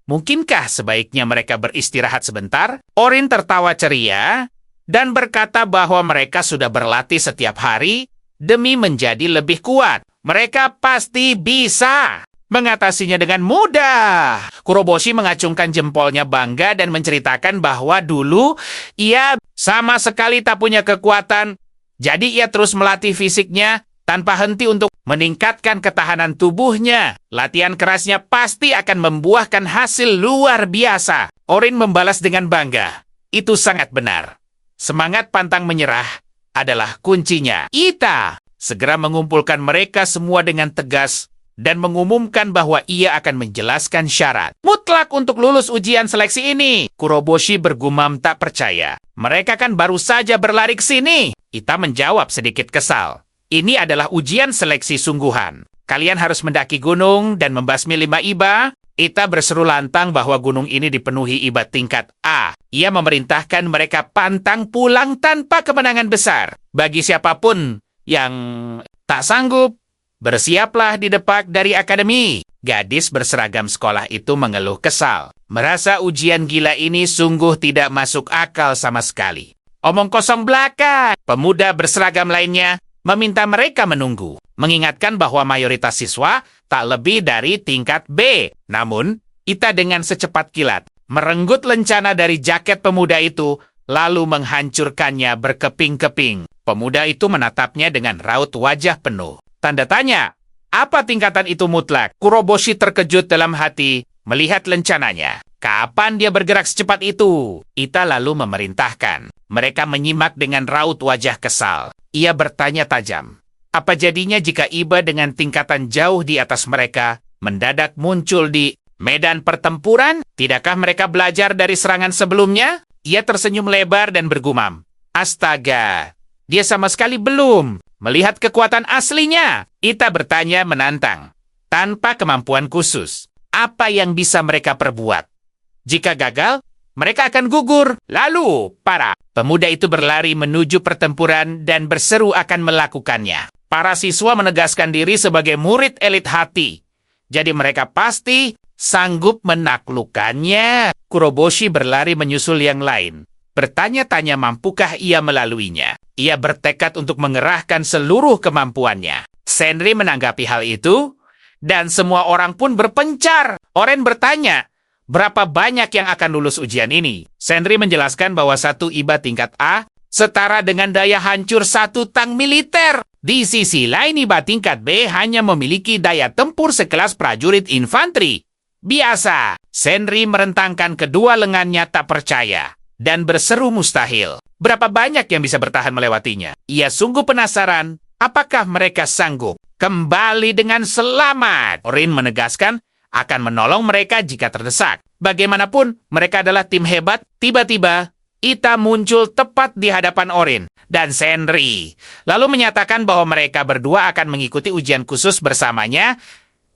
Mungkinkah sebaiknya mereka beristirahat sebentar? Orin tertawa ceria dan berkata bahwa mereka sudah berlatih setiap hari demi menjadi lebih kuat. Mereka pasti bisa mengatasinya dengan mudah. Kuroboshi mengacungkan jempolnya bangga dan menceritakan bahwa dulu ia sama sekali tak punya kekuatan. Jadi ia terus melatih fisiknya tanpa henti untuk meningkatkan ketahanan tubuhnya. Latihan kerasnya pasti akan membuahkan hasil luar biasa. Orin membalas dengan bangga. Itu sangat benar. Semangat pantang menyerah adalah kuncinya. Ita segera mengumpulkan mereka semua dengan tegas dan mengumumkan bahwa ia akan menjelaskan syarat mutlak untuk lulus ujian seleksi ini. Kuroboshi bergumam tak percaya. Mereka kan baru saja berlari ke sini. Ita menjawab sedikit kesal. Ini adalah ujian seleksi sungguhan. Kalian harus mendaki gunung dan membasmi 5 IBA. Ita berseru lantang bahwa gunung ini dipenuhi IBA tingkat A. Ia memerintahkan mereka pantang pulang tanpa kemenangan besar. Bagi siapapun yang tak sanggup, bersiaplah di depak dari akademi. Gadis berseragam sekolah itu mengeluh kesal. Merasa ujian gila ini sungguh tidak masuk akal sama sekali. Omong kosong belaka. Pemuda berseragam lainnya meminta mereka menunggu, mengingatkan bahwa mayoritas siswa tak lebih dari tingkat B. Namun, Ita dengan secepat kilat merenggut lencana dari jaket pemuda itu, lalu menghancurkannya berkeping-keping. Pemuda itu menatapnya dengan raut wajah penuh tanda tanya. Apa tingkatan itu mutlak? Kuroboshi terkejut dalam hati melihat lencananya. Kapan dia bergerak secepat itu? Ita lalu memerintahkan. Mereka menyimak dengan raut wajah kesal. Ia bertanya tajam. Apa jadinya jika Iba dengan tingkatan jauh di atas mereka mendadak muncul di medan pertempuran? Tidakkah mereka belajar dari serangan sebelumnya? Ia tersenyum lebar dan bergumam. Astaga, dia sama sekali belum melihat kekuatan aslinya. Ita bertanya menantang. Tanpa kemampuan khusus, apa yang bisa mereka perbuat? Jika gagal, mereka akan gugur. Lalu, para pemuda itu berlari menuju pertempuran dan berseru akan melakukannya. Para siswa menegaskan diri sebagai murid elit hati. Jadi mereka pasti sanggup menaklukkannya. Kuroboshi berlari menyusul yang lain. Bertanya-tanya mampukah ia melaluinya. Ia bertekad untuk mengerahkan seluruh kemampuannya. Senri menanggapi hal itu, dan semua orang pun berpencar. Oren bertanya, berapa banyak yang akan lulus ujian ini? Senri menjelaskan bahwa satu Iba tingkat A setara dengan daya hancur satu tang militer. Di sisi lain, Iba tingkat B hanya memiliki daya tempur sekelas prajurit infanteri. Biasa, Senri merentangkan kedua lengannya tak percaya dan berseru mustahil. Berapa banyak yang bisa bertahan melewatinya? Ia sungguh penasaran, apakah mereka sanggup kembali dengan selamat? Orin menegaskan akan menolong mereka jika terdesak. Bagaimanapun, mereka adalah tim hebat. Tiba-tiba, Ita muncul tepat di hadapan Orin dan Senri, lalu menyatakan bahwa mereka berdua akan mengikuti ujian khusus bersamanya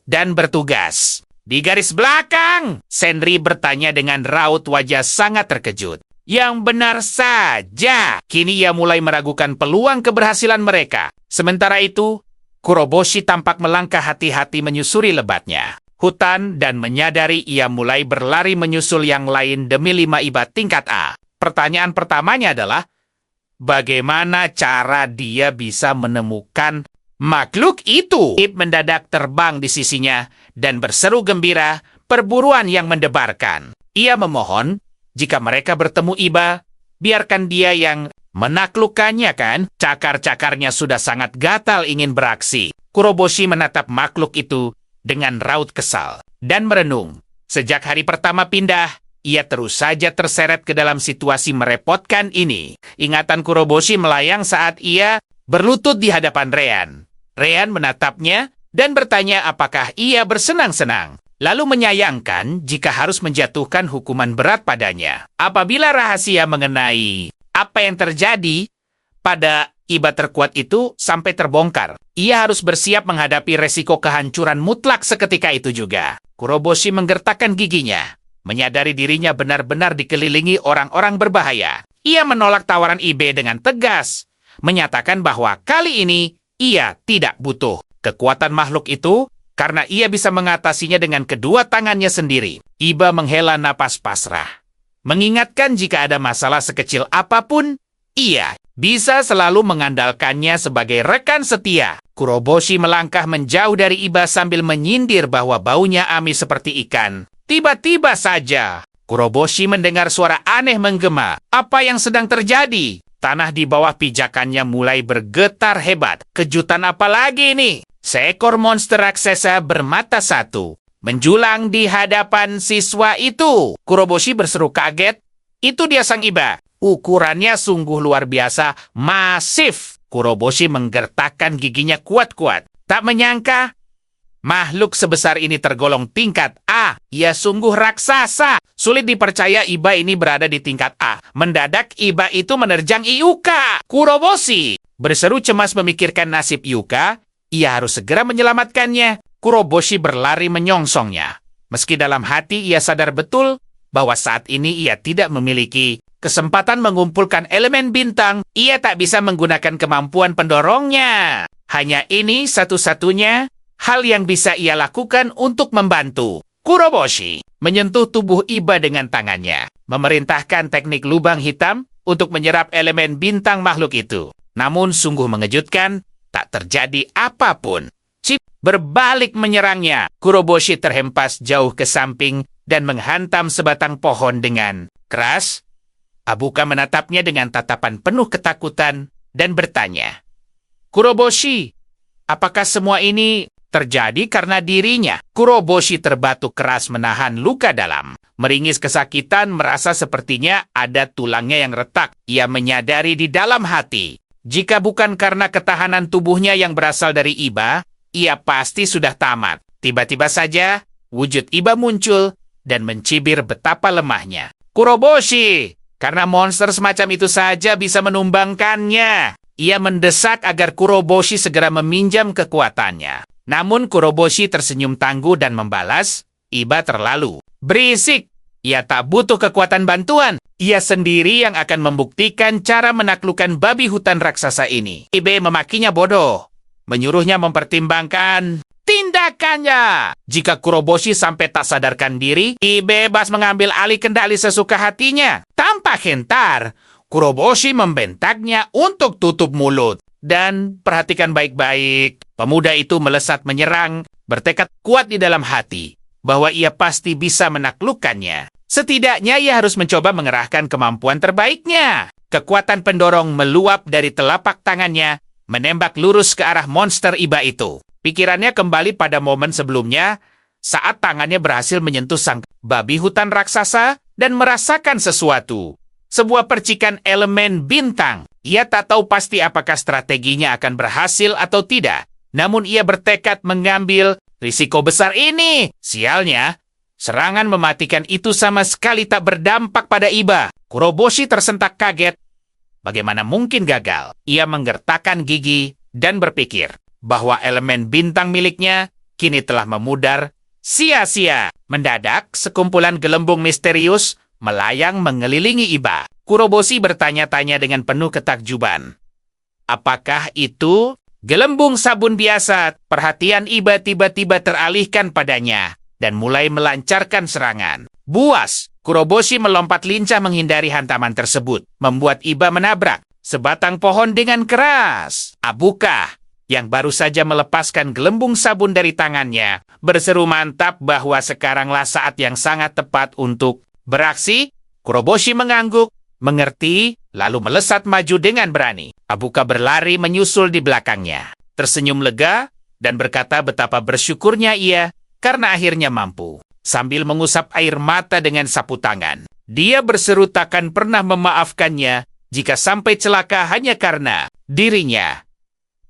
dan bertugas. Di garis belakang, Senri bertanya dengan raut wajah sangat terkejut. Yang benar saja, kini ia mulai meragukan peluang keberhasilan mereka. Sementara itu, Kuroboshi tampak melangkah hati-hati menyusuri lebatnya hutan dan menyadari ia mulai berlari menyusul yang lain demi 5 Iba tingkat A. Pertanyaan pertamanya adalah, bagaimana cara dia bisa menemukan makhluk itu? Ib mendadak terbang di sisinya dan berseru gembira, perburuan yang mendebarkan. Ia memohon, jika mereka bertemu Iba, biarkan dia yang menaklukkannya kan? Cakar-cakarnya sudah sangat gatal ingin beraksi. Kuroboshi menatap makhluk itu dengan raut kesal dan merenung. Sejak hari pertama pindah, ia terus saja terseret ke dalam situasi merepotkan ini. Ingatan Kuroboshi melayang saat ia berlutut di hadapan Rean. Rean menatapnya dan bertanya apakah ia bersenang-senang. Lalu menyayangkan jika harus menjatuhkan hukuman berat padanya. Apabila rahasia mengenai apa yang terjadi pada Iba terkuat itu sampai terbongkar, ia harus bersiap menghadapi resiko kehancuran mutlak seketika itu juga. Kuroboshi menggertakkan giginya, menyadari dirinya benar-benar dikelilingi orang-orang berbahaya. Ia menolak tawaran Ibe dengan tegas, menyatakan bahwa kali ini ia tidak butuh kekuatan makhluk itu karena ia bisa mengatasinya dengan kedua tangannya sendiri. Iba menghela napas pasrah, mengingatkan jika ada masalah sekecil apapun, ia bisa selalu mengandalkannya sebagai rekan setia. Kuroboshi melangkah menjauh dari Iba sambil menyindir bahwa baunya amis seperti ikan. Tiba-tiba saja, Kuroboshi mendengar suara aneh menggema. Apa yang sedang terjadi? Tanah di bawah pijakannya mulai bergetar hebat. Kejutan apa lagi ini? Seekor monster raksasa bermata satu menjulang di hadapan siswa itu. Kuroboshi berseru kaget. Itu dia sang Iba. Ukurannya sungguh luar biasa, masif. Kuroboshi menggertakkan giginya kuat-kuat. Tak menyangka, makhluk sebesar ini tergolong tingkat A. Ia sungguh raksasa. Sulit dipercaya Iba ini berada di tingkat A. Mendadak Iba itu menerjang Yuka. Kuroboshi berseru cemas memikirkan nasib Yuka. Ia harus segera menyelamatkannya. Kuroboshi berlari menyongsongnya. Meski dalam hati ia sadar betul bahwa saat ini ia tidak memiliki kesempatan mengumpulkan elemen bintang, ia tak bisa menggunakan kemampuan pendorongnya. Hanya ini satu-satunya hal yang bisa ia lakukan untuk membantu. Kuroboshi menyentuh tubuh Iba dengan tangannya, memerintahkan teknik lubang hitam. untuk menyerap elemen bintang makhluk itu. Namun sungguh mengejutkan, tak terjadi apapun. Chip berbalik menyerangnya. Kuroboshi terhempas jauh ke samping dan menghantam sebatang pohon dengan keras. Abuka menatapnya dengan tatapan penuh ketakutan dan bertanya, "Kuroboshi, apakah semua ini terjadi karena dirinya?" Kuroboshi terbatuk keras menahan luka dalam. Meringis kesakitan, merasa sepertinya ada tulangnya yang retak. Ia menyadari di dalam hati, jika bukan karena ketahanan tubuhnya yang berasal dari Iba, ia pasti sudah tamat. Tiba-tiba saja, wujud Iba muncul dan mencibir betapa lemahnya. "Kuroboshi, karena monster semacam itu saja bisa menumbangkannya." Ia mendesak agar Kuroboshi segera meminjam kekuatannya. Namun Kuroboshi tersenyum tangguh dan membalas, "Iba terlalu berisik. Ia tak butuh kekuatan bantuan. Ia sendiri yang akan membuktikan cara menaklukkan babi hutan raksasa ini." Ibe memakinya bodoh, menyuruhnya mempertimbangkan tindakannya. Jika Kuroboshi sampai tak sadarkan diri, Ibe bebas mengambil alih kendali sesuka hatinya. Tanpa gentar, Kuroboshi membentaknya untuk tutup mulut. Dan perhatikan baik-baik, pemuda itu melesat menyerang, bertekad kuat di dalam hati bahwa ia pasti bisa menaklukkannya. Setidaknya ia harus mencoba mengerahkan kemampuan terbaiknya. Kekuatan pendorong meluap dari telapak tangannya, menembak lurus ke arah monster Iba itu. Pikirannya kembali pada momen sebelumnya saat tangannya berhasil menyentuh sang babi hutan raksasa dan merasakan sesuatu. Sebuah percikan elemen bintang. Ia tak tahu pasti apakah strateginya akan berhasil atau tidak. Namun ia bertekad mengambil risiko besar ini. Sialnya, serangan mematikan itu sama sekali tak berdampak pada Iba. Kuroboshi tersentak kaget. Bagaimana mungkin gagal? Ia menggertakkan gigi dan berpikir bahwa elemen bintang miliknya kini telah memudar sia-sia. Mendadak, sekumpulan gelembung misterius melayang mengelilingi Iba. Kuroboshi bertanya-tanya dengan penuh ketakjuban. Apakah itu gelembung sabun biasa? Perhatian Iba tiba-tiba teralihkan padanya dan mulai melancarkan serangan. Buas! Kuroboshi melompat lincah menghindari hantaman tersebut, membuat Iba menabrak sebatang pohon dengan keras. Abuka, yang baru saja melepaskan gelembung sabun dari tangannya, berseru mantap bahwa sekaranglah saat yang sangat tepat untuk beraksi. Kuroboshi mengangguk, mengerti, lalu melesat maju dengan berani. Abuka berlari menyusul di belakangnya, tersenyum lega dan berkata betapa bersyukurnya ia karena akhirnya mampu. Sambil mengusap air mata dengan sapu tangan, dia berseru takkan pernah memaafkannya jika sampai celaka hanya karena dirinya.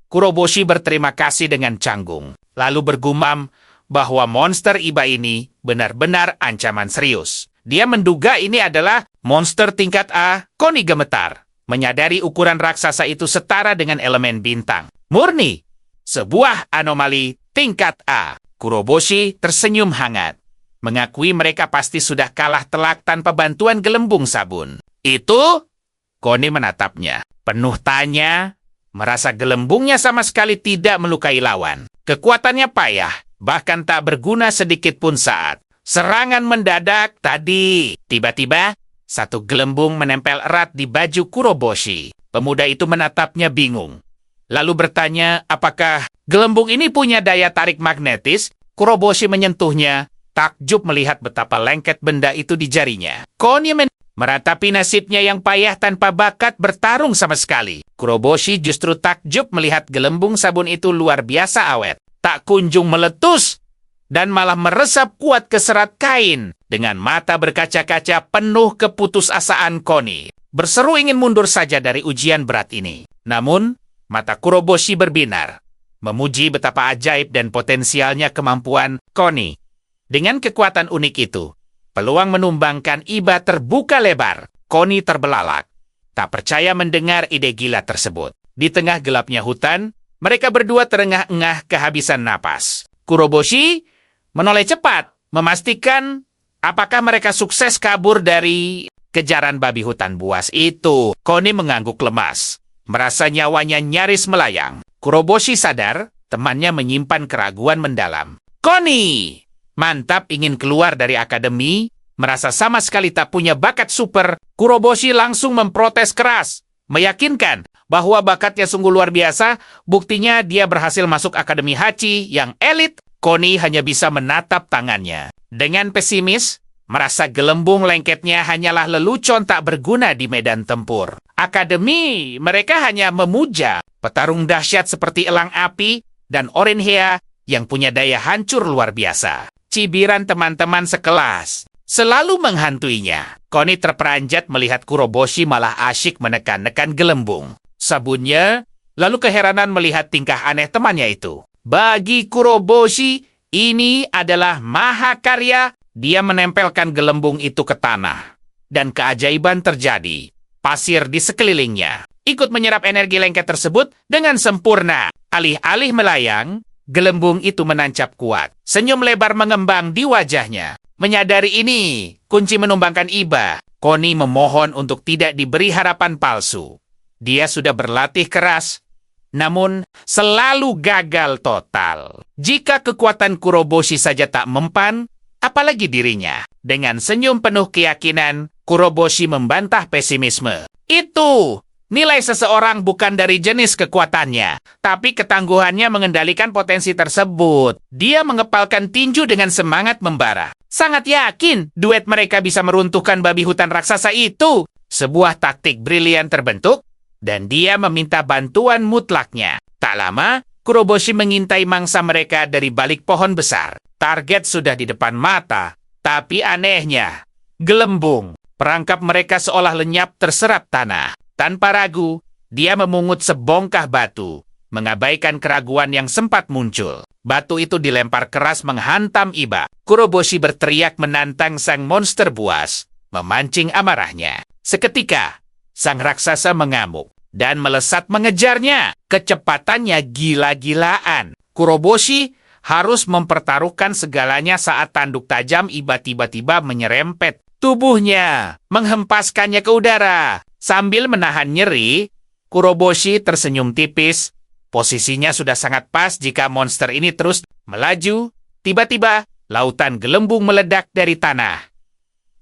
Kuroboshi berterima kasih dengan canggung, lalu bergumam bahwa monster Iba ini benar-benar ancaman serius. Dia menduga ini adalah monster tingkat A. Koni gemetar, menyadari ukuran raksasa itu setara dengan elemen bintang. Murni, sebuah anomali tingkat A. Kuroboshi tersenyum hangat, mengakui mereka pasti sudah kalah telak tanpa bantuan gelembung sabun. Itu? Koni menatapnya, penuh tanya, merasa gelembungnya sama sekali tidak melukai lawan. Kekuatannya payah, bahkan tak berguna sedikit pun saat serangan mendadak tadi. Tiba-tiba, satu gelembung menempel erat di baju Kuroboshi. Pemuda itu menatapnya bingung, lalu bertanya apakah gelembung ini punya daya tarik magnetis. Kuroboshi menyentuhnya, takjub melihat betapa lengket benda itu di jarinya. Koni meratapi nasibnya yang payah tanpa bakat bertarung sama sekali. Kuroboshi justru takjub melihat gelembung sabun itu luar biasa awet, tak kunjung meletus, dan malah meresap kuat ke serat kain. Dengan mata berkaca-kaca penuh keputusasaan, Koni berseru ingin mundur saja dari ujian berat ini. Namun, mata Kuroboshi berbinar, memuji betapa ajaib dan potensialnya kemampuan Koni. Dengan kekuatan unik itu, peluang menumbangkan Iba terbuka lebar. Koni terbelalak, tak percaya mendengar ide gila tersebut. Di tengah gelapnya hutan, mereka berdua terengah-engah kehabisan napas. Kuroboshi menoleh cepat, memastikan apakah mereka sukses kabur dari kejaran babi hutan buas itu. Koni mengangguk lemas, merasa nyawanya nyaris melayang. Kuroboshi sadar temannya menyimpan keraguan mendalam. Koni mantap ingin keluar dari akademi, merasa sama sekali tak punya bakat super. Kuroboshi langsung memprotes keras, meyakinkan bahwa bakatnya sungguh luar biasa. Buktinya dia berhasil masuk Akademi Hachi yang elit. Connie hanya bisa menatap tangannya. Dengan pesimis, merasa gelembung lengketnya hanyalah lelucon tak berguna di medan tempur. Akademi, mereka hanya memuja petarung dahsyat seperti Elang Api dan Orenhea yang punya daya hancur luar biasa. Cibiran teman-teman sekelas selalu menghantuinya. Connie terperanjat melihat Kuroboshi malah asyik menekan-nekan gelembung sabunnya, lalu keheranan melihat tingkah aneh temannya itu. Bagi Kuroboshi, ini adalah mahakarya. Dia menempelkan gelembung itu ke tanah. Dan keajaiban terjadi. Pasir di sekelilingnya ikut menyerap energi lengket tersebut dengan sempurna. Alih-alih melayang, gelembung itu menancap kuat. Senyum lebar mengembang di wajahnya. Menyadari ini, kunci menumbangkan iba. Connie memohon untuk tidak diberi harapan palsu. Dia sudah berlatih keras, namun selalu gagal total. Jika kekuatan Kuroboshi saja tak mempan, apalagi dirinya. Dengan senyum penuh keyakinan, Kuroboshi membantah pesimisme. Itu nilai seseorang bukan dari jenis kekuatannya, tapi ketangguhannya mengendalikan potensi tersebut. Dia mengepalkan tinju dengan semangat membara. Sangat yakin duet mereka bisa meruntuhkan babi hutan raksasa itu. Sebuah taktik brilian terbentuk, dan dia meminta bantuan mutlaknya. Tak lama, Kuroboshi mengintai mangsa mereka dari balik pohon besar. Target sudah di depan mata, tapi anehnya, gelembung. Perangkap mereka seolah lenyap terserap tanah. Tanpa ragu, dia memungut sebongkah batu, mengabaikan keraguan yang sempat muncul. Batu itu dilempar keras menghantam iba. Kuroboshi berteriak menantang sang monster buas, memancing amarahnya. Seketika, sang raksasa mengamuk dan melesat mengejarnya. Kecepatannya gila-gilaan. Kuroboshi harus mempertaruhkan segalanya saat tanduk tajam iba tiba-tiba menyerempet tubuhnya, menghempaskannya ke udara. Sambil menahan nyeri, Kuroboshi tersenyum tipis. Posisinya sudah sangat pas jika monster ini terus melaju. Tiba-tiba, lautan gelembung meledak dari tanah.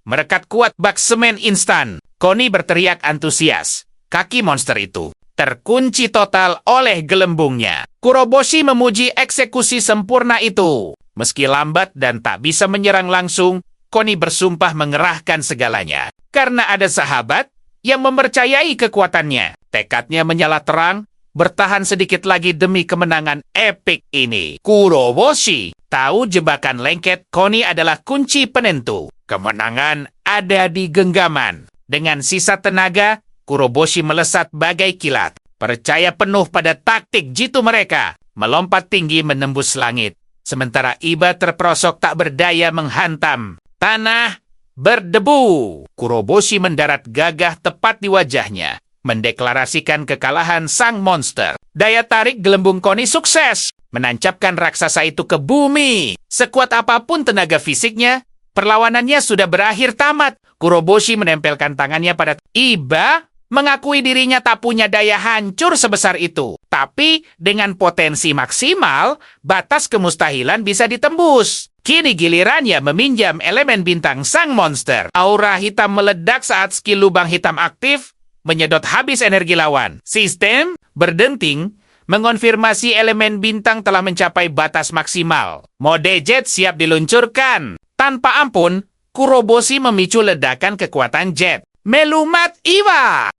Merekat kuat bak semen instan. Connie berteriak antusias. Kaki monster itu terkunci total oleh gelembungnya. Kuroboshi memuji eksekusi sempurna itu. Meski lambat dan tak bisa menyerang langsung, Connie bersumpah mengerahkan segalanya. Karena ada sahabat yang mempercayai kekuatannya. Tekadnya menyala terang, bertahan sedikit lagi demi kemenangan epik ini. Kuroboshi tahu jebakan lengket Connie adalah kunci penentu. Kemenangan ada di genggaman. Dengan sisa tenaga, Kuroboshi melesat bagai kilat. Percaya penuh pada taktik jitu mereka. Melompat tinggi menembus langit. Sementara iba terperosok tak berdaya menghantam. Tanah berdebu. Kuroboshi mendarat gagah tepat di wajahnya. Mendeklarasikan kekalahan sang monster. Daya tarik gelembung Connie sukses. Menancapkan raksasa itu ke bumi. Sekuat apapun tenaga fisiknya, perlawanannya sudah berakhir tamat. Kuroboshi menempelkan tangannya pada iba, mengakui dirinya tak punya daya hancur sebesar itu. Tapi dengan potensi maksimal, batas kemustahilan bisa ditembus. Kini gilirannya meminjam elemen bintang sang monster. Aura hitam meledak saat skill lubang hitam aktif, menyedot habis energi lawan. Sistem berdenting mengonfirmasi elemen bintang telah mencapai batas maksimal. Mode jet siap diluncurkan. Tanpa ampun, Kuroboshi memicu ledakan kekuatan jet. Melumat iba!